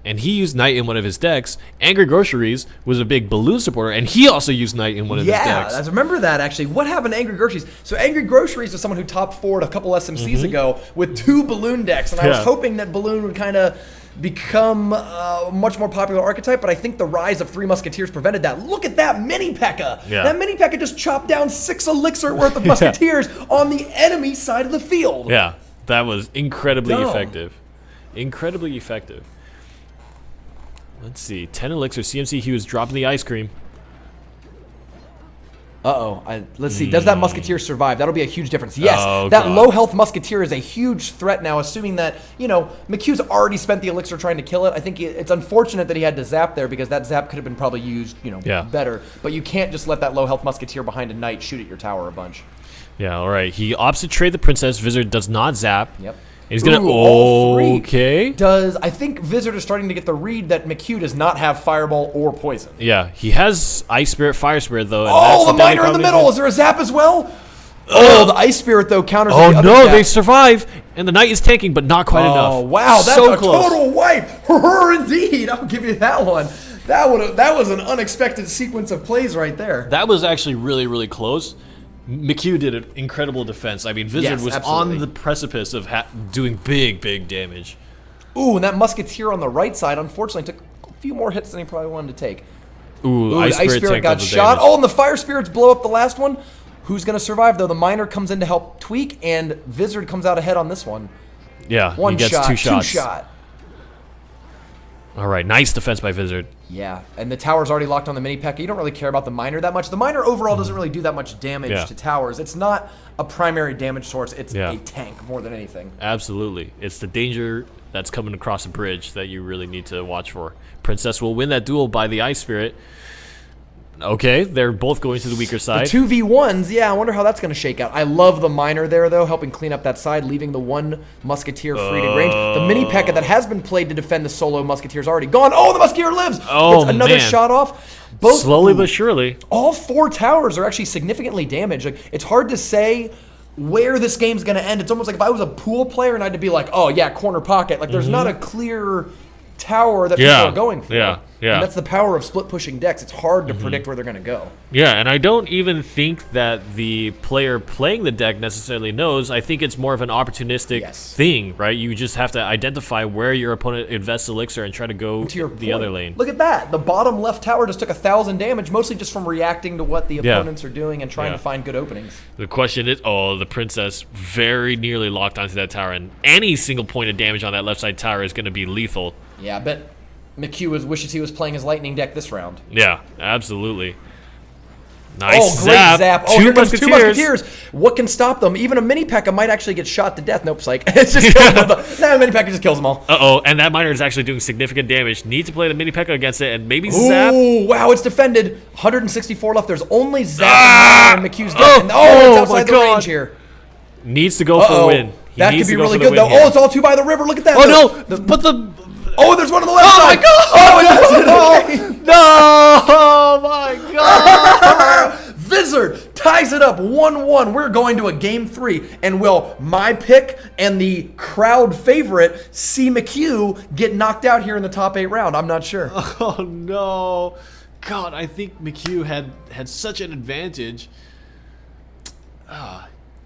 and he used Knight in one of his decks. Angry Groceries was a big Balloon supporter, and he also used Knight in one of his decks.
Yeah, I remember that, actually. What happened to Angry Groceries? So Angry Groceries was someone who top forward a couple SMCs ago with 2 Balloon decks, and I was hoping that Balloon would kind of become a much more popular archetype, but I think the rise of Three Musketeers prevented that. Look at that Mini P.E.K.K.A.
Yeah.
That Mini P.E.K.K.A. just chopped down 6 elixir worth of Musketeers on the enemy side of the field.
Yeah, that was incredibly effective. Incredibly effective. Let's see. 10 elixir. CMC, he was dropping the ice cream.
Let's see. Does that Musketeer survive? That'll be a huge difference. Yes,
Oh,
that
God.
low health Musketeer is a huge threat now, assuming that, McHugh's already spent the elixir trying to kill it. I think it's unfortunate that he had to zap there, because that zap could have been probably used, better. But you can't just let that low health Musketeer behind a Knight shoot at your tower a bunch.
Yeah, all right. He opts to trade the Princess. Vizard does not zap.
Yep.
He's gonna.
All three.
Okay.
I think Vizard is starting to get the read that McHugh does not have Fireball or Poison.
Yeah, he has Ice Spirit, Fire Spirit though. And
Oh, the Miner in the middle. Is there a zap as well? The Ice Spirit though counters.
Oh
the other
no,
zap.
they survive, and the Knight is tanking, but not quite enough.
Oh wow, that's
so
a
close.
total wipe. Indeed, I'll give you that one. That was an unexpected sequence of plays right there.
That was actually really, really close. McHugh did an incredible defense. I mean, Vizard was on the precipice of doing big damage.
Ooh, and that Musketeer on the right side, unfortunately, took a few more hits than he probably wanted to take.
Ooh,
Ice Spirit got shot. Oh, and the Fire Spirits blow up the last one. Who's going to survive, though? The Miner comes in to help tweak, and Vizard comes out ahead on this one.
Yeah,
One
he gets
shot,
2 shots.
2 shot.
All right, nice defense by Vizard.
Yeah, and the tower's already locked on the Mini P.E.K.K.A. You don't really care about the Miner that much. The Miner overall doesn't really do that much damage to towers. It's not a primary damage source. It's a tank more than anything.
Absolutely. It's the danger that's coming across a bridge that you really need to watch for. Princess will win that duel by the Ice Spirit. Okay, they're both going to the weaker side.
The 2v1s, yeah, I wonder how that's going to shake out. I love the Miner there, though, helping clean up that side, leaving the one Musketeer free to range. The Mini P.E.K.K.A. that has been played to defend the solo Musketeer is already gone. Oh, the Musketeer lives!
Oh,
gets another shot off.
Slowly but surely.
All 4 towers are actually significantly damaged. Like, it's hard to say where this game's going to end. It's almost like if I was a pool player and I had to be like, oh, yeah, corner pocket. Like, there's not a clear tower that people are going for.
Yeah.
And that's the power of split pushing decks. It's hard to predict where they're going to go.
Yeah, and I don't even think that the player playing the deck necessarily knows. I think it's more of an opportunistic thing, right? You just have to identify where your opponent invests elixir and try to go
to
the other lane.
Look at that. The bottom left tower just took 1,000 damage, mostly just from reacting to what the opponents are doing and trying to find good openings.
The question is, the Princess very nearly locked onto that tower, and any single point of damage on that left side tower is going to be lethal.
Yeah, I bet McHugh wishes he was playing his Lightning deck this round.
Yeah, absolutely. Nice
great zap.
Two
Here comes 2
Musketeers.
Musketeers. What can stop them? Even a Mini P.E.K.K.A. might actually get shot to death. Nope, psych. It's just killing them. Mini P.E.K.K.A. just kills them all.
And that Miner is actually doing significant damage. Need to play the Mini P.E.K.K.A. against it, and maybe zap.
Ooh, wow, it's defended. 164 left. There's only zap and McHugh's deck. It's outside the range here.
Needs to go for a win.
That could be really good, though. It's all 2 by the river. Look at that. There's one on the left side.
Oh my god! No! my god!
Vizard ties it up 1-1. We're going to a game 3. And will my pick and the crowd favorite, C. McHugh, get knocked out here in the top 8 round? I'm not sure.
Oh no. God, I think McHugh had such an advantage.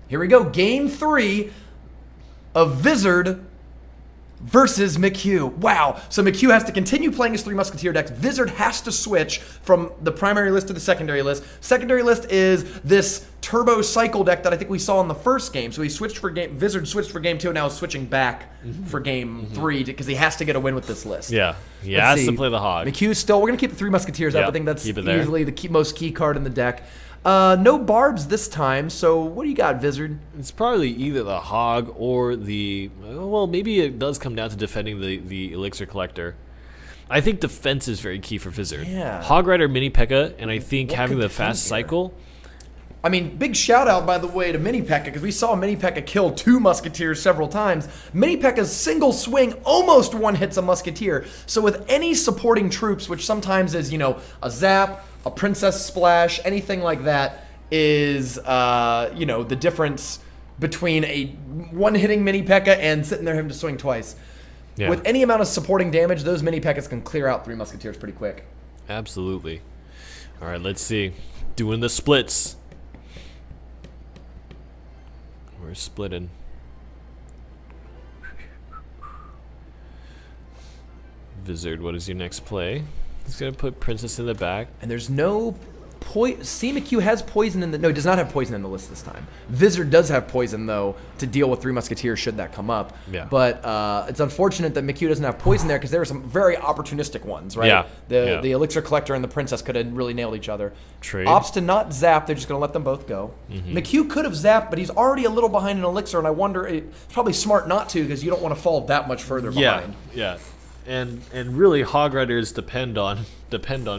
Here we go. Game 3 of Vizard versus McHugh. Wow. So McHugh has to continue playing his Three Musketeer decks. Vizard has to switch from the primary list to the secondary list. Secondary list is this turbo cycle deck that I think we saw in the first game. So Vizard switched for game 2, and now is switching back for game 3 because he has to get a win with this list.
Yeah, he has to play the Hog.
McHugh still, we're going to keep the Three Musketeers up. I think that's easily the most key card in the deck. No barbs this time, so what do you got, Vizard?
It's probably either the Hog or the... Well, maybe it does come down to defending the Elixir Collector. I think defense is very key for Vizard.
Yeah.
Hog Rider, Mini P.E.K.K.A, and I think
What
having
could
the
defend
fast
here?
cycle...
I mean, big shout out, by the way, to Mini P.E.K.K.A, because we saw Mini P.E.K.K.A kill 2 Musketeers several times. Mini P.E.K.K.A's single swing almost one-hits a Musketeer. So with any supporting troops, which sometimes is, a Zap, a Princess Splash, anything like that, is, the difference between a one-hitting Mini P.E.K.K.A and sitting there having to swing twice.
Yeah.
With any amount of supporting damage, those Mini P.E.K.K.As can clear out 3 Musketeers pretty quick.
Absolutely. All right, let's see. Doing the splits. We're splitting. Vizard, what is your next play? He's going to put Princess in the back.
And there's no CMQ has poison in the... No, he does not have poison in the list this time. Vizard does have poison, though, to deal with 3 Musketeers should that come up.
Yeah.
But it's unfortunate that McHugh doesn't have poison there because there were some very opportunistic ones, right?
Yeah.
The Elixir Collector and the Princess could have really nailed each other.
Trade.
Opts to not zap. They're just going to let them both go. McHugh could have zapped, but he's already a little behind in Elixir, and I wonder... It's probably smart not to because you don't want to fall that much further behind.
Yeah. And really, Hog Riders depend on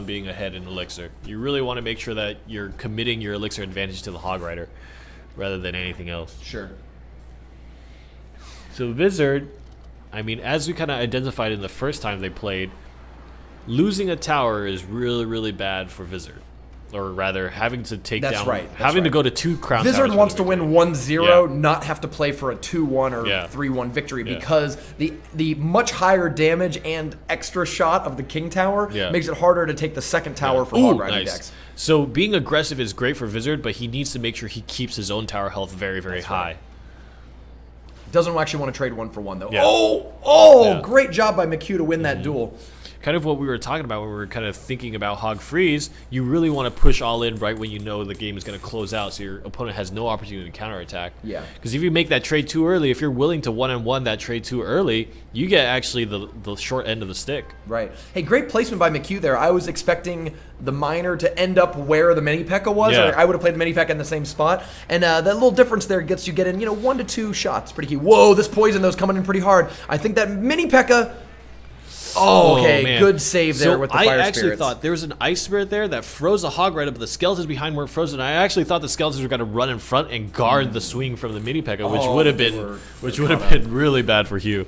being ahead in Elixir. You really want to make sure that you're committing your Elixir advantage to the Hog Rider rather than anything else.
Sure.
So Vizard, I mean, as we kind of identified in the first time they played, losing a tower is really, really bad for Vizard. Or rather, having to take
That's
down,
right.
having to go to 2 crown towers.
Vizard wants to win 1-0,
Yeah.
not have to play for a 2-1 or
Yeah.
3-1 victory
Yeah.
because the much higher damage and extra shot of the King Tower
Yeah.
makes it harder to take the second tower for
Ooh,
Hog Rider
nice.
decks.
So being aggressive is great for Vizard, but he needs to make sure he keeps his own tower health very, very high.
Doesn't actually want to trade 1-for-1 though.
Yeah.
Oh,
Yeah.
great job by McHugh to win that duel.
Kind of what we were talking about when we were kind of thinking about Hog Freeze, you really want to push all in right when you know the game is going to close out so your opponent has no opportunity to counterattack.
Yeah.
Because if you make that trade too early, if you're willing to one-on-one that trade too early, you get actually the short end of the stick.
Right. Hey, great placement by McHugh there. I was expecting the Miner to end up where the Mini P.E.K.K.A was.
Yeah.
I would have played the Mini P.E.K.K.A in the same spot. And that little difference there gets you getting, 1 to 2 shots. Pretty key. Whoa, this poison, though, is coming in pretty hard. I think that Mini P.E.K.K.A... Oh, okay.
Man.
Good save there with the Fire
I actually
Spirits.
thought there was an Ice Spirit there that froze a Hog Rider, but the skeletons behind weren't frozen. I actually thought the skeletons were going to run in front and guard the swing from the Mini P.E.K.K.A, which would have been really bad for Hugh.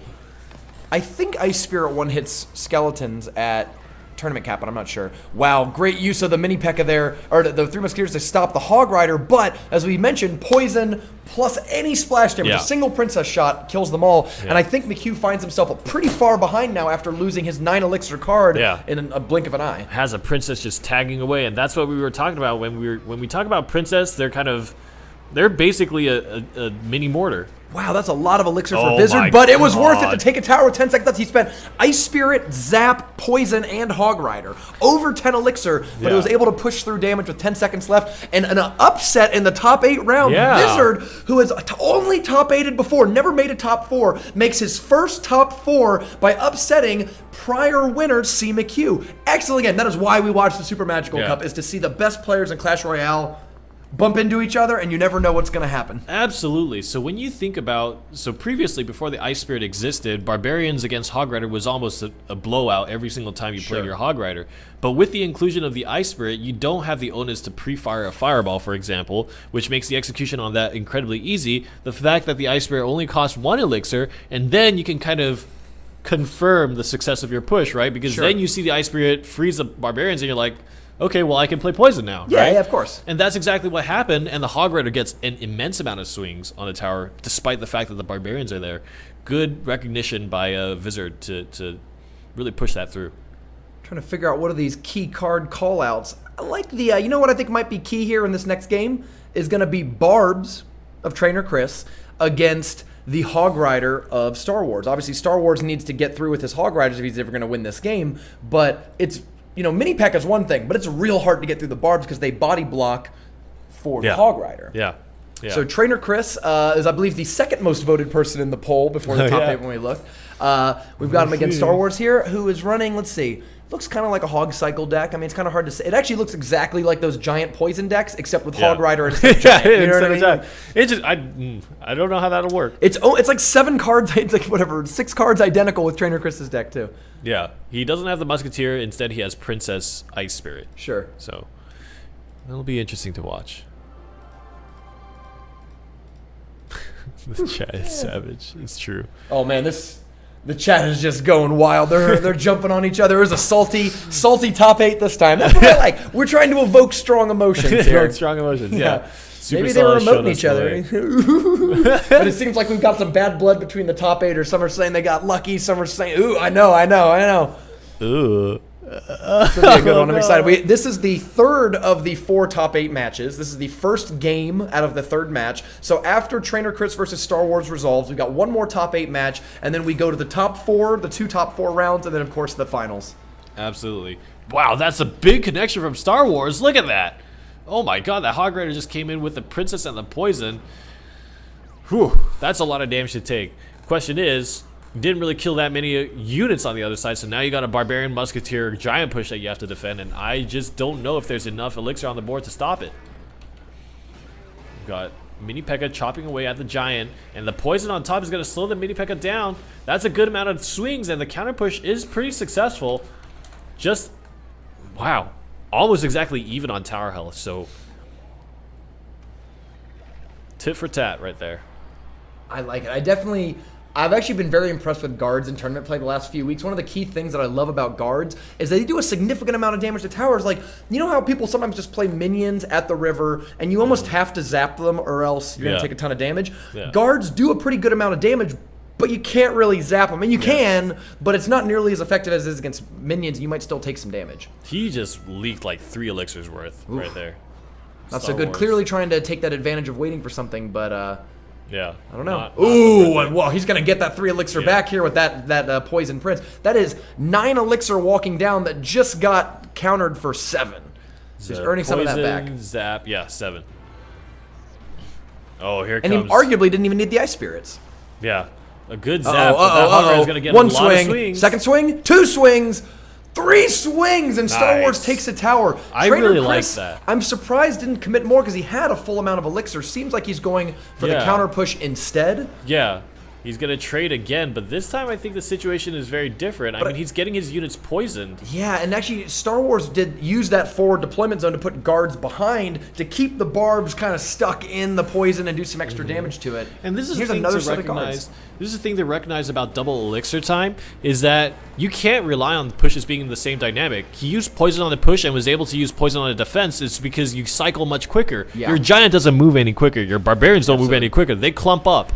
I think Ice Spirit one-hits skeletons at Tournament Cap, but I'm not sure. Wow, great use of the Mini P.E.K.K.A there, or the 3 Musketeers to stop the Hog Rider, but as we mentioned, poison plus any splash damage,
Yeah.
a single Princess shot kills them all, and I think McHugh finds himself pretty far behind now after losing his 9 Elixir card in a blink of an eye.
Has a Princess just tagging away, and that's what we were talking about when we talk about Princess. They're basically a mini mortar.
Wow, that's a lot of Elixir
Oh
for Vizard,
my
but it was worth it to
God.
take a tower with 10 seconds left. He spent Ice Spirit, Zap, Poison, and Hog Rider. Over 10 Elixir, but
Yeah.
it was able to push through damage with 10 seconds left. And an upset in the top 8 round.
Yeah.
Vizard, who has only top 8'd before, never made a top 4, makes his first top 4 by upsetting prior winner C. McHugh. Excellent again. That is why we watch the Super Magical
Yeah.
Cup, is to see the best players in Clash Royale bump into each other, and you never know what's going to happen.
Absolutely. So when you think about, previously, before the Ice Spirit existed, Barbarians against Hog Rider was almost a blowout every single time you played your Hog Rider. But with the inclusion of the Ice Spirit, you don't have the onus to pre-fire a Fireball, for example, which makes the execution on that incredibly easy. The fact that the Ice Spirit only costs 1 Elixir, and then you can kind of confirm the success of your push, right? Because then you see the Ice Spirit freeze the Barbarians, and you're like, okay, well, I can play Poison now,
Yeah,
right?
yeah, of course.
And that's exactly what happened, and the Hog Rider gets an immense amount of swings on the tower, despite the fact that the Barbarians are there. Good recognition by Vizard to really push that through.
Trying to figure out what are these key card callouts. I like the, you know what I think might be key here in this next game? is going to be Barbs of Trainer Chris against the Hog Rider of Star Wars. Obviously, Star Wars needs to get through with his Hog Riders if he's ever going to win this game, but it's, Mini P.E.K.K.A is one thing, but it's real hard to get through the Barbs because they body block for the Hog Rider.
Yeah.
So Trainer Chris is, I believe, the second most voted person in the poll before the top 8 when we looked. We've got him against Star Wars here, who is running, let's see, looks kind of like a Hog Cycle deck. I mean, it's kind of hard to say. It actually looks exactly like those giant poison decks, except with Hog Rider instead of giant. You know what I mean?
It just, I don't know how that'll work.
It's like 7 cards, it's like whatever, 6 cards identical with Trainer Chris's deck too.
Yeah, he doesn't have the Musketeer. Instead, he has Princess Ice Spirit.
Sure.
So it'll be interesting to watch. The chat is savage. It's true.
Oh man, the chat is just going wild. They're jumping on each other. It was a salty top 8 this time. That's what I like. We're trying to evoke strong emotions here.
Strong emotions. Yeah.
Maybe they were emoting each other. But it seems like we've got some bad blood between the top 8. Or some are saying they got lucky. Some are saying, "Ooh, I know."
Ooh.
This will be a good one. I'm excited. This is the third of the 4 top 8 matches. This is the first game out of the third match. So after Trainer Chris versus Star Wars resolves, we've got one more top 8 match, and then we go to the top 4, the 2 top 4 rounds, and then of course the finals.
Absolutely. Wow, that's a big connection from Star Wars. Look at that. Oh my god, that Hog Rider just came in with the Princess and the Poison. Whew, that's a lot of damage to take. Question is, didn't really kill that many units on the other side, so now you got a Barbarian Musketeer Giant Push that you have to defend, and I just don't know if there's enough elixir on the board to stop it. We've got Mini P.E.K.K.A chopping away at the Giant, and the Poison on top is going to slow the Mini P.E.K.K.A down. That's a good amount of swings, and the counter push is pretty successful. Just, wow, almost exactly even on tower health, so tit for tat right there.
I like it. I've actually been very impressed with guards in tournament play the last few weeks. One of the key things that I love about guards is they do a significant amount of damage to towers. Like, you know how people sometimes just play minions at the river and you almost have to zap them or else you're going to take a ton of damage?
Yeah.
Guards do a pretty good amount of damage, but you can't really zap them. And you can, but it's not nearly as effective as it is against minions. You might still take some damage.
He just leaked like 3 elixirs worth right there.
Not so good. Clearly trying to take that advantage of waiting for something, but...
yeah.
I don't know. Ooh, and well, he's going to get that 3 elixir back here with that Poison Prince. That is 9 elixir walking down that just got countered for 7. So he's earning some of that back.
Zap, yeah, 7. Oh, here it
and
comes.
he arguably didn't even need the Ice Spirits.
Yeah, a good zap. That Hog Rider is going to get
1
a lot of swings.
Second swing, 2 swings. 3 swings, and Star Wars takes a tower.
I really like that.
I'm surprised didn't commit more because he had a full amount of elixir. Seems like he's going for the counter push instead.
Yeah, he's going to trade again, but this time I think the situation is very different. I mean, he's getting his units poisoned.
Yeah, and actually Star Wars did use that forward deployment zone to put guards behind to keep the barbs kind of stuck in the poison and do some extra damage to it.
And this is
Here's
the thing
another
to
set of guards.
recognize. This is the thing to recognize about double elixir time is that you can't rely on the pushes being in the same dynamic. He used poison on the push and was able to use poison on the defense. It's because you cycle much quicker.
Yeah.
Your giant doesn't move any quicker. Your barbarians don't move any quicker. They clump up.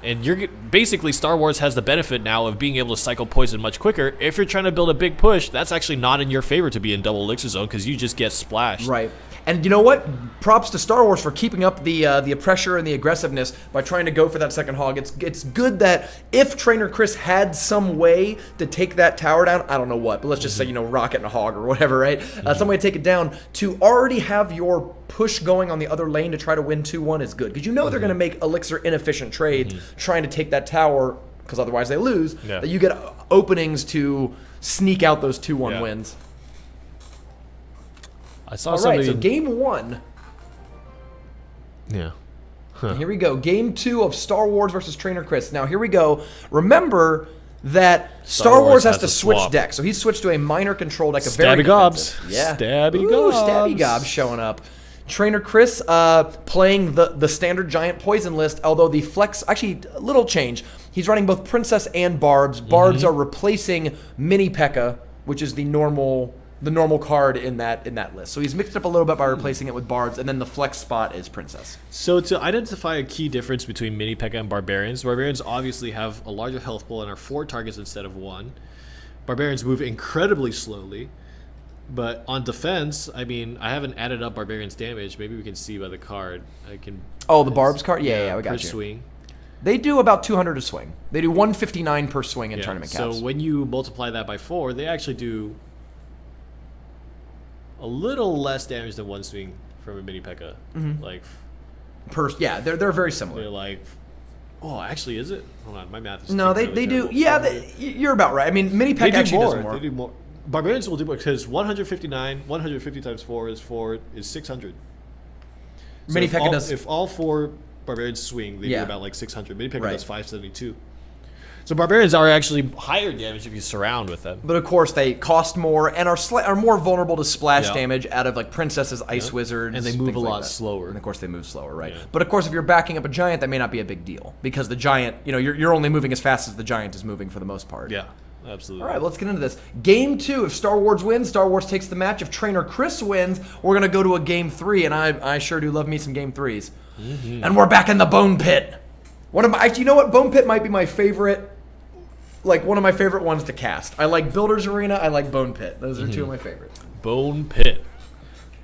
And you're basically Star Wars has the benefit now of being able to cycle poison much quicker. If you're trying to build a big push, that's actually not in your favor to be in double elixir zone because you just get splashed.
Right. And you know what? Props to Star Wars for keeping up the pressure and the aggressiveness by trying to go for that second hog. It's good that if Trainer Chris had some way to take that tower down, I don't know what, but let's just say, rocket and a hog or whatever, right? Some way to take it down, to already have your push going on the other lane to try to win 2-1 is good. Because they're going to make elixir inefficient trades trying to take that tower, because otherwise they lose, that you get openings to sneak out those 2-1 wins.
I saw
All
somebody.
right, so game 1.
Yeah.
And here we go. Game 2 of Star Wars versus Trainer Chris. Now, here we go. Remember that Star Wars has to switch decks. So he's switched to a minor control deck.
Stabby Gobs.
Yeah.
Stabby Gobs.
Stabby Gobs showing up. Trainer Chris playing the standard giant poison list, although the flex, actually a little change. He's running both Princess and Barbs. Barbs are replacing Mini P.E.K.K.A, which is the normal card in that list. So he's mixed up a little bit by replacing it with Barbs, and then the flex spot is Princess.
So to identify a key difference between Mini P.E.K.K.A and Barbarians obviously have a larger health pool and are 4 targets instead of 1. Barbarians move incredibly slowly. But on defense, I mean, I haven't added up Barbarian's damage. Maybe we can see by the card. I can.
Oh, the Barb's card? Yeah, we got
per
you.
swing.
They do about 200 a swing. They do 159 per swing in tournament caps.
So when you multiply that by 4, they actually do a little less damage than one swing from a mini P.E.K.K.A. Like,
they're very similar.
they're like, oh, actually, is it? Hold on, my math is
No,
really
they do.
terrible.
Yeah, you're about right. I mean, mini
They
P.E.K.K.A. actually does
do
more.
more. They do more. Barbarians will do more because 150 times 4 is 600. So
Mini
if
P.E.K.K.A.
all-
does.
If all 4 Barbarians swing, they do
Yeah.
about like 600. Mini P.E.K.K.A.
Right.
does 572. So Barbarians are actually higher damage if you surround with them.
But of course, they cost more and are more vulnerable to splash
Yeah.
damage out of like princesses, ice wizards,
And they move
things
a
like
lot
that.
slower.
And of course, they move slower, right?
Yeah.
But of course, if you're backing up a giant, that may not be a big deal because the giant, you're only moving as fast as the giant is moving for the most part.
Yeah, absolutely.
All right, let's get into this. Game 2, if Star Wars wins, Star Wars takes the match. If Trainer Chris wins, we're going to go to a Game 3, and I sure do love me some Game 3s. And we're back in the Bone Pit. You know what? Bone Pit might be my favorite, like one of my favorite ones to cast. I like Builder's Arena, I like Bone Pit. Those are two of my favorites.
Bone Pit.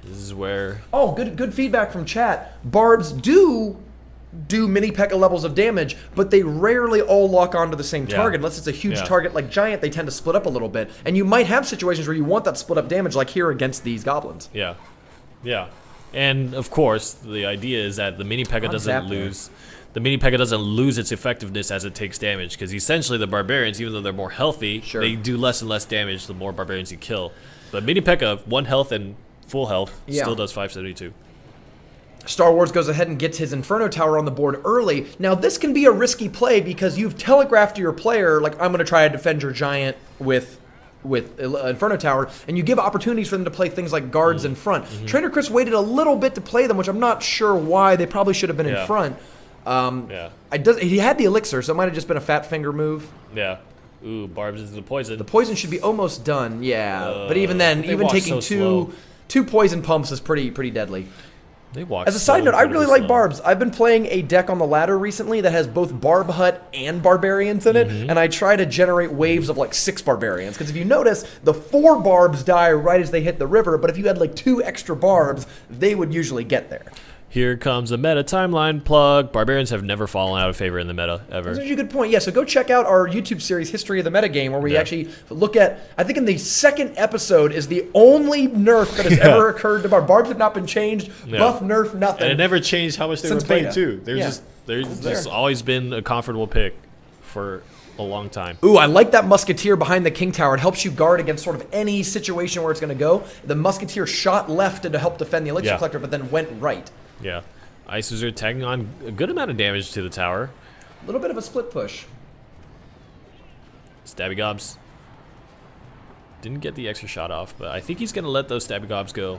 This is where...
Oh, good feedback from chat. Barbs do mini P.E.K.K.A. levels of damage, but they rarely all lock onto the same target. Unless it's a huge target like Giant, they tend to split up a little bit. And you might have situations where you want that split up damage, like here against these goblins.
Yeah. Yeah. And, of course, the idea is that the mini P.E.K.K.A. doesn't lose... The mini P.E.K.K.A. doesn't lose its effectiveness as it takes damage, because essentially the Barbarians, even though they're more healthy, they do less and less damage the more Barbarians you kill. But mini P.E.K.K.A., 1 health and full health, still does 572.
Star Wars goes ahead and gets his Inferno Tower on the board early. Now, this can be a risky play because you've telegraphed to your player, like, I'm going to try to defend your Giant with Inferno Tower, and you give opportunities for them to play things like guards in front. Trainer Chris waited a little bit to play them, which I'm not sure why. They probably should have been in front. He had the elixir, so it might have just been a fat finger move.
Yeah. Ooh, Barbs is the poison.
The poison should be almost done, but even then, even
walk
taking
so
two poison pumps is pretty deadly.
They walk
As a side note, I really like Barbs. I've been playing a deck on the ladder recently that has both Barb Hut and Barbarians in it, and I try to generate waves of like 6 Barbarians. Because if you notice, the 4 Barbs die right as they hit the river, but if you had like 2 extra Barbs, they would usually get there.
Here comes a meta timeline plug. Barbarians have never fallen out of favor in the meta, ever.
That's a good point. Yeah, so go check out our YouTube series, History of the Metagame, where we actually look at, I think in the 2nd episode is the only nerf that has ever occurred to Barbs. Barbs have not been changed, buff, nerf, nothing.
And it never changed how much they
Since
were paid,
beta.
too. They're just always been a comfortable pick for a long time.
Ooh, I like that Musketeer behind the King Tower. It helps you guard against sort of any situation where it's going to go. The Musketeer shot left to help defend the Elixir Collector, but then went right.
Yeah. Ice Wizard tagging on a good amount of damage to the tower.
A little bit of a split push.
Stabby Gobs. Didn't get the extra shot off, but I think he's going to let those Stabby Gobs go.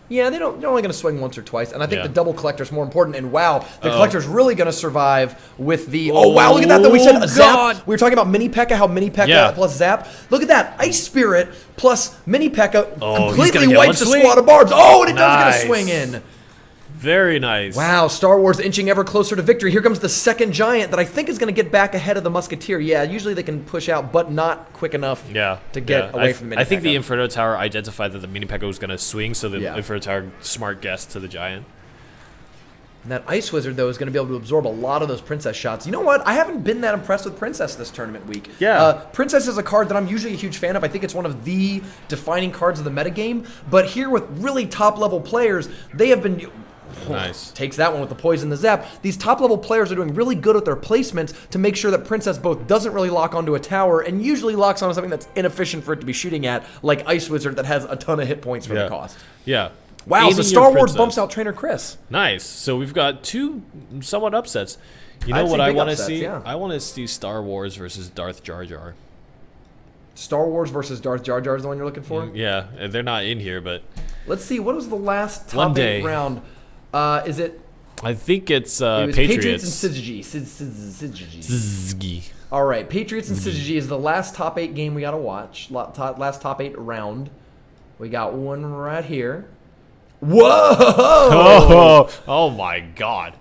Yeah, they're only going to swing once or twice, and I think the double Collector's more important. And wow, the Collector's really going to survive with the... Oh, wow, look at that, though. We said a Zap. We were talking about Mini P.E.K.K.A., how Mini P.E.K.K.A. plus Zap. Look at that. Ice Spirit plus Mini P.E.K.K.A. completely wipes a squad of Barbs. Oh, and it does get a swing in.
Very nice.
Wow, Star Wars inching ever closer to victory. Here comes the 2nd Giant that I think is going to get back ahead of the Musketeer. Yeah, usually they can push out, but not quick enough to get away from Mini
I think the
P.E.K.K.A.
Inferno Tower identified that the Mini P.E.K.K.A. was going to swing, so the Inferno Tower smart guess to the Giant.
And that Ice Wizard, though, is going to be able to absorb a lot of those Princess shots. You know what? I haven't been that impressed with Princess this tournament week. Princess is a card that I'm usually a huge fan of. I think it's one of the defining cards of the metagame. But here with really top-level players, they have been...
Nice.
Takes that one with the poison, the zap. These top-level players are doing really good with their placements to make sure that Princess both doesn't really lock onto a tower and usually locks onto something that's inefficient for it to be shooting at, like Ice Wizard that has a ton of hit points for the cost.
Yeah.
Wow, so Star Wars bumps out Trainer Chris.
Nice. So we've got 2 somewhat upsets. You know what I want to see? I want to see Star Wars versus Darth Jar Jar.
Star Wars versus Darth Jar Jar is the one you're looking for?
Yeah, they're not in here, but...
Let's see, what was the last top 8 round? Is it...
I think it's
it was
Patriots.
and Syzygy. All right, Patriots and Syzygy is the last top 8 game we got to watch. Last top 8 round. We got one right here. Whoa!
Oh my God.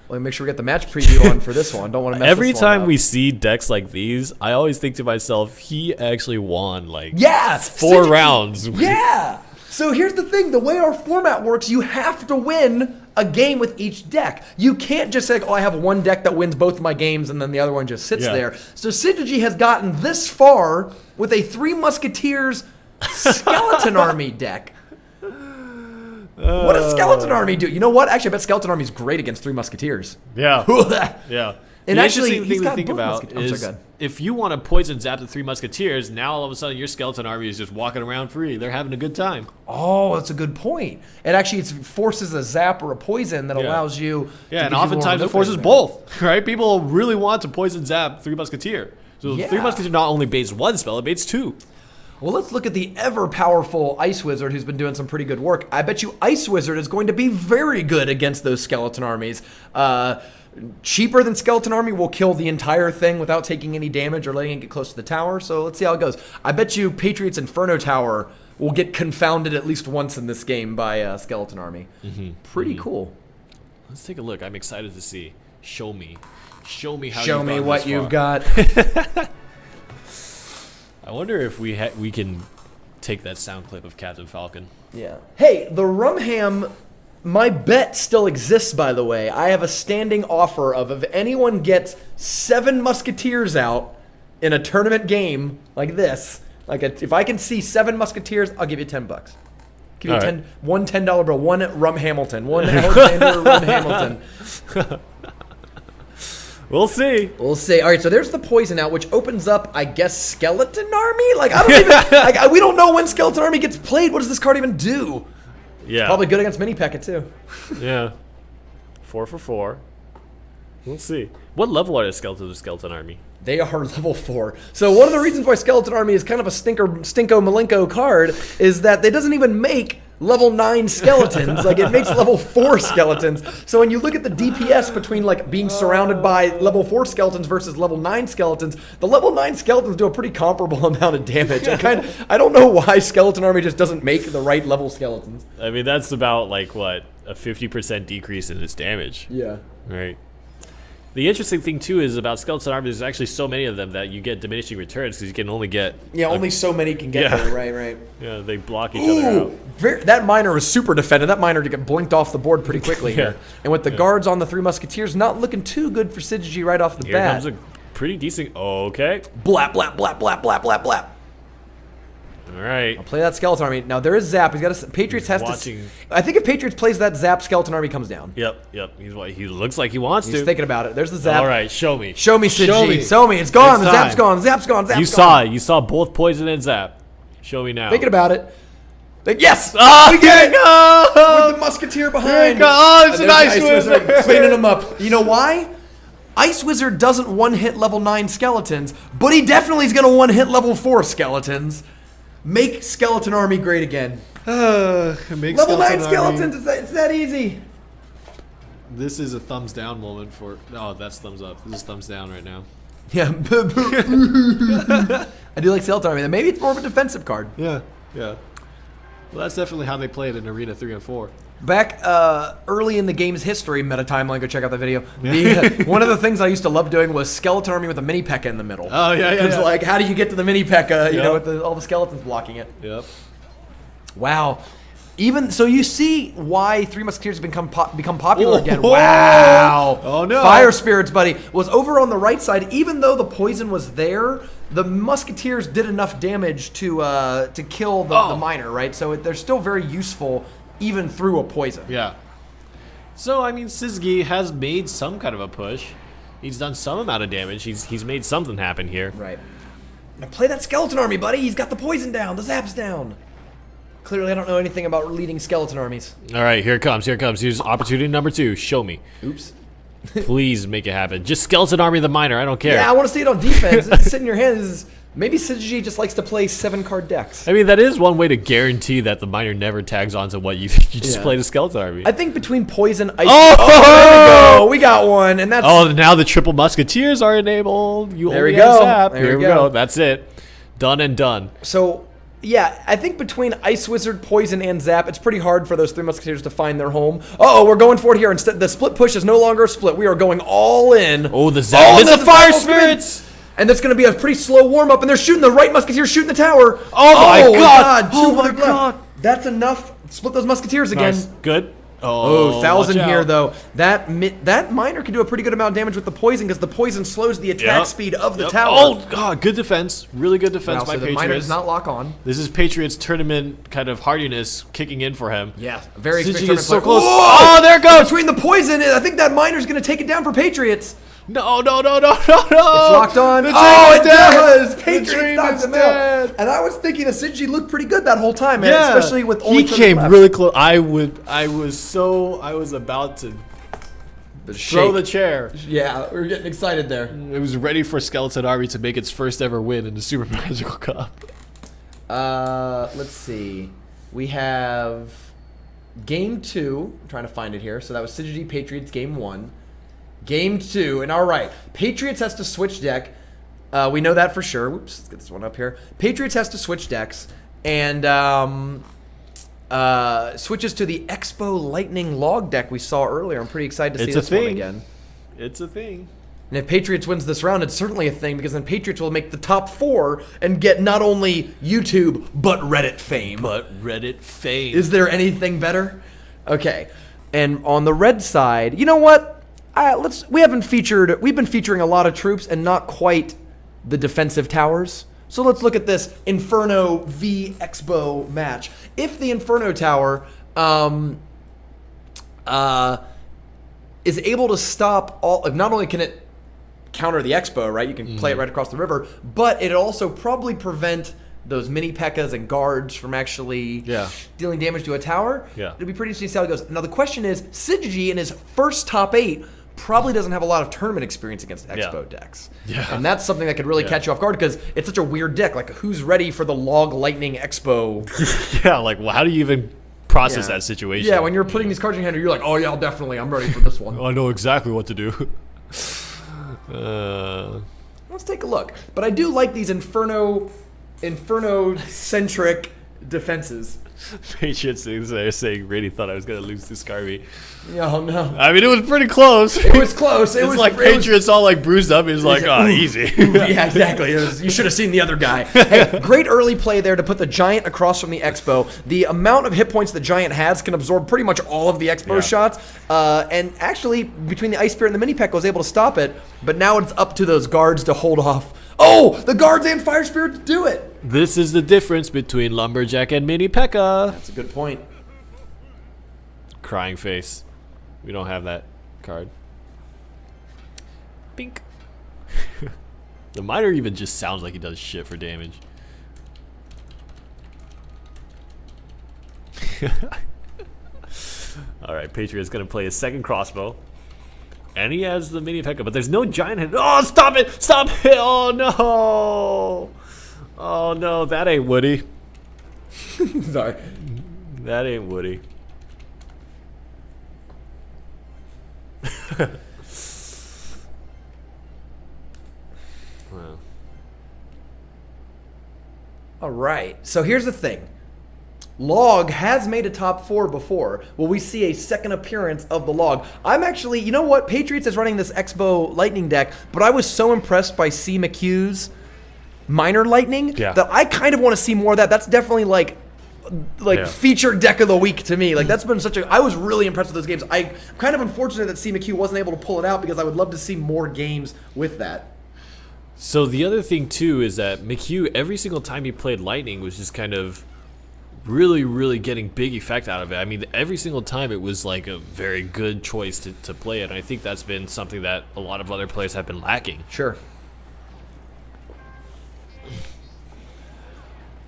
Well, make sure we get the match preview on for this one. Don't want to mess
Every
this one
time
up.
we see decks like these, I always think to myself, he actually won like
Yeah,
4 rounds.
Yeah. So here's the thing: the way our format works, you have to win a game with each deck. You can't just say, "Oh, I have one deck that wins both of my games," and then the other one just sits
Yeah.
there. So Syzygy has gotten this far with a Three Musketeers Skeleton Army deck. What does Skeleton Army do? You know what? Actually, I bet Skeleton Army is great against Three Musketeers.
Yeah. Yeah.
And
the
actually,
interesting
he's
thing to
got
think
both
about
musketeers.
is
I'm so good.
if you want to poison zap the 3 Musketeers, now all of a sudden your Skeleton Army is just walking around free. They're having a good time.
Oh, that's a good point. And actually, it forces a zap or a poison that
Yeah.
allows you.
Yeah,
to
and
give you more
oftentimes it
movement
forces
there.
both, right? People really want to poison zap 3 Musketeer. So
Yeah.
3 Musketeer not only baits 1 spell, it baits 2.
Well, let's look at the ever-powerful Ice Wizard, who's been doing some pretty good work. I bet you Ice Wizard is going to be very good against those Skeleton Armies. Cheaper than Skeleton Army will kill the entire thing without taking any damage or letting it get close to the tower. So let's see how it goes. I bet you Patriots Inferno Tower will get confounded at least once in this game by Skeleton Army. Pretty cool.
Let's take a look. I'm excited to see. Show me. Show me how
Show
you've
me
gone
what
this
you've
far.
got.
I wonder if we can take that sound clip of Captain Falcon.
Yeah. Hey, the Rumham, my bet still exists, by the way. I have a standing offer of if anyone gets 7 Musketeers out in a tournament game like this, if I can see 7 Musketeers, I'll give you $10. Give you
All right.
one $10 bill, one Rum Hamilton, one Alexander Rum Hamilton.
We'll see.
We'll see. All right, so there's the poison out, which opens up, I guess, Skeleton Army. Like I don't even, we don't know when Skeleton Army gets played. What does this card even do?
Yeah.
Probably good against Mini P.E.K.K.A. too.
Yeah. 4 for 4. We'll see. What level are the Skeletons of Skeleton Army?
They are level 4. So one of the reasons why Skeleton Army is kind of a stinko malenko card is that they doesn't even make level 9 skeletons. Like it makes level 4 skeletons. So when you look at the DPS between like being surrounded by level 4 skeletons versus level 9 skeletons, the level 9 skeletons do a pretty comparable amount of damage. I don't know why Skeleton Army just doesn't make the right level skeletons.
I mean, that's about like what, a 50% decrease in its damage.
Yeah.
Right. The interesting thing too is about Skeleton Army. There's actually so many of them that you get diminishing returns because you can only get.
Yeah, only so many can get
Yeah.
there. Right.
Yeah, they block each other out.
That miner was super defended. That miner to get blinked off the board pretty quickly here. And with the guards on the 3 Musketeers, not looking too good for Syzygy right off the
Here
bat.
comes a pretty decent. Okay.
Blap, blap, blap, blap, blap, blap, blap.
All right.
Play that Skeleton Army. Now there is Zap. He's got a Patriots has
watching.
to. I think if Patriots plays that Zap, Skeleton Army comes down.
Yep. He looks like he wants
He's
to.
thinking about it. There's the Zap.
All right, show me.
Show me, Syzygy.
Show me.
It's gone.
It's
The Zap's
time.
gone. Zap's gone. Zap's
You
gone.
saw it. You saw both poison and zap. Show me now.
Thinking about it. Yes!
Oh,
we get it!
go!
With the Musketeer behind.
Oh, it's
And
an
there's
Ice
the
Wizard.
cleaning them up. You know why? Ice Wizard doesn't one-hit level 9 skeletons, but he definitely is going to one-hit level 4 skeletons. Make Skeleton Army great again. Level 9 skeletons, it's that easy.
This is a thumbs down moment for. Oh, that's thumbs up. This is thumbs down right now.
Yeah. I do like Skeleton Army. Maybe it's more of a defensive card.
Yeah. Well, that's definitely how they played in Arena 3 and 4.
Back early in the game's history, Meta Timeline, go check out the video. One of the things I used to love doing was Skeleton Army with a Mini P.E.K.K.A. in the middle.
Oh, yeah.
It's like, how do you get to the Mini P.E.K.K.A., you know,
Yep.
with all the skeletons blocking it?
Yep.
Wow. Even so, you see why Three Musketeers have become popular again.
Oh.
Wow.
Oh, no.
Fire Spirits, buddy, was over on the right side. Even though the poison was there, the Musketeers did enough damage to kill the miner, right? So they're still very useful, even through a poison.
Yeah. So I mean, Syzygy has made some kind of a push. He's done some amount of damage. He's made something happen here.
Right. Now play that Skeleton Army, buddy. He's got the poison down. The zap's down. Clearly, I don't know anything about leading skeleton armies.
All right, here it comes. Here's opportunity number 2. Show me.
Oops.
Please make it happen. Just Skeleton Army the Miner. I don't care.
Yeah, I want to see it on defense. It's sitting in your hands. Maybe Syzygy just likes to play 7-card decks.
I mean, that is one way to guarantee that the Miner never tags onto what you just
Yeah.
played a Skeleton Army.
I think between poison, ice.
Oh!
There we go. We got one, and that's.
Oh, now the Triple Musketeers are enabled. You
There
only
we
have
go.
Zap.
There
Here
we
we
go.
go. That's it. Done and done.
So, Yeah, I think between Ice Wizard, Poison, and Zap, it's pretty hard for those 3 Musketeers to find their home. Uh-oh, we're going for it here. Instead, the split push is no longer a split. We are going all in.
Oh, the Zap. It's the Fire Spirits!
And that's going to be a pretty slow warm-up, and they're shooting the right Musketeer, shooting the tower.
Oh my God!
Oh my God! That's enough. Split those Musketeers again.
Nice. Good.
Oh, 1,000
watch
here,
out.
though. That miner can do a pretty good amount of damage with the poison because the poison slows the attack speed of the tower.
Oh, God. Good defense. Really good defense by
so the
Patriots.
miner does not lock on.
This is Patriots tournament kind of hardiness kicking in for him.
Yeah, very
Suji
experienced
is so
tournament player.
close. Oh, there it goes.
Between the poison, I think that miner's going to take it down for Patriots.
No. It's
It's locked on.
The
Oh, it
dream is dead.
does!
The
Patriots
dream
knocked
is
him
dead.
out. And I was thinking that Sinji looked pretty good that whole time, man. Especially with only
he
2
came
left.
really close. I was about to throw
Shake.
the chair.
Yeah, we were getting excited there.
It was ready for Skeleton Army to make its first ever win in the Super Magical Cup.
Let's see. We have game 2. I'm trying to find it here. So that was Synergy Patriots game 1. Game 2, and all right, Patriots has to switch deck. We know that for sure. Whoops, let's get this one up here. Patriots has to switch decks, and switches to the Expo Lightning Log deck we saw earlier. I'm pretty excited to see this one again.
It's a thing.
And if Patriots wins this round, it's certainly a thing because then Patriots will make the top 4 and get not only YouTube but Reddit fame. Is there anything better? Okay, and on the red side, you know what? We've been featuring a lot of troops and not quite the defensive towers. So let's look at this Inferno v Expo match. If the Inferno tower is able to stop all, not only can it counter the Expo, right? You can play it right across the river, but it'll also probably prevent those mini P.E.K.K.A.s and guards from actually dealing damage to a tower.
Yeah.
It'll be pretty interesting to see how it goes. Now the question is, Synergy in his first top 8 probably doesn't have a lot of tournament experience against Expo decks.
Yeah.
And that's something that could really catch you off guard because it's such a weird deck. Like, who's ready for the Log Lightning Expo?
Yeah, like, well, how do you even process that situation?
Yeah, when you're putting these cards in your hand, you're like, oh yeah, I'm ready for this one.
I know exactly what to do.
Let's take a look. But I do like these Inferno-centric defenses.
Patriots they're saying really thought I was going to lose to Scarby.
Oh, no.
I mean, it was pretty close.
It was close. It was
like Patriots all like bruised up. It was like, oh, easy.
Yeah, exactly. You should have seen the other guy. Hey, great early play there to put the Giant across from the Expo. The amount of hit points the Giant has can absorb pretty much all of the Expo shots. And actually, between the Ice Spirit and the Mini P.E.K.K.A was able to stop it. But now it's up to those guards to hold off. Oh, the guards and Fire Spirits do it.
This is the difference between Lumberjack and Mini P.E.K.K.A.
That's a good point.
Crying face. We don't have that card. Bink. The miner even just sounds like he does shit for damage. Alright, Patriot's gonna play his second crossbow. And he has the mini P.E.K.K.A, but there's no giant head. Oh, stop it! Stop it! Oh no! Oh no, that ain't Woody.
Sorry.
That ain't Woody. Wow.
All right. So here's the thing. Log has made a top 4 before. Will we see a second appearance of the Log? I'm actually, you know what? Patriots is running this Expo Lightning deck, but I was so impressed by C. McHugh's Minor Lightning that I kind of want to see more of that. That's definitely like featured deck of the week to me. Like, that's been such a, I was really impressed with those games. I'm kind of unfortunate that C. McHugh wasn't able to pull it out because I would love to see more games with that.
So the other thing too is that McHugh, every single time he played Lightning, was just kind of really getting big effect out of it. I mean, every single time it was like a very good choice to play it. And I think that's been something that a lot of other players have been lacking.
Sure.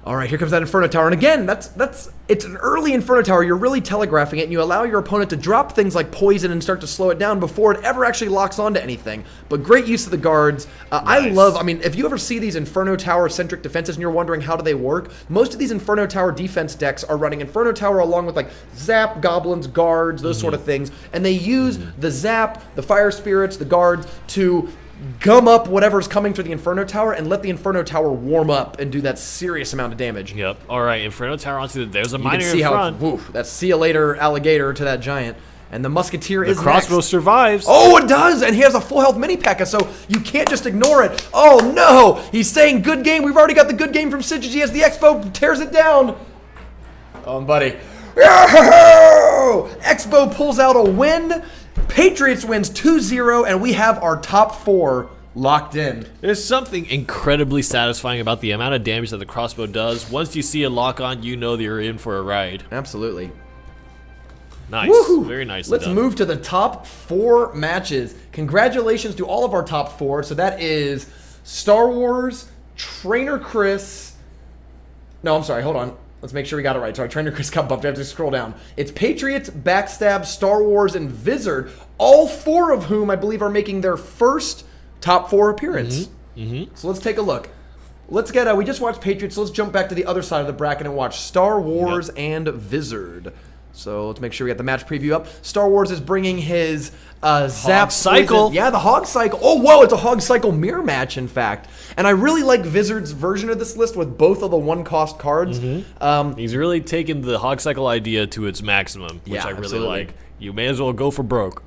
All right, here comes that Inferno Tower. And again, it's an early Inferno Tower. You're really telegraphing it, and you allow your opponent to drop things like poison and start to slow it down before it ever actually locks onto anything. But great use of the guards.
Nice.
I mean, if you ever see these Inferno Tower-centric defenses and you're wondering how do they work, most of these Inferno Tower defense decks are running Inferno Tower along with like Zap, Goblins, Guards, those sort of things. And they use the Zap, the Fire Spirits, the Guards to gum up whatever's coming for the Inferno Tower and let the Inferno Tower warm up and do that serious amount of damage.
Yep. All right, Inferno Tower onto there's a
You
miner
can see
in
how
front.
it's, that's see you later alligator to that giant. And the Musketeer
The
is
crossbow
next.
survives.
Oh, it does, and he has a full health mini P.E.K.K.A, so you can't just ignore it. Oh no, he's saying good game. We've already got the good game from Syzygy as the Expo tears it down. Oh, buddy. Expo pulls out a win. Patriots wins 2-0, and we have our top 4 locked in.
There's something incredibly satisfying about the amount of damage that the crossbow does. Once you see a lock on, you know that you're in for a ride.
Absolutely.
Nice.
Woohoo.
Very nicely
Let's
done.
move to the top 4 matches. Congratulations to all of our top 4. So that is Star Wars, Trainer Chris. No, I'm sorry. Hold on. Let's make sure we got it right. Sorry, Trainer Chris got bumped. I have to scroll down. It's Patriots, Backstab, Star Wars, and Vizard. All 4 of whom I believe are making their first top 4 appearance. So let's take a look. Let's get. We just watched Patriots. So let's jump back to the other side of the bracket and watch Star Wars and Vizard. So let's make sure we got the match preview up. Star Wars is bringing his Zap
Cycle.
Poison. Yeah, the Hog Cycle. Oh, whoa, it's a Hog Cycle mirror match, in fact. And I really like Vizard's version of this list with both of the one-cost cards.
He's really taken the Hog Cycle idea to its maximum, which
Yeah,
I really
absolutely.
like. You may as well go for broke.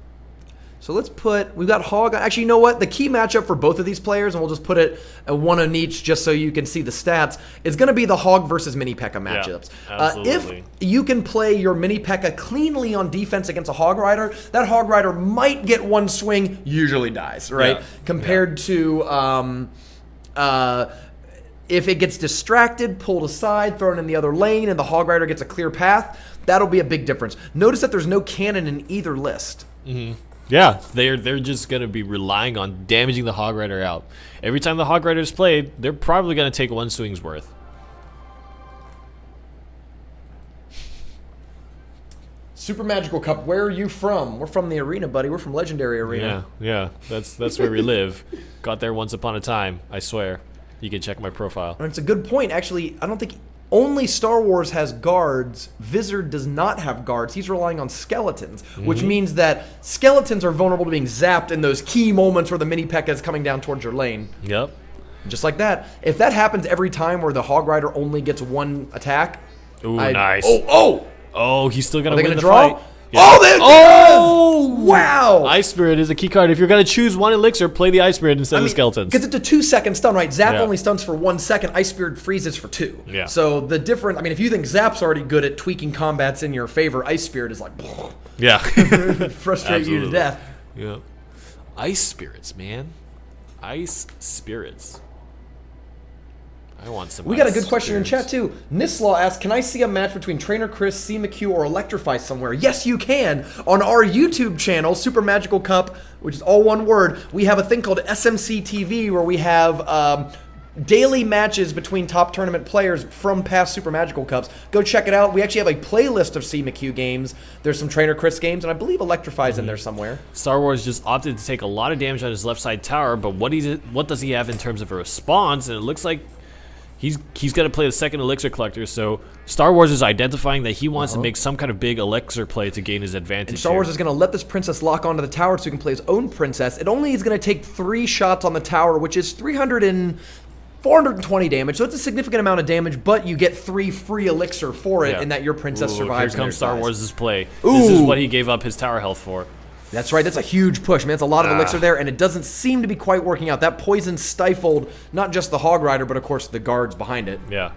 So let's put, we've got Hog. Actually, you know what? The key matchup for both of these players, and we'll just put it one on each just so you can see the stats, is going to be the Hog versus Mini P.E.K.K.A matchups.
absolutely.
If you can play your Mini P.E.K.K.A cleanly on defense against a Hog Rider, that Hog Rider might get one swing, usually dies, right?
Yeah.
Compared to if it gets distracted, pulled aside, thrown in the other lane, and the Hog Rider gets a clear path, that'll be a big difference. Notice that there's no cannon in either list.
Yeah, they're just going to be relying on damaging the Hog Rider out. Every time the Hog Rider is played, they're probably going to take one swing's worth.
Super Magical Cup, where are you from? We're from the arena, buddy. We're from Legendary Arena.
Yeah, that's where we live. Got there once upon a time, I swear. You can check my profile.
And it's a good point. Actually, I don't think only Star Wars has guards. Vizard does not have guards. He's relying on skeletons, which means that skeletons are vulnerable to being zapped in those key moments where the Mini P.E.K.K.A is coming down towards your lane.
Yep.
Just like that. If that happens every time where the Hog Rider only gets one attack.
Ooh, nice.
Oh,
he's still going
are
to
they
win
going to
the
draw?
fight.
Oh, they
Oh!
Wow!
Ice Spirit is a key card. If you're going to choose one elixir, play the Ice Spirit instead of skeletons.
Because it's a 2-second stun, right? Zap
Yeah.
only stuns for 1 second. Ice Spirit freezes for 2.
Yeah.
So the difference, I mean, if you think Zap's already good at tweaking combats in your favor, Ice Spirit is like,
Yeah.
frustrate you to
Absolutely.
death.
Yeah. Ice Spirits, man. Ice Spirits. I want some
We got a
Ice
good question in
Spirits.
chat too. Nislaw asks, can I see a match between Trainer Chris, C McHugh, or Electrify somewhere? Yes, you can. On our YouTube channel, Super Magical Cup, which is all one word, we have a thing called SMC TV where we have daily matches between top tournament players from past Super Magical Cups. Go check it out. We actually have a playlist of C McHugh games. There's some Trainer Chris games, and I believe Electrify's in there somewhere.
Star Wars just opted to take a lot of damage on his left side tower, but what does he have in terms of a response? And it looks like he's going to play the second elixir collector, so Star Wars is identifying that he wants to make some kind of big elixir play to gain his advantage.
And Star Wars is going to let this princess lock onto the tower so he can play his own princess. It only is going to take 3 shots on the tower, which is 420 damage, so it's a significant amount of damage, but you get 3 free elixir for it,
Yeah.
and that your princess
Ooh,
survives.
Here comes Star Wars' play.
Ooh.
This is what he gave up his tower health for.
That's right, that's a huge push. Man, that's a lot of elixir there, and it doesn't seem to be quite working out. That poison stifled not just the Hog Rider, but of course the guards behind it.
Yeah.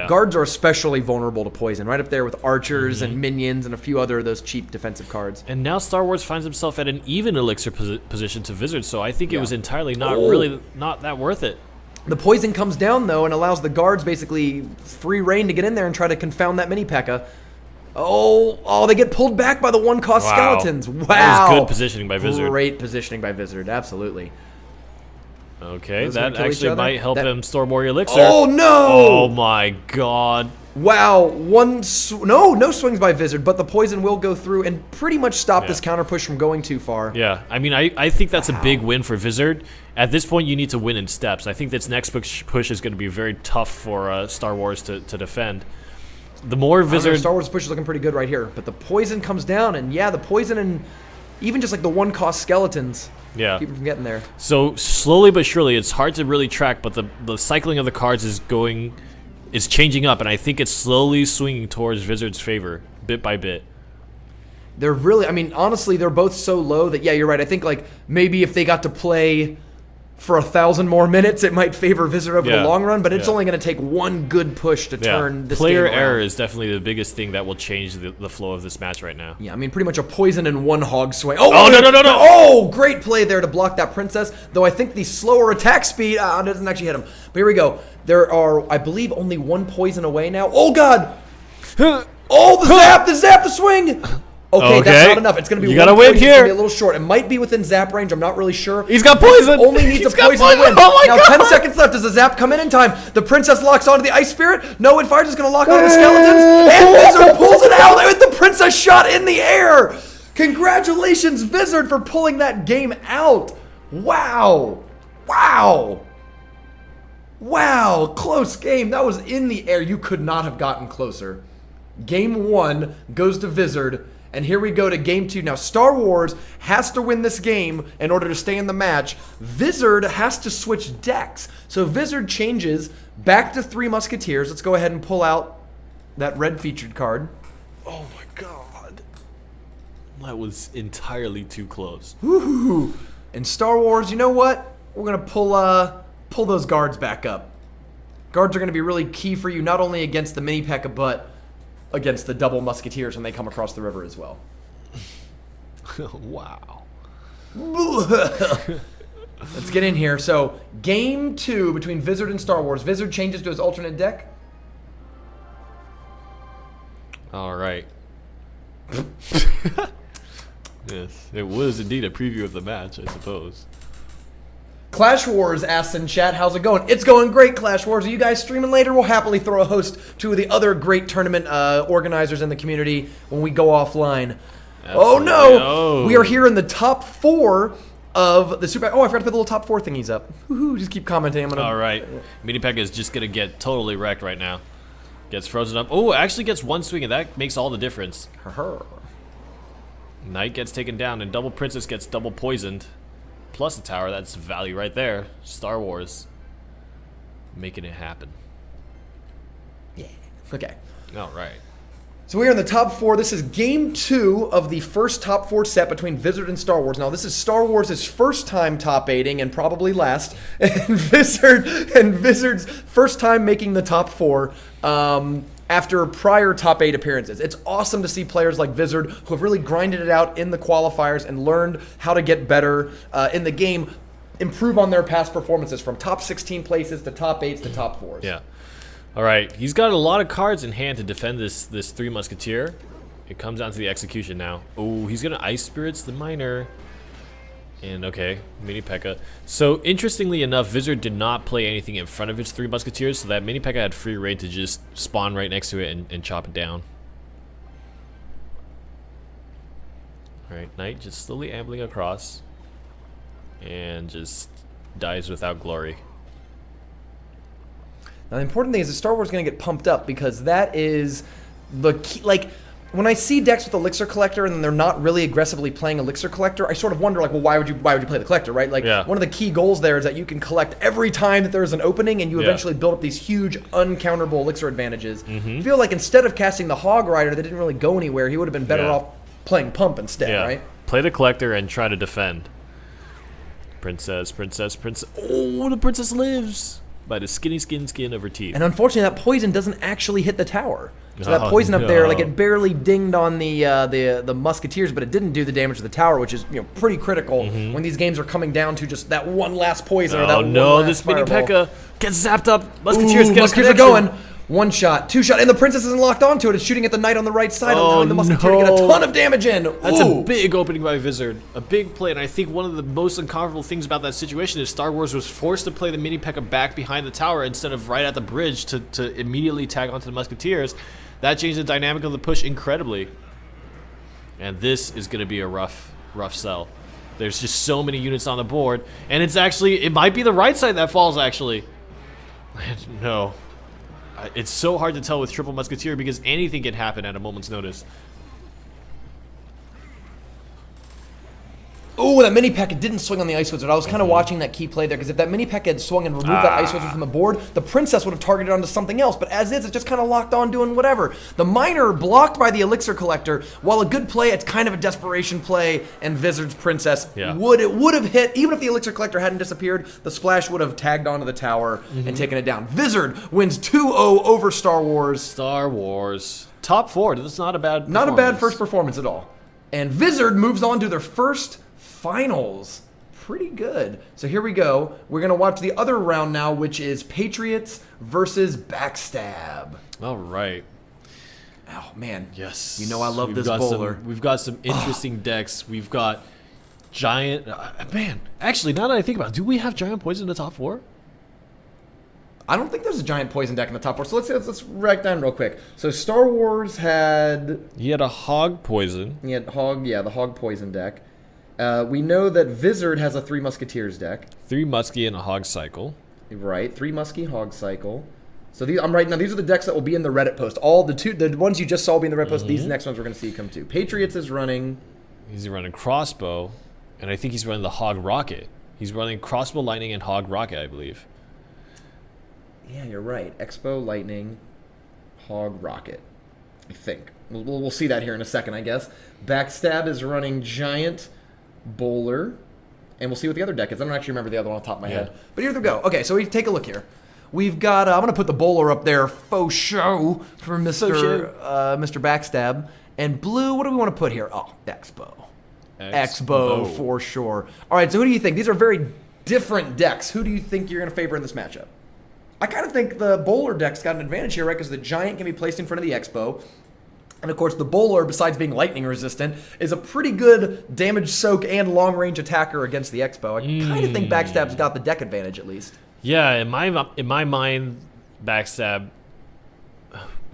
Guards are especially vulnerable to poison, right up there with archers and minions and a few other of those cheap defensive cards.
And now Star Wars finds himself at an even elixir position to Vizard, so I think it was entirely not that worth it.
The poison comes down, though, and allows the guards basically free reign to get in there and try to confound that Mini P.E.K.K.A. Oh, they get pulled back by the one-cost skeletons. Wow.
That was good positioning by Vizard.
Great positioning by Vizard, absolutely.
Okay,
Those gonna
that
kill each
actually
other?
might help
That-
him store more elixir.
Oh, no!
Oh my god.
Wow, no swings by Vizard, but the poison will go through and pretty much stop this counter push from going too far.
Yeah, I mean, I think that's a big win for Vizard. At this point, you need to win in steps. I think this next push is going to be very tough for Star Wars to defend. The more Vizard...
Star Wars push is looking pretty good right here, but the poison comes down, and yeah, the poison and even just like the one-cost skeletons.
Yeah.
Keep him from getting there.
So slowly but surely, it's hard to really track, but the cycling of the cards is changing up, and I think it's slowly swinging towards Vizard's favor, bit by bit.
They're really, I mean, honestly, they're both so low that, yeah, you're right. I think, like, maybe if they got to play for 1,000 more minutes, it might favor Vizard over the long run, but it's only going to take one good push to turn this
Player
game around.
error is definitely the biggest thing that will change the flow of this match right now.
Yeah, I mean, pretty much a poison and one hog swing.
No.
Oh, great play there to block that princess, though I think the slower attack speed doesn't actually hit him. But here we go. There are, I believe, only one poison away now. Oh, God! Oh, the zap, the swing! Okay, that's not enough. It's going to be
you gotta win here.
It's going to be a little short. It might be within zap range. I'm not really sure.
He's got poison.
Only needs a poison to win.
Oh my
now,
God.
10 seconds left. Does the zap come in time? The princess locks onto the ice spirit. No, it fires. It's going to lock onto the skeletons. And Vizard pulls it out with the princess shot in the air. Congratulations, Vizard, for pulling that game out. Wow. Wow. Wow. Close game. That was in the air. You could not have gotten closer. Game 1 goes to Vizard. And here we go to game 2. Now, Star Wars has to win this game in order to stay in the match. Vizard has to switch decks. So Vizard changes back to 3 Musketeers. Let's go ahead and pull out that red featured card.
Oh my God. That was entirely too close.
Woohoo! And Star Wars, you know what? We're going to pull those guards back up. Guards are going to be really key for you, not only against the Mini P.E.K.K.A, but against the double Musketeers when they come across the river as well.
Wow.
Let's get in here. So, game 2 between Vizard and Star Wars. Vizard changes to his alternate deck.
All right. Yes, it was indeed a preview of the match, I suppose.
Clash Wars asks in chat, how's it going? It's going great, Clash Wars. Are you guys streaming later? We'll happily throw a host to the other great tournament organizers in the community when we go offline.
Absolutely.
Oh, no.
Oh.
We are here in the top 4 of the Super... Oh, I forgot to put the little top 4 thingies up. Woohoo, just keep commenting. I'm gonna...
All right. Mini P.E.K.K.A is just going to get totally wrecked right now. Gets frozen up. Oh, actually gets one swing, and that makes all the difference. Knight gets taken down, and Double Princess gets double poisoned. Plus the tower, that's value right there. Star Wars. Making it happen.
Yeah. Okay.
All right.
So we are in the top 4. This is game 2 of the first top 4 set between Vizard and Star Wars. Now, this is Star Wars' first time top 8ing and probably last. And Vizard's first time making the top 4 after prior top 8 appearances. It's awesome to see players like Vizard who have really grinded it out in the qualifiers and learned how to get better in the game, improve on their past performances from top 16 places to top 8s to top 4s.
Yeah. All right, he's got a lot of cards in hand to defend this 3 Musketeer. It comes down to the execution now. Oh, he's gonna Ice Spirits the Miner. And okay, Mini P.E.K.K.A. So interestingly enough, Vizard did not play anything in front of its 3 Musketeers, so that Mini P.E.K.K.A had free reign to just spawn right next to it and chop it down. All right, Knight just slowly ambling across and just dies without glory.
Now, the important thing is that Star Wars is going to get pumped up because that is the key. Like, when I see decks with Elixir Collector and they're not really aggressively playing Elixir Collector, I sort of wonder, like, well, why would you play the Collector, right? Like, one of the key goals there is that you can collect every time that there's an opening and you eventually build up these huge, uncounterable Elixir advantages. I feel like instead of casting the Hog Rider that didn't really go anywhere, he would have been better off playing Pump instead, right?
Play the Collector and try to defend. Princess. Oh, the Princess lives! By the skin of her teeth.
And unfortunately, that poison doesn't actually hit the tower. So that poison up there, like, it barely dinged on the Musketeers, but it didn't do the damage to the tower, which is, you know, pretty critical when these games are coming down to just that one last poison or that one last
this
fireball.
Mini P.E.K.K.A gets zapped up. Musketeers get
Musketeers are going. 1 shot, 2 shot, and the Princess isn't locked onto it. It's shooting at the Knight on the right side, allowing the Musketeer to get a ton of damage in.
That's a big opening by Vizard. A big play, and I think one of the most uncomfortable things about that situation is Star Wars was forced to play the Mini P.E.K.K.A back behind the tower instead of right at the bridge to immediately tag onto the Musketeers. That changed the dynamic of the push incredibly. And this is going to be a rough sell. There's just so many units on the board, and it might be the right side that falls, actually. No. It's so hard to tell with Triple Musketeer because anything can happen at a moment's notice.
Oh, that mini P.E.K.K.A didn't swing on the Ice Wizard. I was kind of watching that key play there, because if that mini P.E.K.K.A had swung and removed that Ice Wizard from the board, the Princess would have targeted onto something else. But as is, it's just kind of locked on doing whatever. The Miner blocked by the Elixir Collector. While a good play, it's kind of a desperation play, and Vizard's Princess would have hit. Even if the Elixir Collector hadn't disappeared, the splash would have tagged onto the tower and taken it down. Vizard wins 2-0 over Star Wars.
Star Wars. Top 4. That's not a bad
Not a bad first performance at all. And Vizard moves on to their first finals. Pretty good. So here we go. We're going to watch the other round now, which is Patriots versus Backstab.
All right.
Oh, man.
Yes.
You know I love this bowler.
We've got some interesting decks. We've got Giant... man, actually, now that I think about it, do we have Giant Poison in the top 4?
I don't think there's a Giant Poison deck in the top 4. So let's write down real quick. So Star Wars had...
He had a Hog Poison.
He had the Hog Poison deck. We know that Vizard has a 3 Musketeers deck.
3 Muskie and a Hog Cycle.
Right, 3 Muskie, Hog Cycle. So I'm writing now. These are the decks that will be in the Reddit post. The ones you just saw will be in the Reddit post. These next ones we're going to see come too. Patriots is running.
He's running Crossbow, and I think he's running the Hog Rocket. He's running Crossbow, Lightning, and Hog Rocket, I believe.
Yeah, you're right. Expo, Lightning, Hog Rocket. I think we'll see that here in a second, I guess. Backstab is running Giant Bowler, and we'll see what the other deck is. I don't actually remember the other one off the top of my head. But here we go. Okay, so we take a look here. We've got, I'm going to put the Bowler up there, faux show, for Mr. Backstab. And blue, what do we want to put here? Oh, Expo for sure. All right, so who do you think? These are very different decks. Who do you think you're going to favor in this matchup? I kind of think the Bowler deck's got an advantage here, right? Because the Giant can be placed in front of the Expo. And of course, the Bowler, besides being lightning resistant, is a pretty good damage soak and long range attacker against the Expo. I kind of think Backstab's got the deck advantage at least.
Yeah, in my mind, Backstab.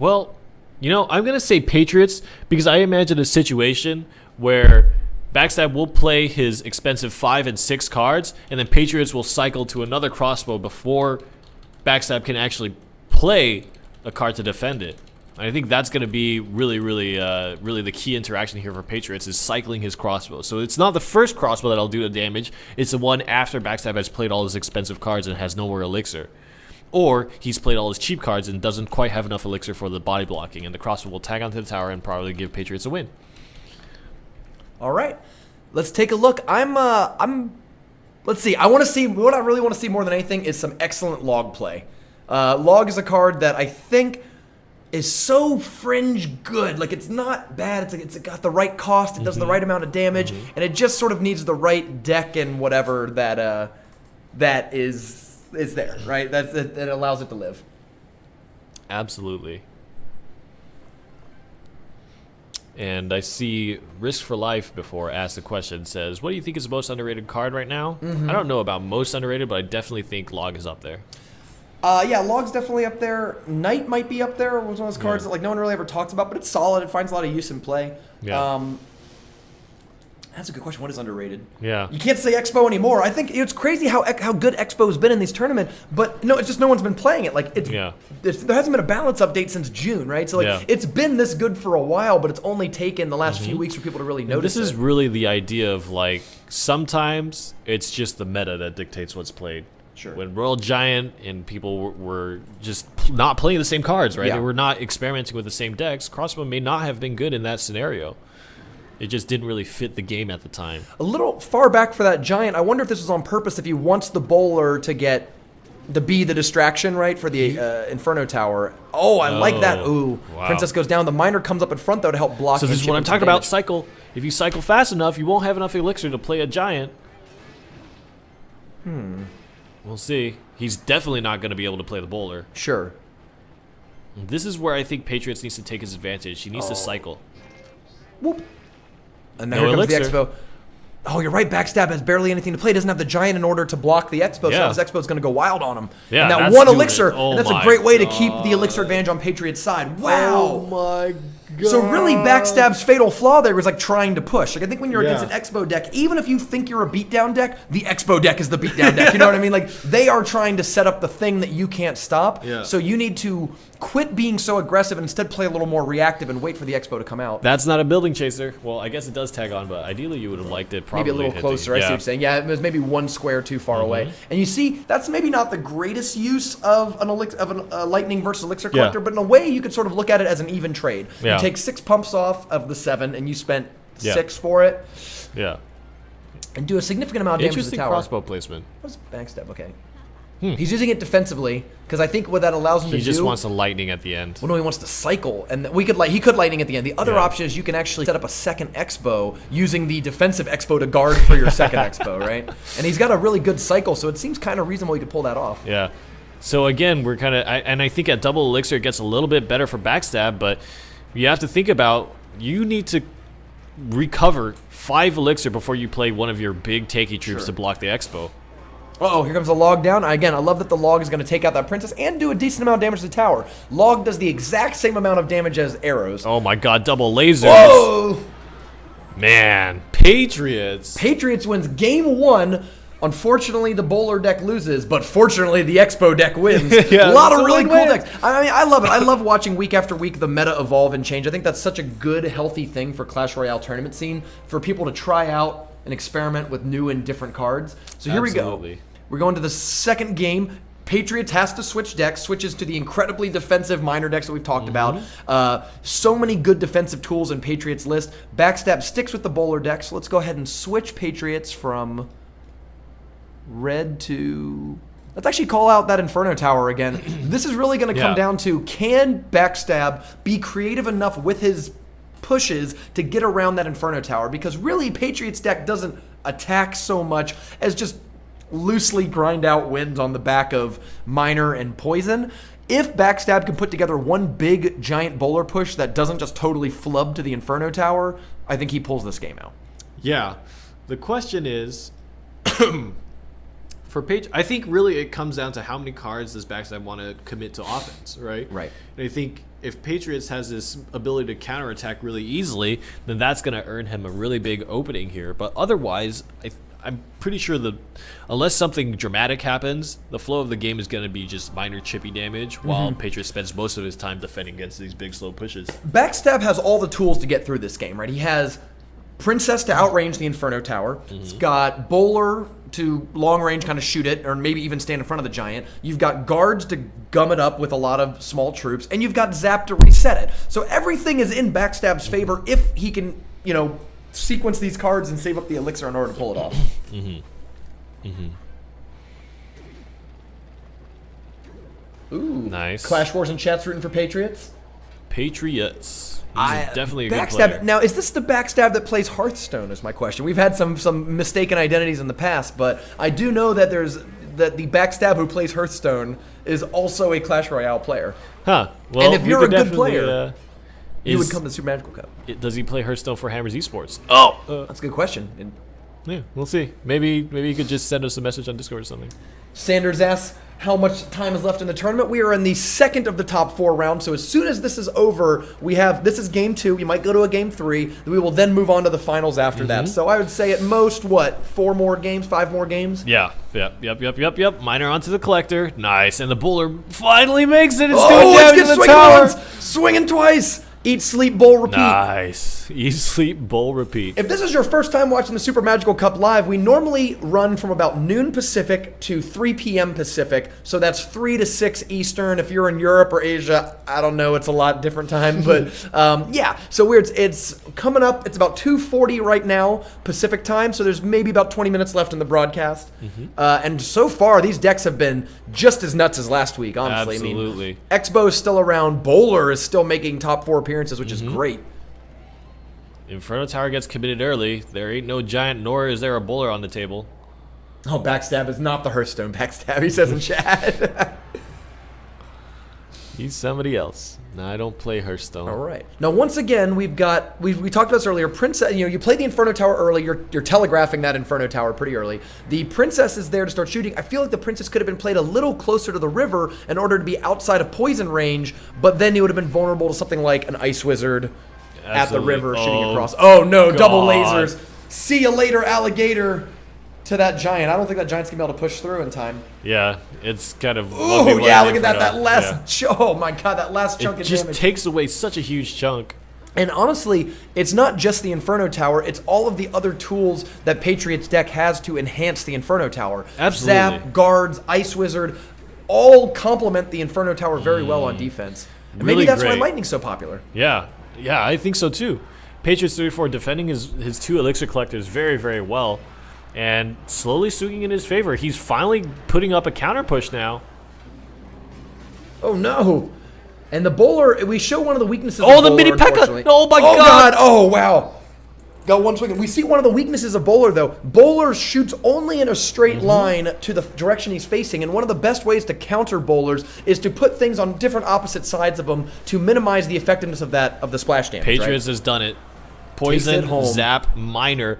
Well, I'm gonna say Patriots because I imagine a situation where Backstab will play his expensive 5 and 6 cards, and then Patriots will cycle to another Crossbow before Backstab can actually play a card to defend it. I think that's going to be really the key interaction here for Patriots is cycling his Crossbow. So it's not the first Crossbow that'll do the damage. It's the one after Backstab has played all his expensive cards and has no more Elixir. Or he's played all his cheap cards and doesn't quite have enough Elixir for the body blocking, and the Crossbow will tag onto the tower and probably give Patriots a win.
All right. Let's take a look. Let's see. What I really want to see more than anything is some excellent Log play. Log is a card that I think is so fringe good. Like, it's not bad. It's got the right cost. It does the right amount of damage, and it just sort of needs the right deck and whatever that is there, right? That allows it to live.
Absolutely. And I see Risk for Life before asked the question, says, what do you think is the most underrated card right now? I don't know about most underrated, but I definitely think Log is up there.
Yeah, Log's definitely up there. Knight might be up there. It was one of those cards that no one really ever talks about, but it's solid. It finds a lot of use in play.
Yeah.
That's a good question. What is underrated?
Yeah.
You can't say Expo anymore. I think it's crazy how good Expo's been in these tournaments, but no, it's just no one's been playing it. Like there hasn't been a balance update since June, right? So it's been this good for a while, but it's only taken the last few weeks for people to really notice.
This is really the idea of sometimes it's just the meta that dictates what's played.
Sure.
When Royal Giant and people were just not playing the same cards, right?
Yeah.
They were not experimenting with the same decks. Crossbow may not have been good in that scenario. It just didn't really fit the game at the time.
A little far back for that Giant. I wonder if this was on purpose. If he wants the Bowler to get the distraction, right, for the Inferno Tower. Oh, I like that. Ooh,
wow.
Princess goes down. The Miner comes up in front though to help block.
So this is what I'm talking about. Cycle. If you cycle fast enough, you won't have enough Elixir to play a Giant. We'll see. He's definitely not going to be able to play the Bowler.
Sure.
This is where I think Patriots needs to take his advantage. He needs to cycle.
Whoop. And now here comes the Expo. Oh, you're right. Backstab has barely anything to play. He doesn't have the Giant in order to block the Expo, so his Expo's going to go wild on him.
Yeah,
and that one Elixir, and that's a great way to keep the Elixir advantage on Patriots' side. Wow.
Oh, my
So really, Backstab's fatal flaw there was like trying to push. Like I think when you're against an
Yeah.
Expo deck, even if you think you're a beatdown deck, the Expo deck is the beatdown deck. You know what I mean? Like they are trying to set up the thing that you can't stop.
Yeah.
So you need to quit being so aggressive and instead play a little more reactive and wait for the Expo to come out.
That's not a building chaser. Well, I guess it does tag on, but ideally you would have liked it probably
Maybe a little
hitting.
closer. I see what you're saying. Yeah, it was maybe one square too far away. And you see, that's maybe not the greatest use of a lightning versus elixir collector, but in a way you could sort of look at it as an even trade.
Yeah.
You take 6 pumps off of the 7, and you spent
Yeah.
6 for it,
Yeah.
and do a significant amount of damage to the
Interesting
tower.
crossbow placement.
What's backstab? Okay. He's using it defensively because I think what that allows him
He
to
just
do.
wants a lightning at the end.
Well, no, he wants to cycle, and he could lightning at the end. The other
Yeah.
option is you can actually set up a second Expo using the defensive Expo to guard for your second Expo, right? And he's got a really good cycle, so it seems kind of reasonable he could pull that off.
Yeah. So again, we're kind of, and I think at double elixir it gets a little bit better for backstab, but you have to think about you need to recover 5 elixir before you play one of your big takey troops to block the Expo.
Uh-oh, here comes the log down. Again, I love that the log is going to take out that princess and do a decent amount of damage to the tower. Log does the exact same amount of damage as arrows.
Oh my god, double lasers.
Whoa!
Man, Patriots.
Patriots wins game 1. Unfortunately, the bowler deck loses, but fortunately, the Expo deck wins.
Yeah,
a lot of
it's a
really cool
win-win.
decks. I mean, I love it. I love watching week after week the meta evolve and change. I think that's such a good, healthy thing for Clash Royale tournament scene, for people to try out and experiment with new and different cards. So here we
Absolutely.
go. We're going to the second game. Patriots has to switch decks, switches to the incredibly defensive minor decks that we've talked about. So many good defensive tools in Patriots list. Backstab sticks with the bowler deck, so let's go ahead and switch Patriots from red to... Let's actually call out that Inferno Tower again. This is really going to come
Yeah.
down to, can Backstab be creative enough with his pushes to get around that Inferno Tower? Because really, Patriots deck doesn't attack so much as just loosely grind out wins on the back of Minor and Poison. If Backstab can put together one big giant bowler push that doesn't just totally flub to the Inferno Tower, I think he pulls this game out.
Yeah. The question is, for I think really it comes down to how many cards does Backstab want to commit to offense, right?
Right.
And I think if Patriots has this ability to counterattack really easily,
then that's going to earn him a really big opening here. But otherwise, I'm pretty sure unless something dramatic happens, the flow of the game is going to be just minor chippy damage, while Patriots spends most of his time defending against these big slow pushes.
Backstab has all the tools to get through this game, right? He has Princess to outrange the Inferno Tower. He's got Bowler to long range kind of shoot it, or maybe even stand in front of the giant. You've got guards to gum it up with a lot of small troops, and you've got Zap to reset it. So everything is in Backstab's favor if he can, sequence these cards and save up the elixir in order to pull it off. Ooh.
Nice.
Clash Wars and chat's rooting for Patriots.
Patriots. He's definitely a good
Backstab.
player.
Now, is this the Backstab that plays Hearthstone? Is my question. We've had some mistaken identities in the past, but I do know that that the Backstab who plays Hearthstone is also a Clash Royale player.
Huh. Well,
And if
we
you're
could
a good
definitely,
player, You would
is-
come to the Super Magical Cup.
Does he play Hearthstone for Hammers Esports? Oh!
That's a good question. And
Yeah, we'll see. Maybe you could just send us a message on Discord or something.
Sanders asks how much time is left in the tournament. We are in the second of the top 4 rounds, so as soon as this is over, this is game 2. We might go to a game 3. We will then move on to the finals after that. So I would say at most, 4 more games, 5 more games?
Yeah. Yep. Minor onto the collector. Nice. And the bowler finally makes it. It's
Oh,
doing
let's
damage
get
to the
swinging
tower.
once, swinging twice. Eat, sleep, bowl, repeat.
Nice. Eat, sleep, bowl, repeat.
If this is your first time watching the Super Magical Cup live, we normally run from about noon Pacific to 3 p.m. Pacific. So that's 3 to 6 Eastern. If you're in Europe or Asia, I don't know, it's a lot different time. But yeah, so it's coming up. It's about 2:40 right now Pacific time. So there's maybe about 20 minutes left in the broadcast. And so far, these decks have been just as nuts as last week, honestly.
Absolutely.
I mean, Expo is still around. Bowler is still making top 4 appearances, which is great.
Inferno Tower gets committed early. There ain't no giant, nor is there a bowler on the table.
Oh, Backstab is not the Hearthstone Backstab, he says in chat.
He's somebody else. No, I don't play Hearthstone.
All right. Now, once again, we talked about this earlier. Princess, you play the Inferno Tower early. You're telegraphing that Inferno Tower pretty early. The Princess is there to start shooting. I feel like the Princess could have been played a little closer to the river in order to be outside of poison range, but then you would have been vulnerable to something like an Ice Wizard at the
Absolutely.
river shooting
Oh,
across. Oh no, double
God.
lasers. See you later, alligator. To that giant. I don't think that giant's gonna be able to push through in time.
Yeah, it's kind of.
Oh
lovely
yeah,
what
look at that.
Inferno-
That last. Oh my god, that last chunk
It
of
just
damage.
takes away such a huge chunk.
And honestly, it's not just the Inferno Tower, it's all of the other tools that Patriots deck has to enhance the Inferno Tower.
Absolutely.
Zap, Guards, Ice Wizard, all complement the Inferno Tower very well on defense. And
Really
maybe that's why
great.
Lightning's so popular.
Yeah, I think so too. Patriots 34 defending his 2 elixir collectors very, very well, and slowly swinging in his favor. He's finally putting up a counter push now.
Oh no. And the bowler, we show one of the weaknesses
Oh,
of
the
bowler,
mini P.E.K.K.A.
unfortunately.
Oh my
Oh
God.
Oh wow. Got one swing. We see one of the weaknesses of bowler though. Bowler shoots only in a straight line to the direction he's facing, and one of the best ways to counter bowlers is to put things on different opposite sides of them to minimize the effectiveness of the splash damage.
Patriots
right?
has done it.
Takes
Poison,
it home.
zap, minor.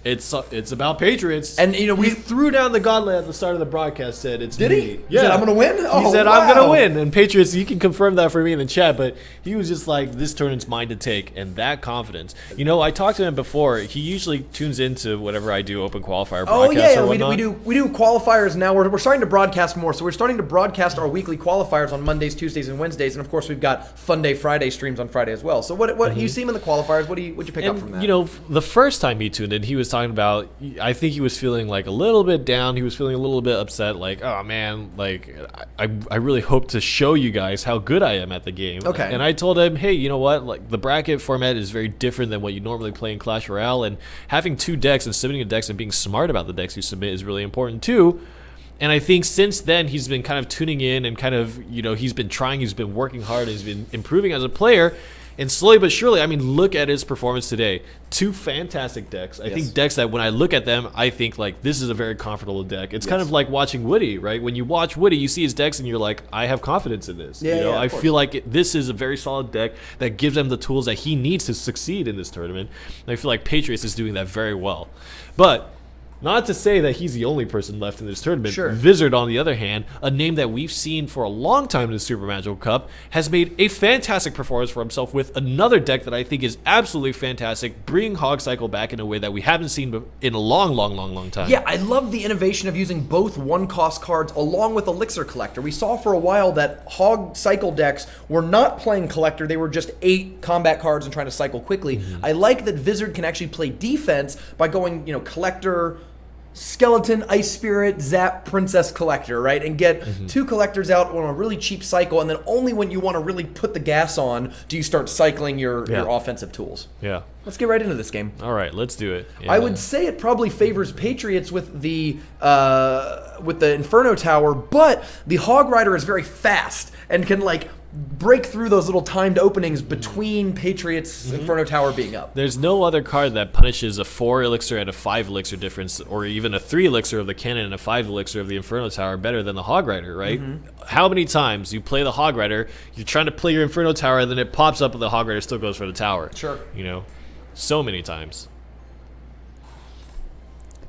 It's about Patriots.
And you know
He
we
threw down the gauntlet at the start of the broadcast. Said it's
did
me.
he? He said, I'm gonna win. Oh,
He said, I'm
wow.
going to win. And Patriots, you can confirm that for me in the chat, but he was just like, this tournament's mine to take, and that confidence. You know, I talked to him before. He usually tunes into whatever I do, open qualifier
Oh
broadcasts
yeah,
or
we
whatnot.
do qualifiers now. We're starting to broadcast more, so we're starting to broadcast our weekly qualifiers on Mondays, Tuesdays, and Wednesdays, and of course we've got Fun Day Friday streams on Friday as well. So what you see him in the qualifiers? What'd you pick up from that?
And, you know, the first time he tuned in, he was talking about, I think he was feeling like a little bit down. He was feeling a little bit upset, like, oh man, like, I really hope to show you guys how good I am at the game.
Okay.
And I told him, hey, you know what? Like, the bracket format is very different than what you normally play in Clash Royale, and having 2 decks and submitting a decks and being smart about the decks you submit is really important too. And I think since then, he's been kind of tuning in and kind of, you know, he's been trying, he's been working hard, he's been improving as a player. And slowly but surely, I mean, look at his performance today. 2 fantastic decks. I think decks that when I look at them, I think, like, this is a very comfortable deck. It's kind of like watching Woody, right? When you watch Woody, you see his decks and you're like, I have confidence in this.
Yeah,
you know,
yeah, of
I
course.
feel like this is a very solid deck that gives him the tools that he needs to succeed in this tournament. And I feel like Patriots is doing that very well. But not to say that he's the only person left in this tournament.
Sure.
Vizard, on the other hand, a name that we've seen for a long time in the Super Magical Cup, has made a fantastic performance for himself with another deck that I think is absolutely fantastic, bringing Hog Cycle back in a way that we haven't seen in a long time.
Yeah, I love the innovation of using both 1-cost cards along with Elixir Collector. We saw for a while that Hog Cycle decks were not playing Collector, they were just 8 combat cards and trying to cycle quickly. I like that Vizard can actually play defense by going, you know, Collector, Skeleton, Ice Spirit, Zap, Princess, Collector, right? And get 2 collectors out on a really cheap cycle, and then only when you want to really put the gas on do you start cycling your offensive tools.
Yeah.
Let's get right into this game.
All right, let's do it.
I would say it probably favors Patriots with the Inferno Tower, but the Hog Rider is very fast and can like break through those little timed openings between Patriots' Inferno Tower being up.
There's no other card that punishes a 4 elixir and a 5 elixir difference, or even a 3 elixir of the cannon and a 5 elixir of the Inferno Tower better than the Hog Rider, right? How many times you play the Hog Rider, you're trying to play your Inferno Tower, and then it pops up and the Hog Rider still goes for the tower.
Sure.
You know, so many times.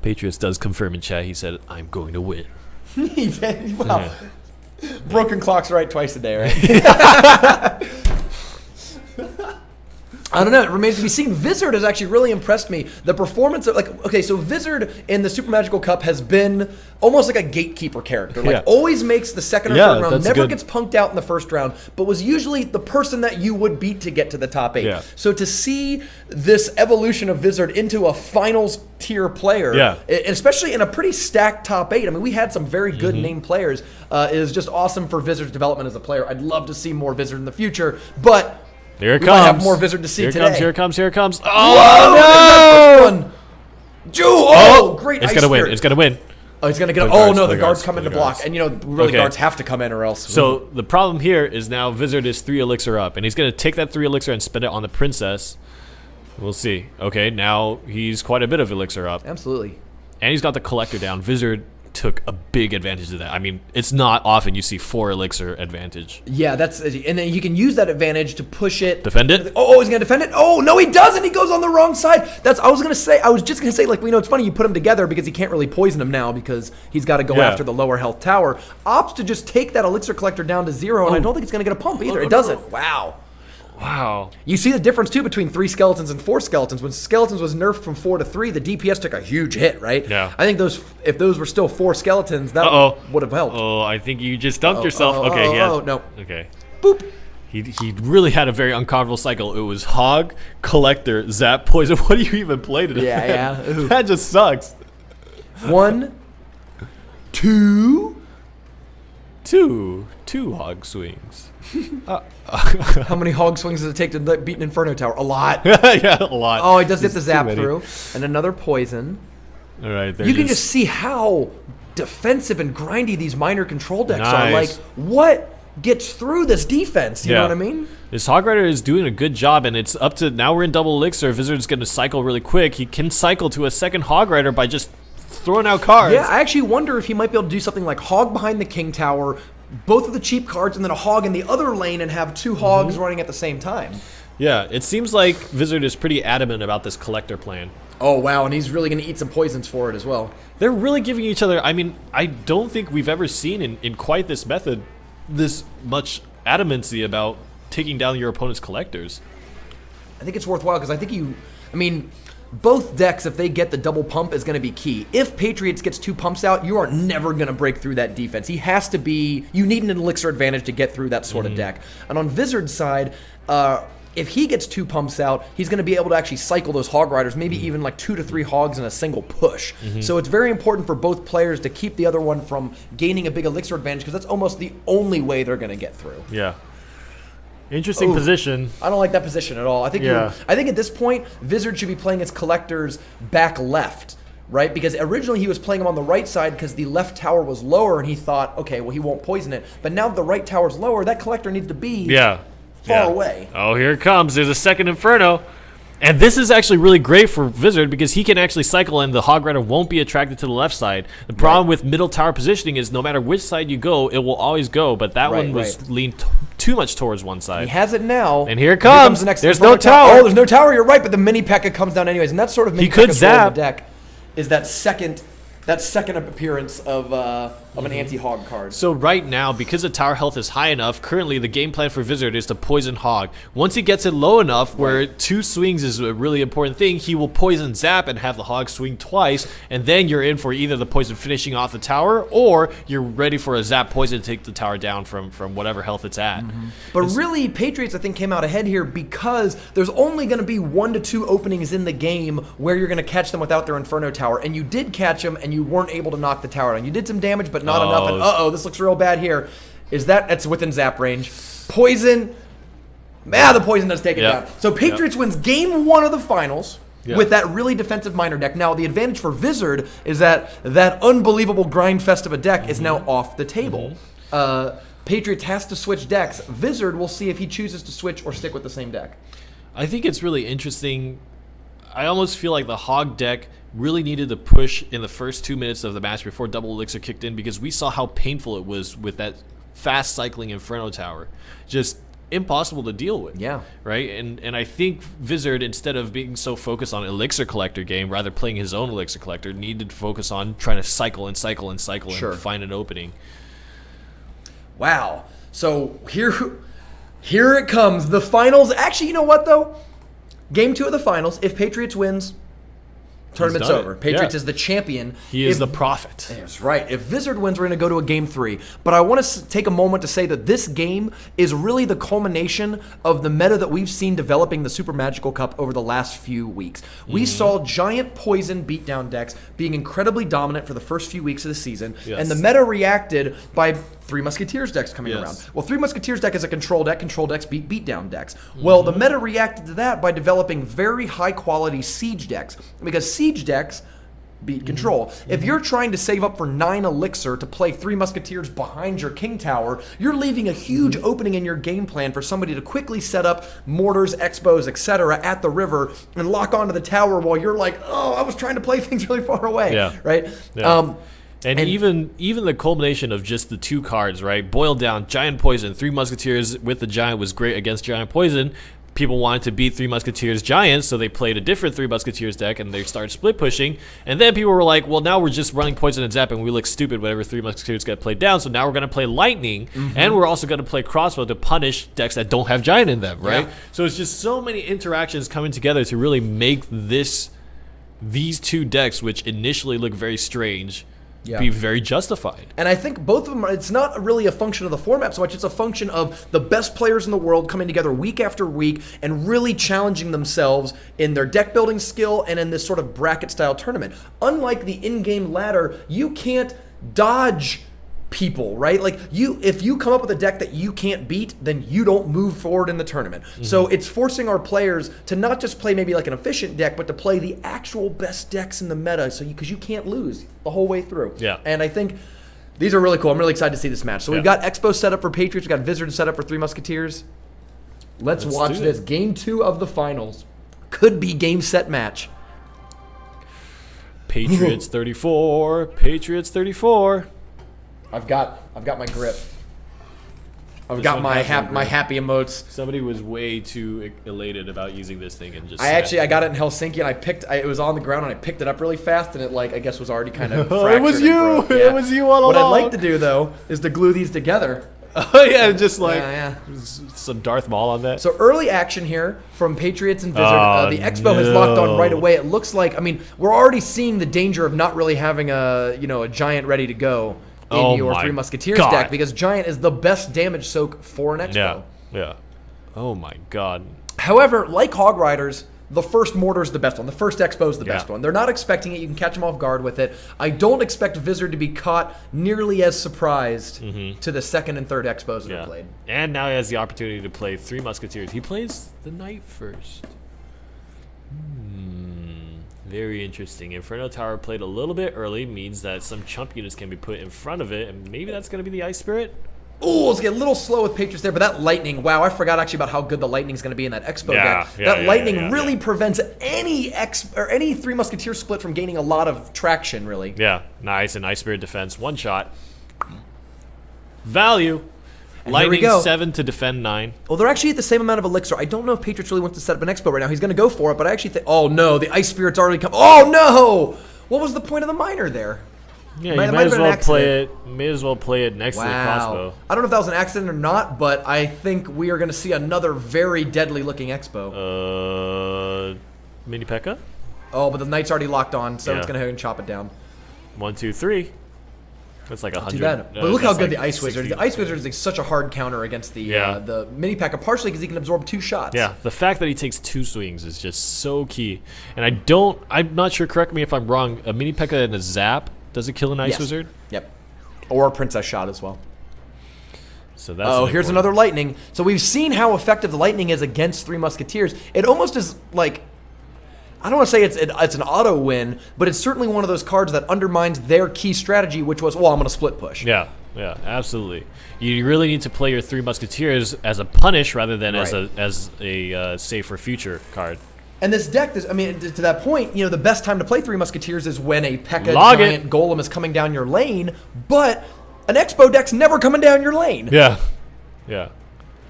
Patriots does confirm in chat. He said, I'm going to win.
Wow. Broken clock's right twice a day, right? I don't know. It remains to be seen. Vizard has actually really impressed me. The performance of, like, okay, so Vizard in the Super Magical Cup has been almost like a gatekeeper character. Like, always makes the second or third round,
that's
never
good.
gets punked out in the first round, but was usually the person that you would beat to get to the top 8.
Yeah.
So to see this evolution of Vizard into a finals tier player, and especially in a pretty stacked top 8, I mean, we had some very good named players, is just awesome for Vizard's development as a player. I'd love to see more Vizard in the future, but
Here it
we
comes.
might have more Vizard to see
Here it
today.
comes, here it comes, here it comes.
Whoa,
Oh,
there's that first one. Oh, great.
It's
Ice
going to win.
Spirit.
It's going to win.
Oh, he's going to get
The
Oh,
guards,
no,
the
the guards
guards,
come in
the
to block.
guards.
And, you know, really,
Okay.
guards have to come in or else.
So the problem here is now Vizard is 3 elixir up, and he's going to take that 3 elixir and spend it on the princess. We'll see. Okay, now he's quite a bit of elixir up.
Absolutely.
And he's got the collector down. Vizard took a big advantage of that. I mean, it's not often you see 4 elixir advantage.
Yeah, and then you can use that advantage to push it.
Defend it?
Oh, he's gonna defend it. Oh no, he doesn't. He goes on the wrong side. I was just gonna say, like, you know, it's funny you put him together because he can't really poison him now because he's got to go after the lower health tower. Opts to just take that elixir collector down to 0, and I don't think it's gonna get a pump either. It doesn't. Wow.
Wow.
You see the difference, too, between 3 skeletons and 4 skeletons. When skeletons was nerfed from 4 to 3, the DPS took a huge hit, right?
Yeah.
I think if those were still 4 skeletons, that would have helped.
Oh, I think you just dumped yourself. Okay,
no.
Okay.
Boop.
He really had a very uncomfortable cycle. It was Hog, Collector, Zap, Poison. What do you even play today?
Yeah. Ooh.
That just sucks.
1, 2.
Two Hog swings.
How many hog swings does it take to beat an Inferno Tower? A lot.
Yeah, a lot.
Oh, he does get the
It's
zap
too many.
through. And another poison.
All right,
You can just see how defensive and grindy these minor control decks are. Like,
Nice.
what gets through this defense? You know
Yeah.
what I mean?
This Hog Rider is doing a good job, and it's up to now we're in double elixir. Wizard's going to cycle really quick. He can cycle to a second Hog Rider by just throwing out cards.
Yeah, I actually wonder if he might be able to do something like hog behind the king tower, both of the cheap cards, and then a hog in the other lane and have 2 hogs running at the same time.
Yeah, it seems like Wizard is pretty adamant about this collector plan.
Oh, wow, and he's really going to eat some poisons for it as well.
They're really giving each other, I mean, I don't think we've ever seen in quite this method this much adamancy about taking down your opponent's collectors.
I think it's worthwhile because I think both decks, if they get the double pump, is going to be key. If Patriots gets 2 pumps out, you are never going to break through that defense. He has to be, you need an elixir advantage to get through that sort of deck. And on Wizard's side, if he gets 2 pumps out, he's going to be able to actually cycle those Hog Riders, maybe even like 2 to 3 hogs in a single push. So it's very important for both players to keep the other one from gaining a big elixir advantage because that's almost the only way they're going to get through.
Yeah. Interesting position.
I don't like that position at all. I think at this point, Wizard should be playing his collectors back left, right? Because originally he was playing them on the right side because the left tower was lower, and he thought, okay, well, he won't poison it. But now that the right tower's lower, that collector needs to be far away.
Oh, here it comes. There's a second Inferno. And this is actually really great for Wizard because he can actually cycle and the Hog Rider won't be attracted to the left side. The problem with middle tower positioning is no matter which side you go, it will always go. But that one was leaned too much towards one side.
He has it now.
And here it comes.
the next
There's no tower.
Oh, there's no tower. You're right, but the mini P.E.K.K.A. comes down anyways. And that's sort of mini
could
P.E.K.K.A.'s role in
zap.
the deck is that second appearance of an anti-hog card.
So right now, because the tower health is high enough, currently the game plan for Wizard is to poison Hog. Once he gets it low enough where 2 swings is a really important thing, he will poison Zap and have the Hog swing twice, and then you're in for either the poison finishing off the tower, or you're ready for a Zap poison to take the tower down from whatever health it's at.
But really, Patriots, I think, came out ahead here because there's only going to be 1 to 2 openings in the game where you're going to catch them without their Inferno Tower, and you did catch them, and you weren't able to knock the tower down. You did some damage, but not enough, and this looks real bad here. That's within Zap range. Poison. The poison does take it down. So Patriots wins game 1 of the finals with that really defensive minor deck. Now, the advantage for Wizard is that unbelievable grind fest of a deck is now off the table. Patriots has to switch decks. Wizard, we'll see if he chooses to switch or stick with the same deck.
I think it's really interesting. I almost feel like the Hog deck really needed to push in the first 2 minutes of the match before double elixir kicked in because we saw how painful it was with that fast cycling Inferno Tower. Just impossible to deal with.
Yeah.
Right? And I think Wizard, instead of being so focused on elixir collector game, rather playing his own elixir collector, needed to focus on trying to cycle and cycle and cycle and find an opening.
Wow. So here it comes. The finals. Actually, you know what though? Game 2 of the finals. If Patriots wins, tournament's over. Patriots is the champion.
He is the prophet.
That's right. If Wizard wins, we're going to go to a game 3. But I want to take a moment to say that this game is really the culmination of the meta that we've seen developing the Super Magical Cup over the last few weeks. We saw giant poison beatdown decks being incredibly dominant for the first few weeks of the season, and the meta reacted by Three Musketeers decks coming around. Well, Three Musketeers deck is a control deck. Control decks beat beatdown decks. Well, the meta reacted to that by developing very high-quality siege decks, because siege decks beat control. If you're trying to save up for 9 elixir to play Three Musketeers behind your King Tower, you're leaving a huge opening in your game plan for somebody to quickly set up mortars, expos, etc. at the river and lock onto the tower while you're like, oh, I was trying to play things really far away. Right?
Yeah. And even the culmination of just the 2 cards, right? Boiled down, Giant Poison, Three Musketeers with the Giant was great against Giant Poison. people wanted to beat Three Musketeers Giants, so they played a different Three Musketeers deck, and they started split pushing. And then people were like, well, now we're just running Poison and Zap, and we look stupid whenever Three Musketeers get played down, so now we're going to play Lightning, and we're also going to play Crossbow to punish decks that don't have Giant in them, right?
Yeah.
So it's just so many interactions coming together to really make these two decks, which initially look very strange, be very justified.
And I think both of them, it's not really a function of the format so much, it's a function of the best players in the world coming together week after week and really challenging themselves in their deck building skill and in this sort of bracket style tournament. Unlike the in-game ladder, you can't dodge people, right? Like if you come up with a deck that you can't beat, then you don't move forward in the tournament. So it's forcing our players to not just play maybe like an efficient deck, but to play the actual best decks in the meta, so because you can't lose the whole way through.
Yeah.
And I think these are really cool. I'm really excited to see this match. So we've got Expo set up for Patriots, we've got Wizards set up for Three Musketeers. Let's watch this. Game 2 of the finals. Could be game set match.
Patriots 34, Patriots 34.
I've got my grip. I've
This
got
one
my
has no
my
grip.
happy emotes.
Somebody was way too elated about using this thing and just.
I got it in Helsinki and it was on the ground and I picked it up really fast and it I guess was already kind of
Oh,
fractured.
it was
and
you!
broke.
It was you all
What
along!
I'd like to do though is to glue these together.
Oh yeah, just like
Yeah.
some Darth Maul on that.
So early action here from Patriots and Wizard. The Expo has locked on right away. It looks like, I mean, we're already seeing the danger of not really having a Giant ready to go in your
my
Three Musketeers
God.
deck, because Giant is the best damage soak for an Expo.
Yeah. Oh my God.
However, like Hog Riders, the first Mortar is the best one. The first Expo is the best
Yeah.
one. They're not expecting it. You can catch them off guard with it. I don't expect Wizard to be caught nearly as surprised to the second and third Expos that are played.
And now he has the opportunity to play Three Musketeers. He plays the Knight first. Very interesting. Inferno Tower played a little bit early, means that some chump units can be put in front of it, and maybe that's going to be the Ice Spirit?
Ooh, let's get a little slow with Patriots there, but that Lightning, wow, I forgot actually about how good the Lightning's going to be in that Expo deck. That Lightning really prevents any any Three Musketeer split from gaining a lot of traction, really.
Yeah, nice. And Ice Spirit defense, one shot. Value.
And here we
Lightning
go.
7 to defend 9.
Well, they're actually at the same amount of elixir. I don't know if Patriots really wants to set up an Expo right now. He's going to go for it, but I actually think, oh no, the Ice Spirit's already come. Oh no! What was the point of the miner there?
Yeah,
Might
you
have
might as
been an
well
accident.
play it next to the crossbow.
I don't know if that was an accident or not, but I think we are going to see another very deadly looking Expo.
Mini P.E.K.K.A.
Oh, but the Knight's already locked on, so it's
Yeah.
going to go and chop it down.
1, 2, 3. That's like 100.
Too bad. But look how
that's
good
like
the Ice Wizard.
60.
The Ice Wizard is like such a hard counter against the the Mini P.E.K.K.A, partially because he can absorb 2 shots.
Yeah, the fact that he takes 2 swings is just so key. And I'm not sure, correct me if I'm wrong, a Mini P.E.K.K.A and a Zap, does it kill an Ice
Yes.
Wizard?
Yep. Or a Princess Shot as well.
So that's
Oh, here's another Lightning. So we've seen how effective the Lightning is against Three Musketeers. It almost is like, I don't want to say it's an auto win, but it's certainly one of those cards that undermines their key strategy, which was, well, I'm going to split push.
Yeah, absolutely. You really need to play your Three Musketeers as a punish rather than as a save for future card.
And this deck, to that point, the best time to play Three Musketeers is when a P.E.K.K.A
Log it.
giant golem is coming down your lane, but an Expo deck's never coming down your lane.
Yeah.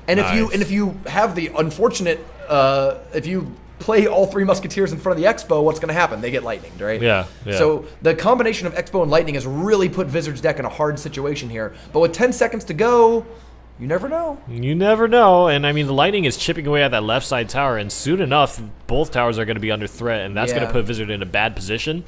And
Nice.
if you have the unfortunate, if you play all Three Musketeers in front of the Expo, what's going to happen? They get Lightning, right?
Yeah.
So the combination of Expo and Lightning has really put Wizard's deck in a hard situation here. But with 10 seconds to go, you never know.
You never know. And I mean, the Lightning is chipping away at that left side tower, and soon enough, both towers are going to be under threat, and that's going to put Wizard in a bad position.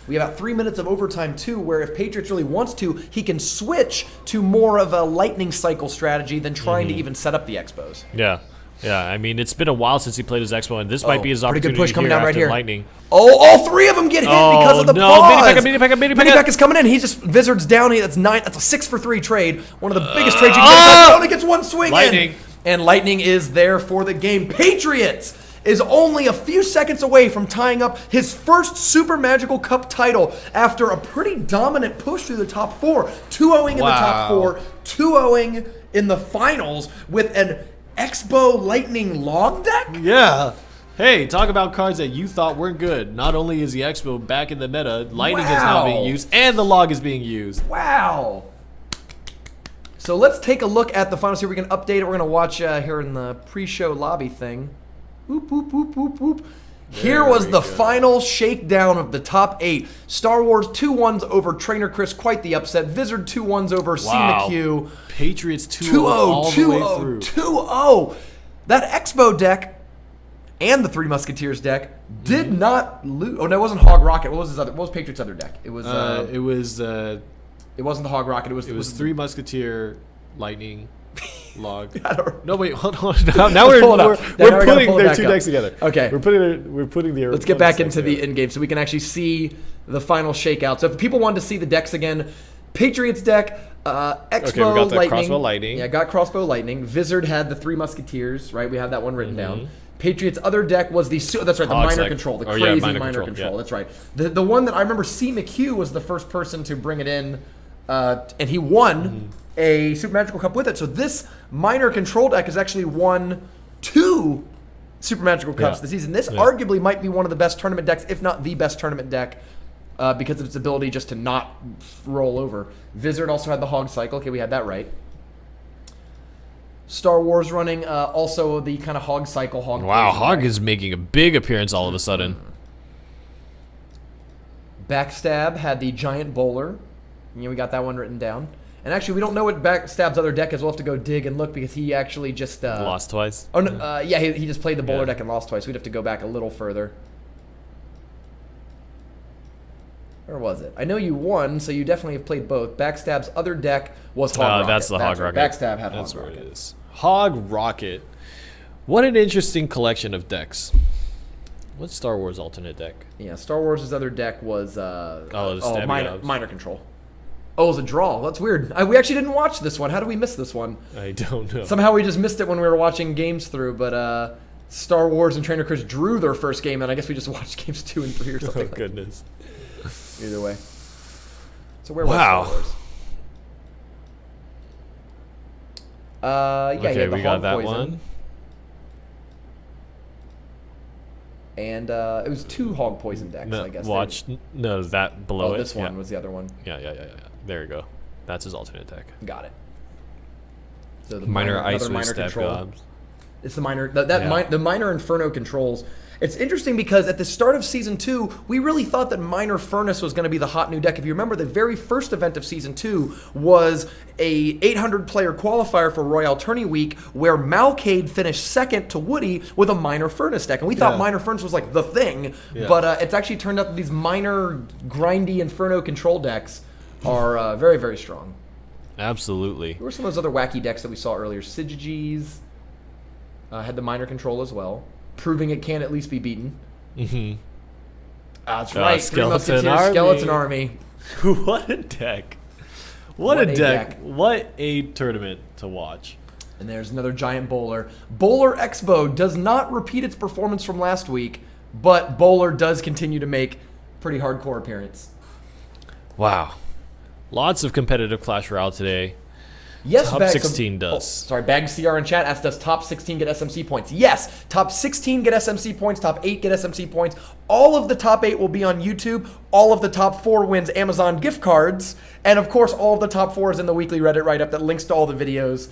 We have about 3 minutes of overtime, too, where if Patriots really wants to, he can switch to more of a lightning cycle strategy than trying to even set up the Expos.
Yeah. I mean, it's been a while since he played his Expo, and this might be his
pretty
opportunity
good push coming
here
down right
after
here.
Lightning.
Oh, all 3 of them get hit because of the pause.
Mini P.E.K.K.A.
Mini P.E.K.K.A is coming in. He's just, Wizard's down. That's 9. That's a 6 for 3 trade. One of the biggest trades you can get. He only gets 1 swing
Lightning.
in. And Lightning is there for the game. Patriots is only a few seconds away from tying up his first Super Magical Cup title after a pretty dominant push through the top 4. 2-0ing in the top 4, 2-0ing in the finals with an Expo Lightning log deck?
Yeah. Hey, talk about cards that you thought weren't good. Not only is the Expo back in the meta, Lightning is now being used, and the log is being used.
Wow. So let's take a look at the finals here. We can update it. We're going to watch here in the pre-show lobby thing. Whoop, whoop, whoop, whoop, whoop. Here was the final shakedown of the top 8. Star Wars 2-1s over Trainer Chris, quite the upset. Vizard 2-1s over C. McHugh.
Patriots 2-0 all the way through.
2-0. That Expo deck and the Three Musketeers deck did not lose. Oh no, it wasn't Hog Rocket. What was Patriots' other deck? It was.
It wasn't
the Hog Rocket.
It was Three Musketeer Lightning. Log.
No,
wait, hold on. Now we're putting their two decks together.
Okay.
We're putting the.
Let's get back into the end game so we can actually see the final shakeout. So if people wanted to see the decks again, Patriots deck, Expo
we got that
Lightning.
Crossbow Lightning.
Yeah, got Crossbow Lightning. Vizard had the Three Musketeers, right? We have that one written down. Patriots' other deck was that's right, the minor control, the crazy minor control.
Yeah.
That's right. The one that I remember, C. McHugh was the first person to bring it in, and he won a Super Magical Cup with it. So this minor control deck has actually won 2 Super Magical Cups this season. This arguably might be one of the best tournament decks, if not the best tournament deck, because of its ability just to not roll over. Vizard also had the Hog Cycle. Okay, we had that right. Star Wars running also the kind of Hog Cycle.
Wow, Hog is making a big appearance all of a sudden.
Backstab had the Giant Bowler. Yeah, we got that one written down. And actually, we don't know what Backstab's other deck is. We'll have to go dig and look because he actually just...
lost twice.
Oh, no, he just played the Bowler deck and lost twice. We'd have to go back a little further. Where was it? I know you won, so you definitely have played both. Backstab's other deck was Hog Rocket.
That's the Hog Rocket.
Backstab had
That's
Hog
where
Rocket.
it is. Hog Rocket. What an interesting collection of decks. What's Star Wars alternate deck?
Yeah, Star Wars' other deck was minor control. Oh, it was a draw. That's weird. We actually didn't watch this one. How did we miss this one?
I don't know.
Somehow we just missed it when we were watching games through, but Star Wars and Trainer Chris drew their first game, and I guess we just watched games 2 and 3 or something.
Oh, goodness.
Either way. So where was Star Wars?
Okay, we got that one.
And it was 2 Hog Poison decks, I guess.
That below it.
This one was the other one.
Yeah. There you go. That's his alternate deck.
Got it. So the
minor ice with
minor
stab
control.
gobs.
It's the minor the minor Inferno controls. It's interesting because at the start of Season 2, we really thought that Minor Furnace was going to be the hot new deck. If you remember, the very first event of Season 2 was a 800-player qualifier for Royale Tourney Week where Malcade finished second to Woody with a Minor Furnace deck. And we thought Minor Furnace was like the thing, but it's actually turned out that these minor, grindy Inferno control decks are very, very strong.
Absolutely.
Who were some of those other wacky decks that we saw earlier? Sigiges had the minor control as well, proving it can at least be beaten. That's right.
Skeleton
Army.
What a deck. What a deck. What a tournament to watch.
And there's another Giant Bowler. Bowler Expo does not repeat its performance from last week, but Bowler does continue to make pretty hardcore appearance.
Wow. Lots of competitive Clash Royale today.
Yes,
top 16 does.
Bag CR in chat asked, does top 16 get SMC points? Yes, top 16 get SMC points, top 8 get SMC points. All of the top 8 will be on YouTube. All of the top 4 wins Amazon gift cards. And of course, all of the top 4 is in the weekly Reddit write-up that links to all the videos.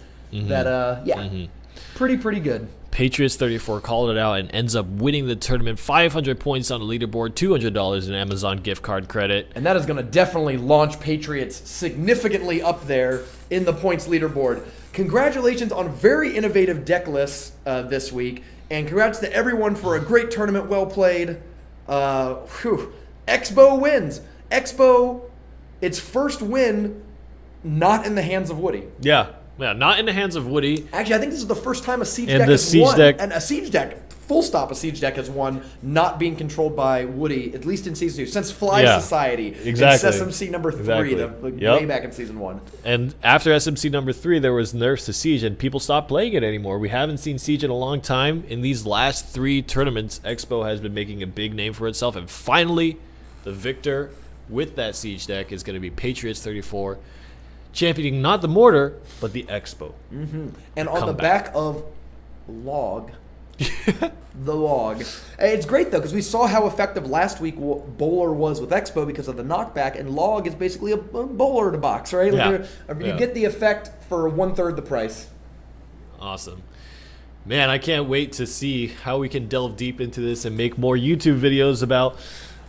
Pretty good.
Patriots 34 called it out and ends up winning the tournament. 500 points on the leaderboard, $200 in Amazon gift card credit.
And that is going to definitely launch Patriots significantly up there in the points leaderboard. Congratulations on very innovative deck lists this week. And congrats to everyone for a great tournament, well played. Expo wins. Expo, its first win, not in the hands of Woody.
Yeah, not in the hands of Woody.
Actually, I think this is the first time a siege
and
deck
the
has
siege
won.
Deck.
And a siege deck, full stop, a siege deck has won, not being controlled by Woody, at least in Season 2, since Fly Society.
Exactly.
It's SMC number 3, way back in Season 1.
And after SMC number 3, there was nerfs to Siege, and people stopped playing it anymore. We haven't seen Siege in a long time. In these last 3 tournaments, Expo has been making a big name for itself, and finally, the victor with that Siege deck is going to be Patriots 34. Championing not the Mortar, but the Expo.
And on the back of Log, the Log. It's great, though, because we saw how effective last week Bowler was with Expo because of the knockback, and Log is basically a bowler to box, right? You get the effect for 1/3 the price.
Awesome. Man, I can't wait to see how we can delve deep into this and make more YouTube videos about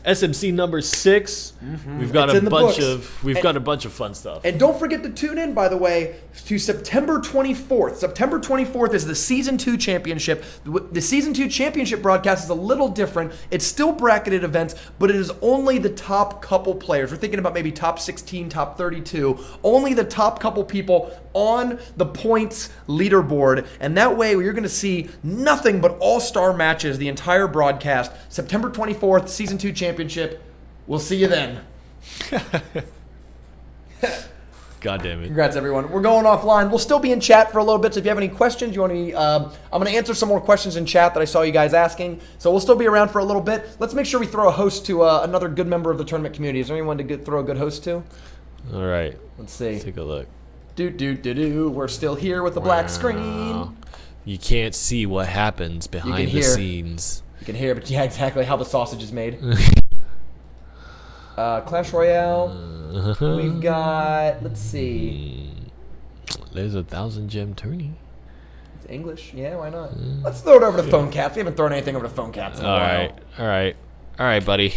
SMC number 6. We've got
It's
a
in the
bunch
books.
of got a bunch of fun stuff.
And don't forget to tune in, by the way, to September 24th. September 24th is the Season 2 Championship. The Season 2 Championship broadcast is a little different. It's still bracketed events, but it is only the top couple players. We're thinking about maybe top 16, top 32. Only the top couple people on the points leaderboard. And that way, you're going to see nothing but all-star matches the entire broadcast. September 24th, Season 2 Championship. We'll see you then.
God damn it.
Congrats, everyone. We're going offline. We'll still be in chat for a little bit, so if you have any questions, you want to I'm going to answer some more questions in chat that I saw you guys asking. So we'll still be around for a little bit. Let's make sure we throw a host to another good member of the tournament community. Is there anyone to throw a good host to?
All right.
Let's see.
Take a look.
We're still here with the black screen.
Wow. You can't see what happens behind the
hear.
scenes.
You can hear, but yeah, exactly how the sausage is made. Clash Royale. We've got, let's see.
There's a 1,000 gem tourney.
It's English. Yeah, why not? Let's throw it over to Phone Cats. We haven't thrown anything over to Phone Cats in a while.
All right, buddy.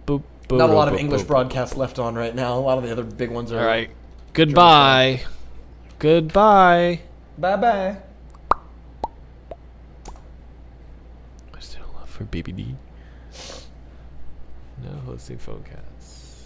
Boop, boop,
Not a lot of
boop,
English
boop.
broadcasts left on right now. A lot of the other big ones are.
All right. Goodbye. Goodbye.
Bye-bye.
I still love for BBD. No hosting phone cats.